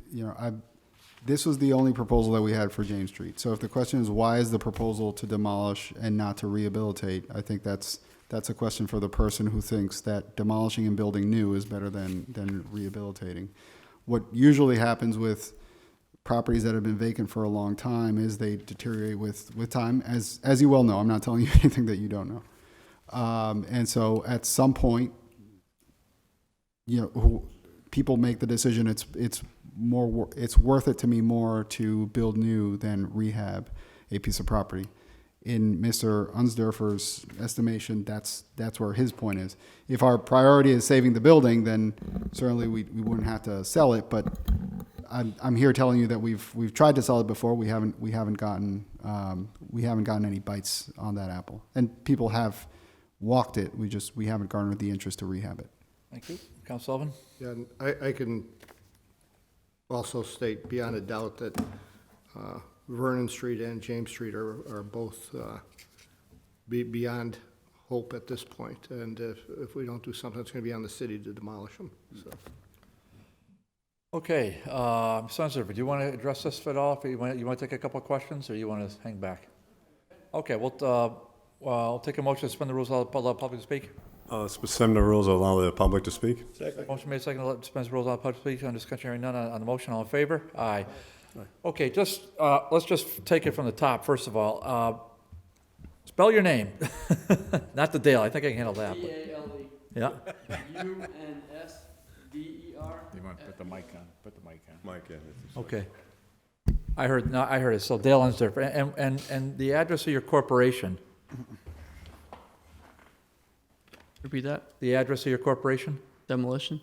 You know, this was the only proposal that we had for James Street. So if the question is why is the proposal to demolish and not to rehabilitate, I think that's a question for the person who thinks that demolishing and building new is better than rehabilitating. What usually happens with properties that have been vacant for a long time is they deteriorate with time, as you well know. I'm not telling you anything that you don't know. And so at some point, you know, people make the decision it's worth it to me more to build new than rehab a piece of property. In Mr. Unsdorfer's estimation, that's where his point is. If our priority is saving the building, then certainly we wouldn't have to sell it. But I'm here telling you that we've tried to sell it before. We haven't gotten any bites on that apple, and people have walked it. We haven't garnered the interest to rehab it. Thank you. Council Sullivan? Yeah, and I can also state beyond a doubt that Vernon Street and James Street are both beyond hope at this point. And if we don't do something, it's going to be on the city to demolish them. So. Okay, Senator, do you want to address this at all? You want to take a couple of questions, or you want to hang back? Okay, I'll take a motion to suspend the rules, allow the public to speak. Suspend the rules, allow the public to speak. Motion made, second, to suspend the rules, allow the public to speak. On discussion, hearing none on the motion, all in favor? Aye. Okay, let's just take it from the top, first of all. Spell your name. Not the Dale, I think I can handle that. but- D-A-L-E. Yeah, U-N-S-D-E-R. You want to put the mic on? Put the mic on. Mike, yeah. okay. I heard it, so Dale Unsdorfer, and the address of your corporation, Repeat that. the address of your corporation? Demolition.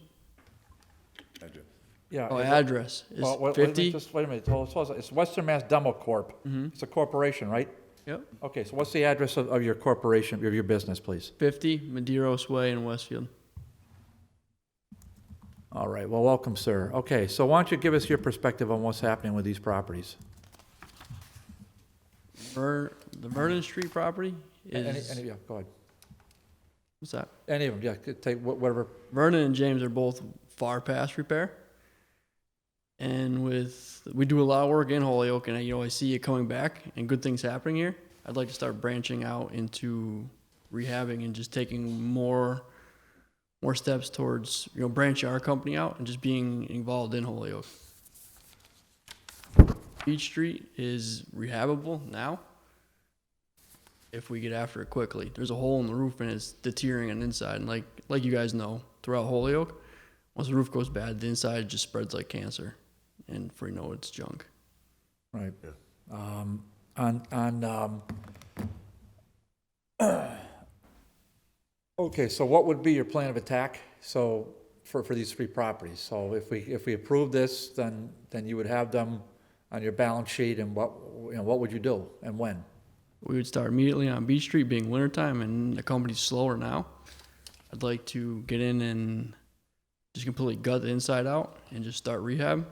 Yeah. Oh, is it- address is Well, wait a minute, 50. just wait a minute. It's Western Mass Demo Corp. It's a corporation, right? Yep. Okay, so what's the address of your corporation, of your business, please? 50 Medeiros Way in Westfield. All right, well, welcome, sir. Okay, so why don't you give us your perspective on what's happening with these properties? The Vernon Street property is, Yeah, go ahead. what's that? Any of them, yeah, take whatever. Vernon and James are both far past repair. And we do a lot of work in Holyoke, and I see it coming back and good things happening here. I'd like to start branching out into rehabbing and just taking more steps towards, branching our company out and just being involved in Holyoke. Beech Street is rehabbable now if we get after it quickly. There's a hole in the roof and it's deteriorating on the inside. And like you guys know, throughout Holyoke, once the roof goes bad, the inside just spreads like cancer. And before you know it, it's junk. Right. Okay, so what would be your plan of attack? So for these three properties. So if we approve this, then you would have them on your balance sheet, and what would you do and when? We would start immediately on Beech Street, being wintertime and the company's slower now. I'd like to get in and just completely gut the inside out and just start rehab.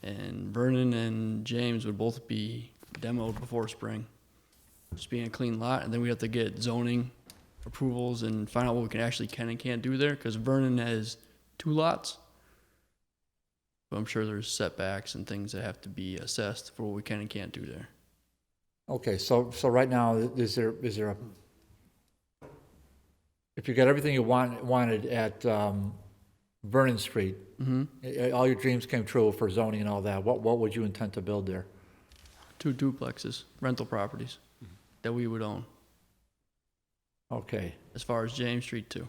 And Vernon and James would both be demoed before spring. Just being a clean lot, and then we have to get zoning approvals and find out what we can and can't do there, because Vernon has 2 lots. But I'm sure there's setbacks and things that have to be assessed for what we can and can't do there. Okay, so right now, is there a, if you got everything you wanted at Vernon Street, all your dreams came true for zoning and all that, what would you intend to build there? 2 duplexes, rental properties that we would own, Okay. as far as James Street too.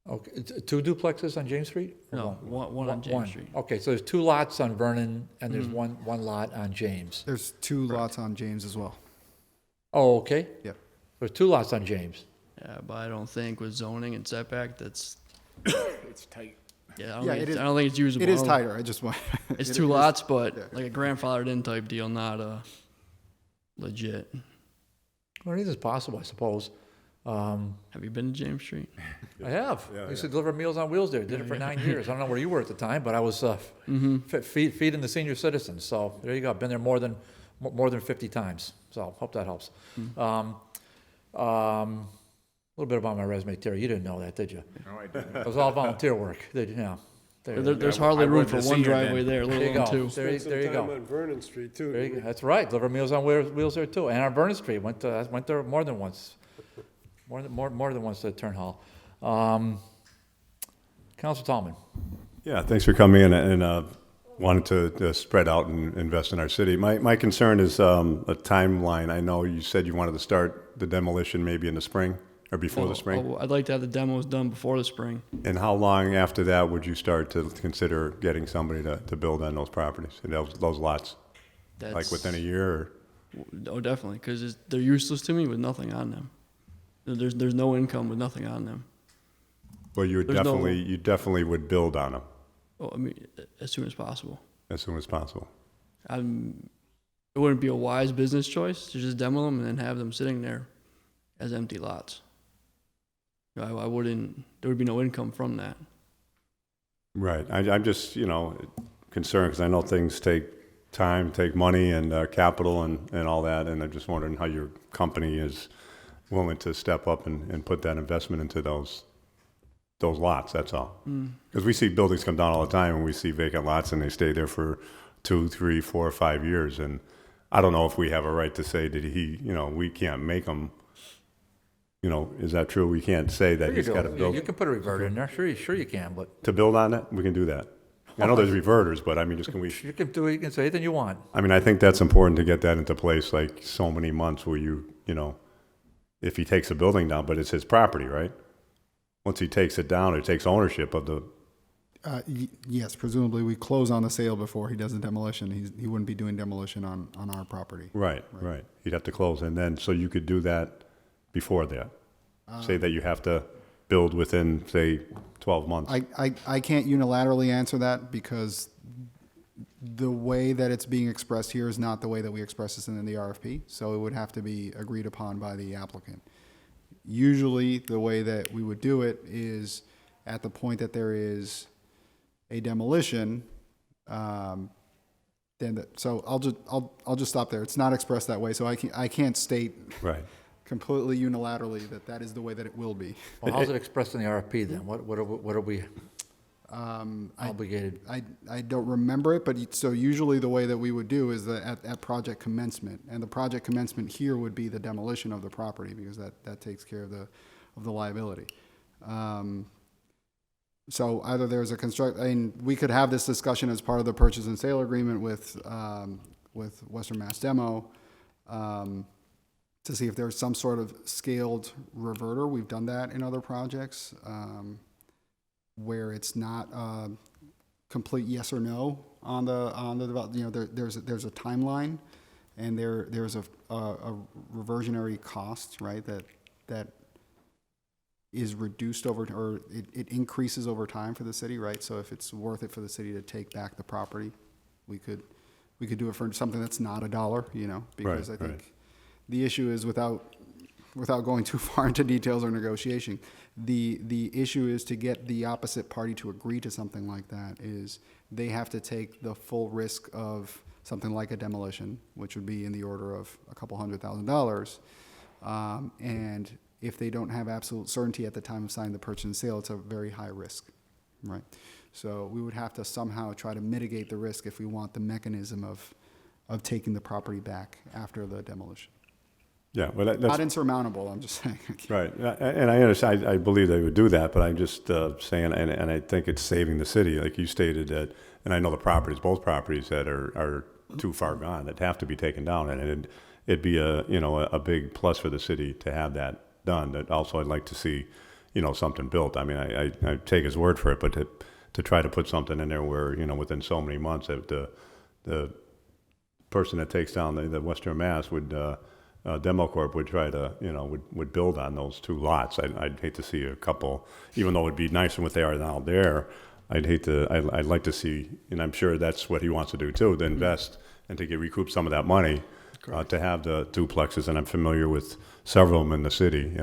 Okay, 2 duplexes on James Street? Or No, one on James Street. Okay, so there's 2 lots on Vernon, and there's one lot on James. There's 2 lots on James as well. Oh, okay. Yep. There's 2 lots on James. Yeah, but I don't think with zoning and setback, that's, It's tight. yeah, Yeah, it is- I don't think it's usable. It is tighter, I just want. It's it 2 is- lots, but yeah. like a grandfathered in type deal, not legit. Well, it is possible, I suppose. Have you been to James Street? I have. I used to deliver Meals on Wheels there. Did it for 9 years. I don't know where you were at the time, but I was feeding the senior citizens. So there you go. I've been there more than 50 times. So hope that helps. A little bit about my resume, Terry. You didn't know that, did you? No, I didn't. It was all volunteer work. Did you know? There's hardly I room wasn't for a one senior then. driveway there, let There you alone go. 2. There you Spent some time go. on Vernon Street, too. There you go. That's right. Deliver Meals on Wheels there too, and on Vernon Street. Went there more than once. More than once to Turn Hall. Council Tallman. Yeah, thanks for coming in and wanted to spread out and invest in our city. My concern is a timeline. I know you said you wanted to start the demolition maybe in the spring or before the spring. I'd like to have the demos done before the spring. And how long after that would you start to consider getting somebody to build on those properties, those lots? Like within a year or? Oh, definitely, because they're useless to me with nothing on them. There's no income with nothing on them. Well, you definitely would build on them Oh, I mean, as soon as possible. as soon as possible. It wouldn't be a wise business choice to just demo them and then have them sitting there as empty lots. I wouldn't. There would be no income from that. Right. I'm just, concerned because I know things take time, take money and capital and all that. And I'm just wondering how your company is willing to step up and put that investment into those lots, that's all. Because we see buildings come down all the time and we see vacant lots and they stay there for 2, 3, 4, 5 years. And I don't know if we have a right to say that we can't make them, is that true? We can't say that he's got to build. You can put a reverter in there. Sure you can, but To build on it, we can do that. I know there's reverters, but I mean, can we? you can do it. You can say anything you want. I mean, I think that's important to get that into place, like so many months where if he takes a building down, but it's his property, right? Once he takes it down, or takes ownership of the, Yes, presumably we close on the sale before he does the demolition. He wouldn't be doing demolition on our property. right. He'd have to close, and then, so you could do that before that. Say that you have to build within, say, 12 months. I can't unilaterally answer that because the way that it's being expressed here is not the way that we express this in the RFP, so it would have to be agreed upon by the applicant. Usually, the way that we would do it is at the point that there is a demolition, So I'll just stop there. It's not expressed that way, so I can't state Right. completely unilaterally that is the way that it will be. Well, how's it expressed in the RFP then? What are we obligated? I don't remember it, but so usually the way that we would do is that at project commencement, and the project commencement here would be the demolition of the property, because that takes care of the liability. So either there's we could have this discussion as part of the purchase and sale agreement with Western Mass Demo, to see if there's some sort of scaled reverter. We've done that in other projects, where it's not a complete yes or no on the there's a timeline, and there's a reversionary cost, right, that is reduced or it increases over time for the city, right? So if it's worth it for the city to take back the property, we could do it for something that's not $1, because Right, I think right. the issue is, without going too far into details or negotiation, the issue is to get the opposite party to agree to something like that is they have to take the full risk of something like a demolition, which would be in the order of a couple $100,000. And if they don't have absolute certainty at the time of signing the purchase and sale, it's a very high risk, right? So we would have to somehow try to mitigate the risk if we want the mechanism of taking the property back after the demolition. Yeah, well, Not that's, insurmountable, I'm just saying. right. And I understand, I believe they would do that, but I'm just saying, and I think it's saving the city, like you stated that, and I know the properties, both properties that are too far gone, that have to be taken down, and it'd be a big plus for the city to have that done. That also I'd like to see, something built. I mean, I take his word for it, but to try to put something in there where, within so many months, that the person that takes down the Western Mass would, Demo Corp would try to, would build on those two lots. I'd hate to see a couple, even though it'd be nicer than what they are now there. I'd like to see, and I'm sure that's what he wants to do too, to invest and to recoup some of that money, to have the duplexes. And I'm familiar with several of them in the city,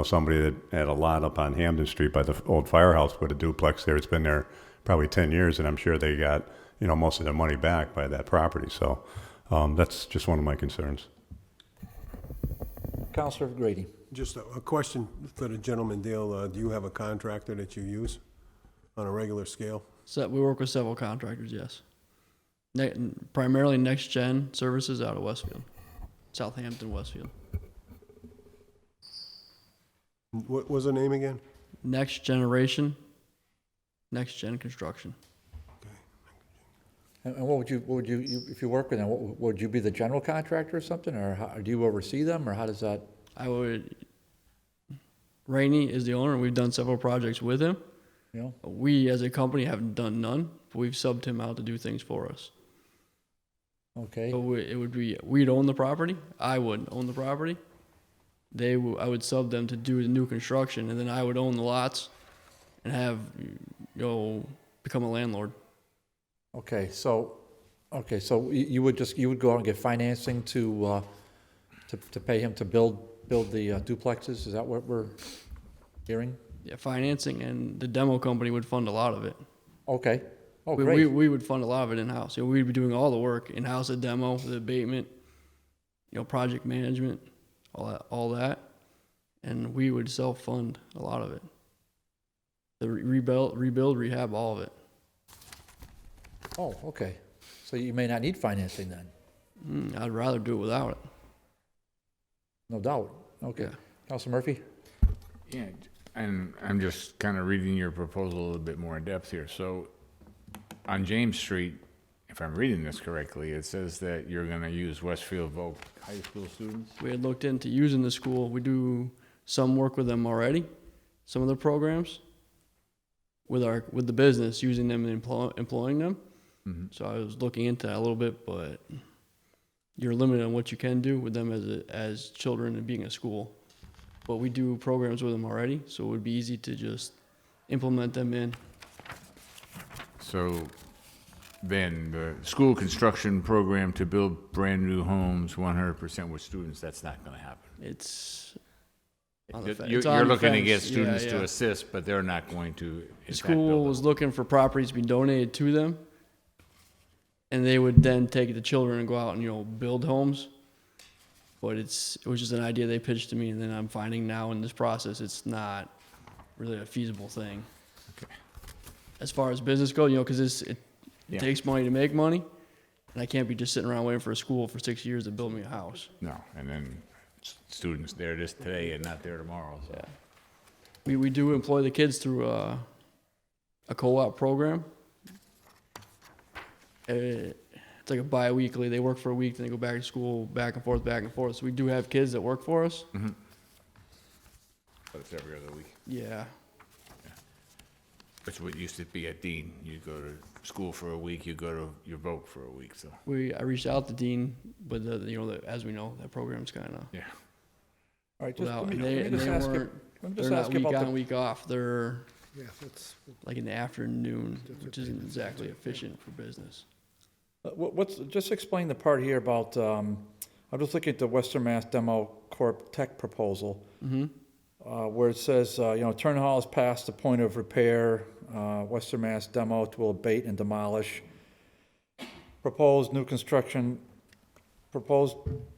somebody that had a lot up on Hampden Street by the old firehouse put a duplex there. It's been there probably 10 years, and I'm sure they got, most of their money back by that property. So that's just one of my concerns. Counselor Grady. Just a question for the gentleman, Dale. Do you have a contractor that you use on a regular scale? So we work with several contractors, yes. Primarily Next Gen Services out of Westfield, Southampton, Westfield. What was the name again? Next Gen Construction. And what would you, if you work with them, would you be the general contractor or something, or do you oversee them, or how does that? Rainey is the owner, and we've done several projects with him. You know? We, as a company, haven't done none, but we've subbed him out to do things for us. Okay. So we'd own the property. I wouldn't own the property. I would sub them to do the new construction, and then I would own the lots and have, become a landlord. Okay, so you would go out and get financing to pay him to build the duplexes? Is that what we're hearing? Yeah, financing, and the demo company would fund a lot of it. Okay. Oh, great. We would fund a lot of it in-house. We'd be doing all the work in-house, the demo, the abatement, project management, all that, and we would self-fund a lot of it. The rebuild, rehab, all of it. Oh, okay. So you may not need financing then? I'd rather do it without it. No doubt. Okay. Yeah. Councilor Murphy? Yeah, and I'm just kind of reading your proposal a little bit more in depth here. So on James Street, if I'm reading this correctly, it says that you're going to use Westfield Voc high school students? We had looked into using the school. We do some work with them already, some of their programs, with the business, using them and employing them. Mm-hmm. So I was looking into that a little bit, but you're limited on what you can do with them as children and being a school. But we do programs with them already, so it would be easy to just implement them in. So then the school construction program to build brand new homes 100% with students, that's not going to happen. It's You're looking to get students to assist, but they're not going to. The school was looking for properties to be donated to them, and they would then take the children and go out and, you know, build homes. But it was just an idea they pitched to me, and then I'm finding now in this process, it's not really a feasible thing. As far as business goes, you know, because it takes money to make money, and I can't be just sitting around waiting for a school for 6 years to build me a house. No, and then students there this today and not there tomorrow, so. Yeah. We do employ the kids through a co-op program. It's like a bi-weekly. They work for a week, then they go back to school, back and forth, back and forth. So we do have kids that work for us. Mhm. But it's every other week. Yeah. That's what used to be at Dean. You go to school for a week, you go to your vote for a week, so, I reached out to Dean, but as we know, that program's kind of yeah. All right, just, without, let and me they just ask you, weren't, let me they're just not ask you week about on, the, week off. They're Yeah, that's, like in the afternoon, which isn't exactly efficient for business. just explain the part here about, I'm just looking at the Western Mass Demo Corp tech proposal, where it says, Turn Hall is past the point of repair, Western Mass Demo will abate and demolish. Proposed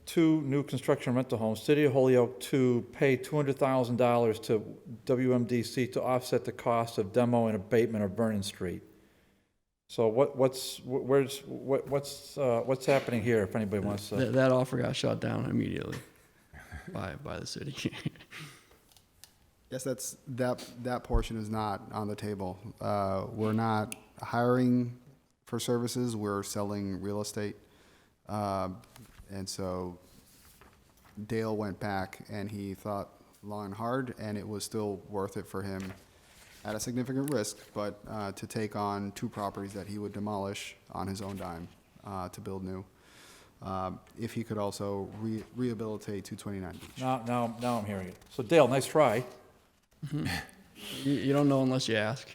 two new construction rental homes, City of Holyoke to pay $200,000 to WMDC to offset the cost of demo and abatement of Vernon Street. So what's happening here, if anybody wants to? That offer got shut down immediately by the city. Yes, that portion is not on the table. We're not hiring for services, we're selling real estate. And so Dale went back and he thought long and hard, and it was still worth it for him at a significant risk, but to take on 2 properties that he would demolish on his own dime to build new. If he could also rehabilitate 229 Beech. Now I'm hearing it. So Dale, nice try. You don't know unless you ask.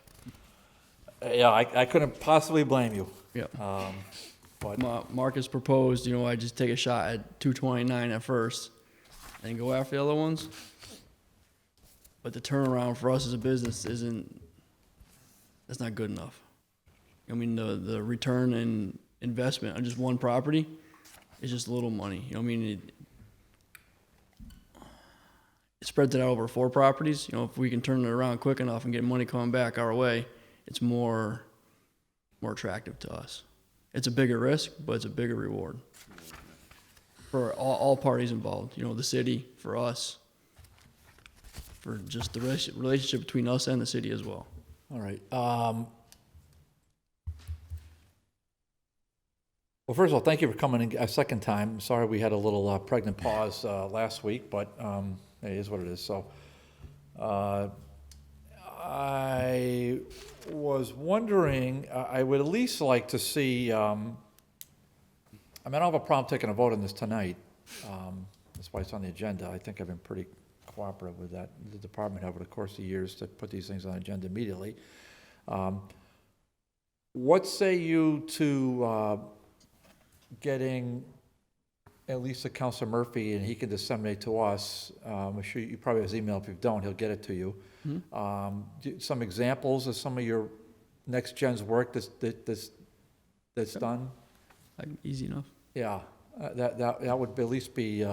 Yeah, I couldn't possibly blame you. Yeah. But Marcus proposed, I just take a shot at 229 at first and go after the other ones. But the turnaround for us as a business that's not good enough. I mean, the return in investment on just one property is just little money. It spreads it out over 4 properties. If we can turn it around quick enough and get money coming back our way, it's more attractive to us. It's a bigger risk, but it's a bigger reward for all parties involved. The city, for us, for just the relationship between us and the city as well. all right. Well, first of all, thank you for coming in a second time. Sorry we had a little pregnant pause last week, but it is what it is. So I was wondering, I would at least like to see, I don't have a problem taking a vote on this tonight. That's why it's on the agenda. I think I've been pretty cooperative with that, the department over the course of years to put these things on the agenda immediately. What say you to getting at least to Councilor Murphy, and he can disseminate to us. I'm sure you probably have his email. If you don't, he'll get it to you. Some examples of some of your next gen's work that's done. Easy enough. Yeah, that would at least be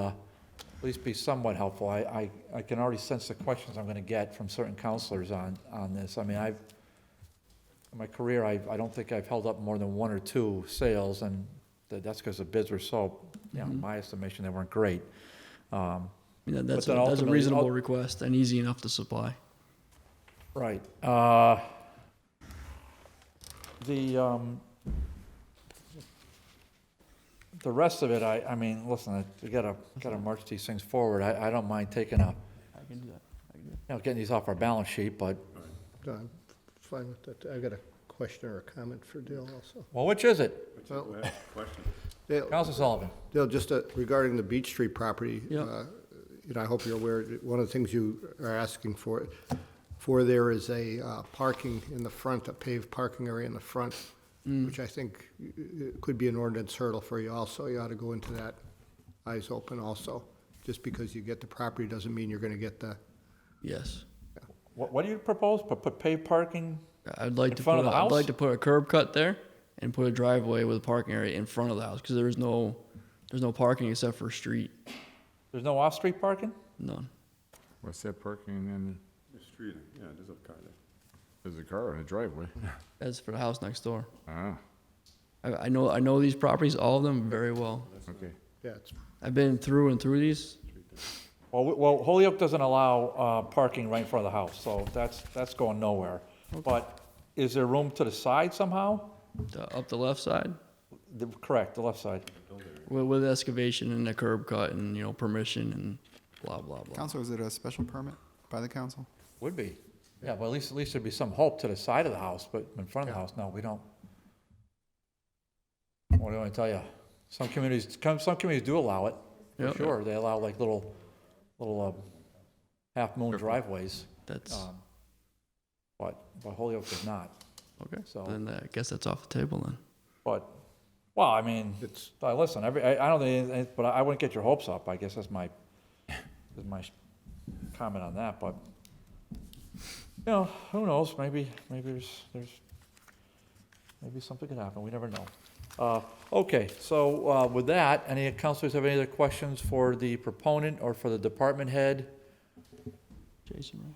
somewhat helpful. I can already sense the questions I'm going to get from certain counselors on this. I mean, in my career, I don't think I've held up more than 1 or 2 sales, and that's because the bids were so, in my estimation, they weren't great. That's a ultimately, reasonable request and easy enough to supply. Right. The rest of it, I mean, listen, we gotta march these things forward. I don't mind taking I can do that. getting these off our balance sheet, but, I'm fine with that. I got a question or a comment for Dale also. well, which is it? Dale, Council Sullivan. Dale, just regarding the Beech Street property, Yeah. I hope you're aware, one of the things you are asking for there is a parking in the front, a paved parking area in the front, which I think could be an ordinance hurdle for you also. You ought to go into that eyes open also. Just because you get the property doesn't mean you're gonna get the, Yes. What do you propose? Put paved parking? I'd like In to front put of the I'd house? like to put a curb cut there and put a driveway with a parking area in front of the house, because there's no parking except for street, There's no off-street parking? none. What's that parking in? Street, yeah, there's a car there. There's a car in the driveway. That's for the house next door. Ah, I know these properties, all of them, very well. okay. Yeah, it's, I've been through and through these. Well, Holyoke doesn't allow parking right in front of the house, so that's going nowhere. But is there room to the side somehow? Up the left side, Correct, the left side. with excavation and a curb cut and, permission and blah, blah, blah. Council, is it a special permit by the council? Would be. Yeah, well, at least there'd be some hope to the side of the house, but in front of the house, no, we don't. What do I tell you? Some communities do allow it, for Yep. sure. They allow like little half-moon driveways. That's, But Holyoke does not. okay, So- then I guess that's off the table then. But, well, I mean, listen, I don't think, but I wouldn't get your hopes up. I guess that's my comment on that, but, who knows? Maybe there's maybe something could happen. We never know. Okay, so with that, any councilors have any other questions for the proponent or for the department head? Jason, right?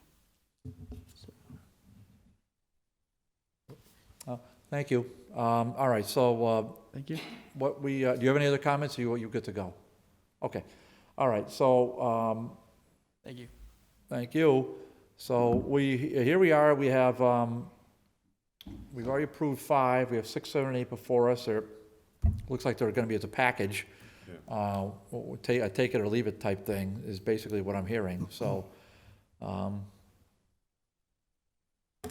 Thank you. All right, so Thank you. do you have any other comments, or you good to go? Okay, all right, so, Thank you. thank you. So here we are, we have, we've already approved 5, we have 6, 7, and 8 before us. Looks like they're gonna be as a package. A take it or leave it type thing is basically what I'm hearing, so.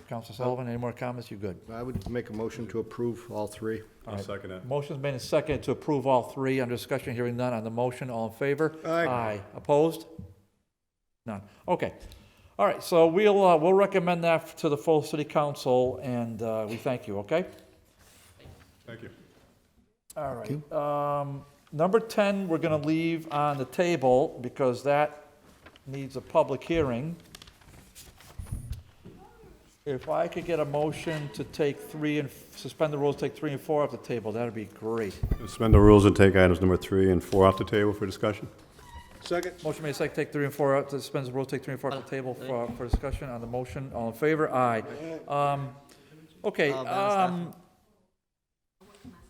Council Sullivan, any more comments? You good? I would make a motion to approve all three. I'll second that. Motion's made and seconded to approve all 3. Under discussion, hearing none on the motion. All in favor? Aye. Opposed? None. Okay. All right, so we'll recommend that to the full city council, and we thank you, okay? Thank you. All right. Number 10, we're going to leave on the table because that needs a public hearing. If I could get a motion to take suspend the rules, take 3 and 4 off the table, that'd be great. Suspend the rules and take items number 3 and 4 off the table for discussion. Second? Motion made second, take 3 and 4 out, to suspend the rules, take 3 and 4 off the table for discussion on the motion. All in favor? Aye. Okay,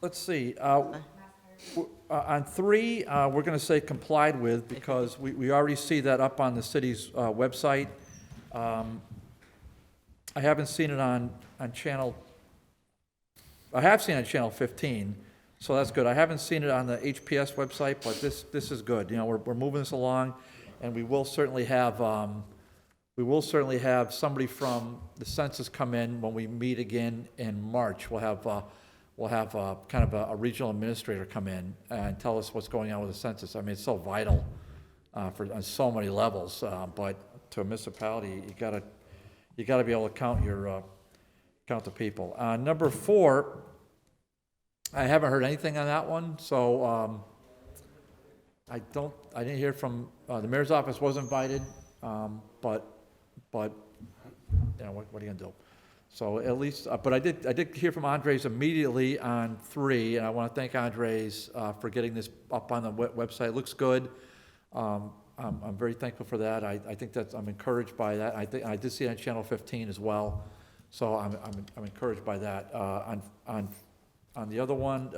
let's see. On 3, we're gonna say complied with because we already see that up on the city's website. I haven't seen it on channel, I have seen it on channel 15, so that's good. I haven't seen it on the HPS website, but this is good. We're moving this along, and we will certainly have somebody from the census come in when we meet again in March. We'll have kind of a regional administrator come in and tell us what's going on with the census. I mean, it's so vital on so many levels, but to a municipality, you gotta be able to count the people. Number 4, I haven't heard anything on that one, so I didn't hear from the mayor's office was invited, but what are you gonna do? So at least, but I did hear from Andres immediately on 3, and I want to thank Andres for getting this up on the website. It looks good. I'm very thankful for that. I think I'm encouraged by that. I did see it on channel 15 as well, so I'm encouraged by that. On the other one,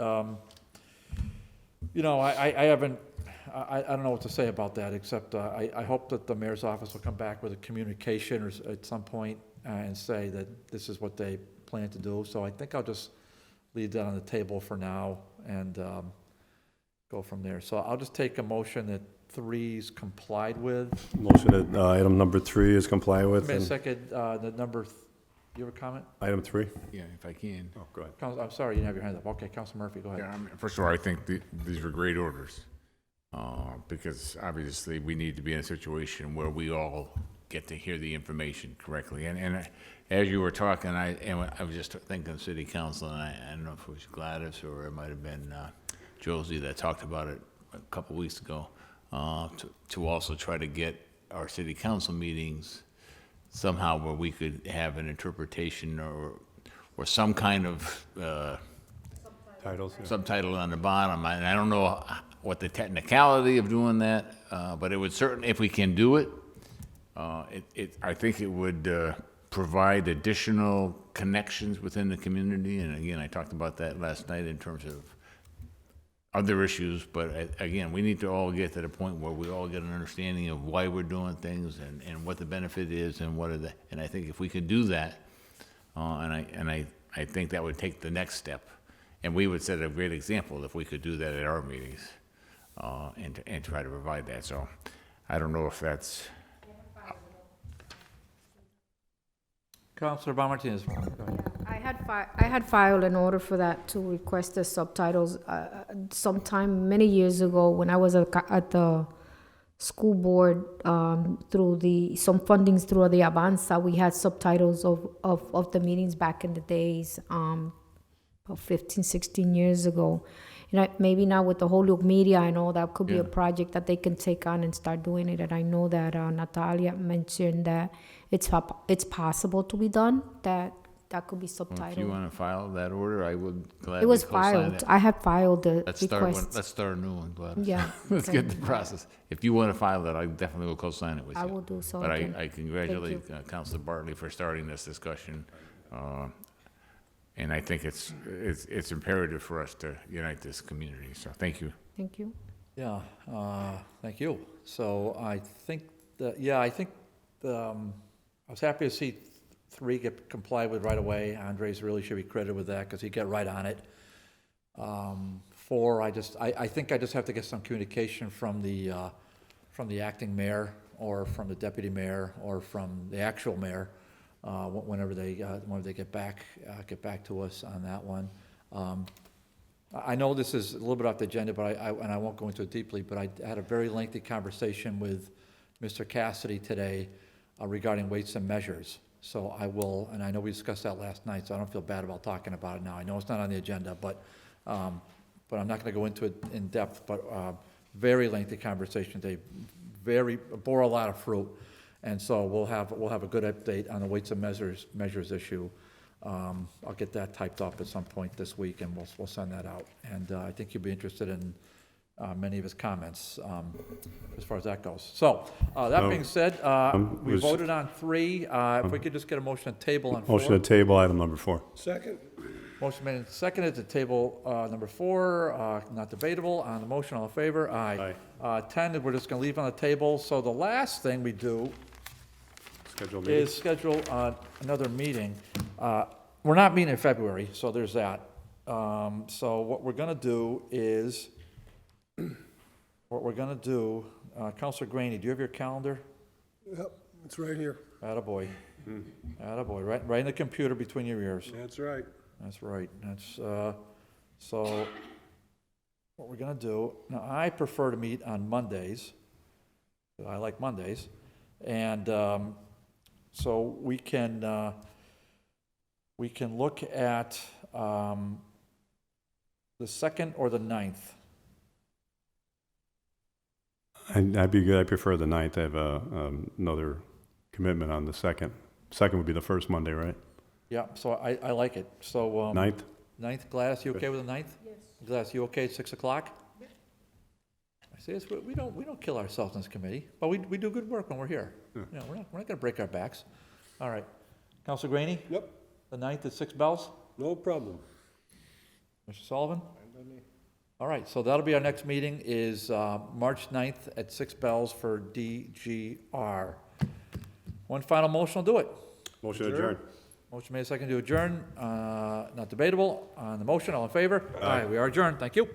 I don't know what to say about that, except I hope that the mayor's office will come back with a communication or at some point and say that this is what they plan to do. So I think I'll just leave that on the table for now and go from there. So I'll just take a motion that 3's complied with. Motion that item number 3 is complied with. Wait a and second, the number, you have a comment? Item 3? Yeah, if I can. Oh, go ahead. I'm sorry, you didn't have your hand up. Okay, Council Murphy, go ahead. Yeah, first of all, I think these were great orders, because obviously we need to be in a situation where we all get to hear the information correctly. And as you were talking, I was just thinking of city council, and I don't know if it was Gladys or it might have been Josie that talked about it a couple weeks ago, to also try to get our city council meetings somehow where we could have an interpretation or some kind of Titles, yeah. subtitle on the bottom. And I don't know what the technicality of doing that, but it would certainly, if we can do it, I think it would provide additional connections within the community. And again, I talked about that last night in terms of other issues, but again, we need to all get to the point where we all get an understanding of why we're doing things and what the benefit is and what are the, and I think if we could do that, I think that would take the next step. And we would set a great example if we could do that at our meetings, and try to provide that. So I don't know if that's, Councilor Bon Martinez. Go ahead. I had filed an order for that to request the subtitles sometime many years ago when I was at the school board, through some fundings through the Avanza. We had subtitles of the meetings back in the days, about 15, 16 years ago. Maybe now with the Holyoke media, I know that could be a project that they can take on and start doing it. And I know that Natalia mentioned that it's possible to be done, that could be subtitled. if you want to file that order, I would gladly It was co-sign filed. it. I had filed the Let's start one, request. let's start a new one, Gladys. Yeah, Let's okay. get the process. If you want to file that, I definitely will co-sign it with you. I will do so. But again. I congratulate Councilor Bartley for starting this discussion. And I think it's imperative for us to unite this community, so thank you. Thank you. Yeah, thank you. So I think I was happy to see 3 get complied with right away. Andres really should be credited with that because he got right on it. 4, I think I just have to get some communication from the acting mayor or from the deputy mayor or from the actual mayor, whenever they get back to us on that one. I know this is a little bit off the agenda, but I won't go into it deeply, but I had a very lengthy conversation with Mr. Cassidy today regarding weights and measures. So I will, and I know we discussed that last night, so I don't feel bad about talking about it now. I know it's not on the agenda, but I'm not going to go into it in depth, but very lengthy conversation today, bore a lot of fruit. And so we'll have a good update on the weights and measures issue. I'll get that typed up at some point this week, and we'll send that out. And I think you'll be interested in many of his comments as far as that goes. So that being said, we voted on 3. If we could just get a motion to table on 4. Motion to table item number 4. Second? Motion made and seconded to table number 4, not debatable. On the motion, all in favor? Aye. 10, we're just going to leave on the table. So the last thing we do Schedule meeting. is schedule another meeting. We're not meeting in February, so there's that. So what we're going to do is, Counselor Graney, do you have your calendar? Yep, it's right here. Attaboy. Attaboy, right in the computer between your ears. That's right. That's right. So what we're going to do, now I prefer to meet on Mondays. I like Mondays. And so we can look at the 2nd or the 9th. I'd be good. I prefer the 9th. I have another commitment on the 2nd. 2nd would be the first Monday, right? Yeah, so I like it. So 9th? 9th, Gladys, you okay with the 9th? Yes. Gladys, you okay at 6 o'clock? Yeah. I say this, we don't kill ourselves in this committee, but we do good work when we're here. Yeah. You know, we're not going to break our backs. All right. Counselor Graney? Yep, The 9th at 6 bells? no problem. Mr. Sullivan? All right, so that'll be our next meeting is March 9th at 6 bells for DGR. One final motion will do it. Motion adjourned. Motion made, second to adjourn, not debatable. On the motion, all in favor? Aye. We are adjourned. Thank you.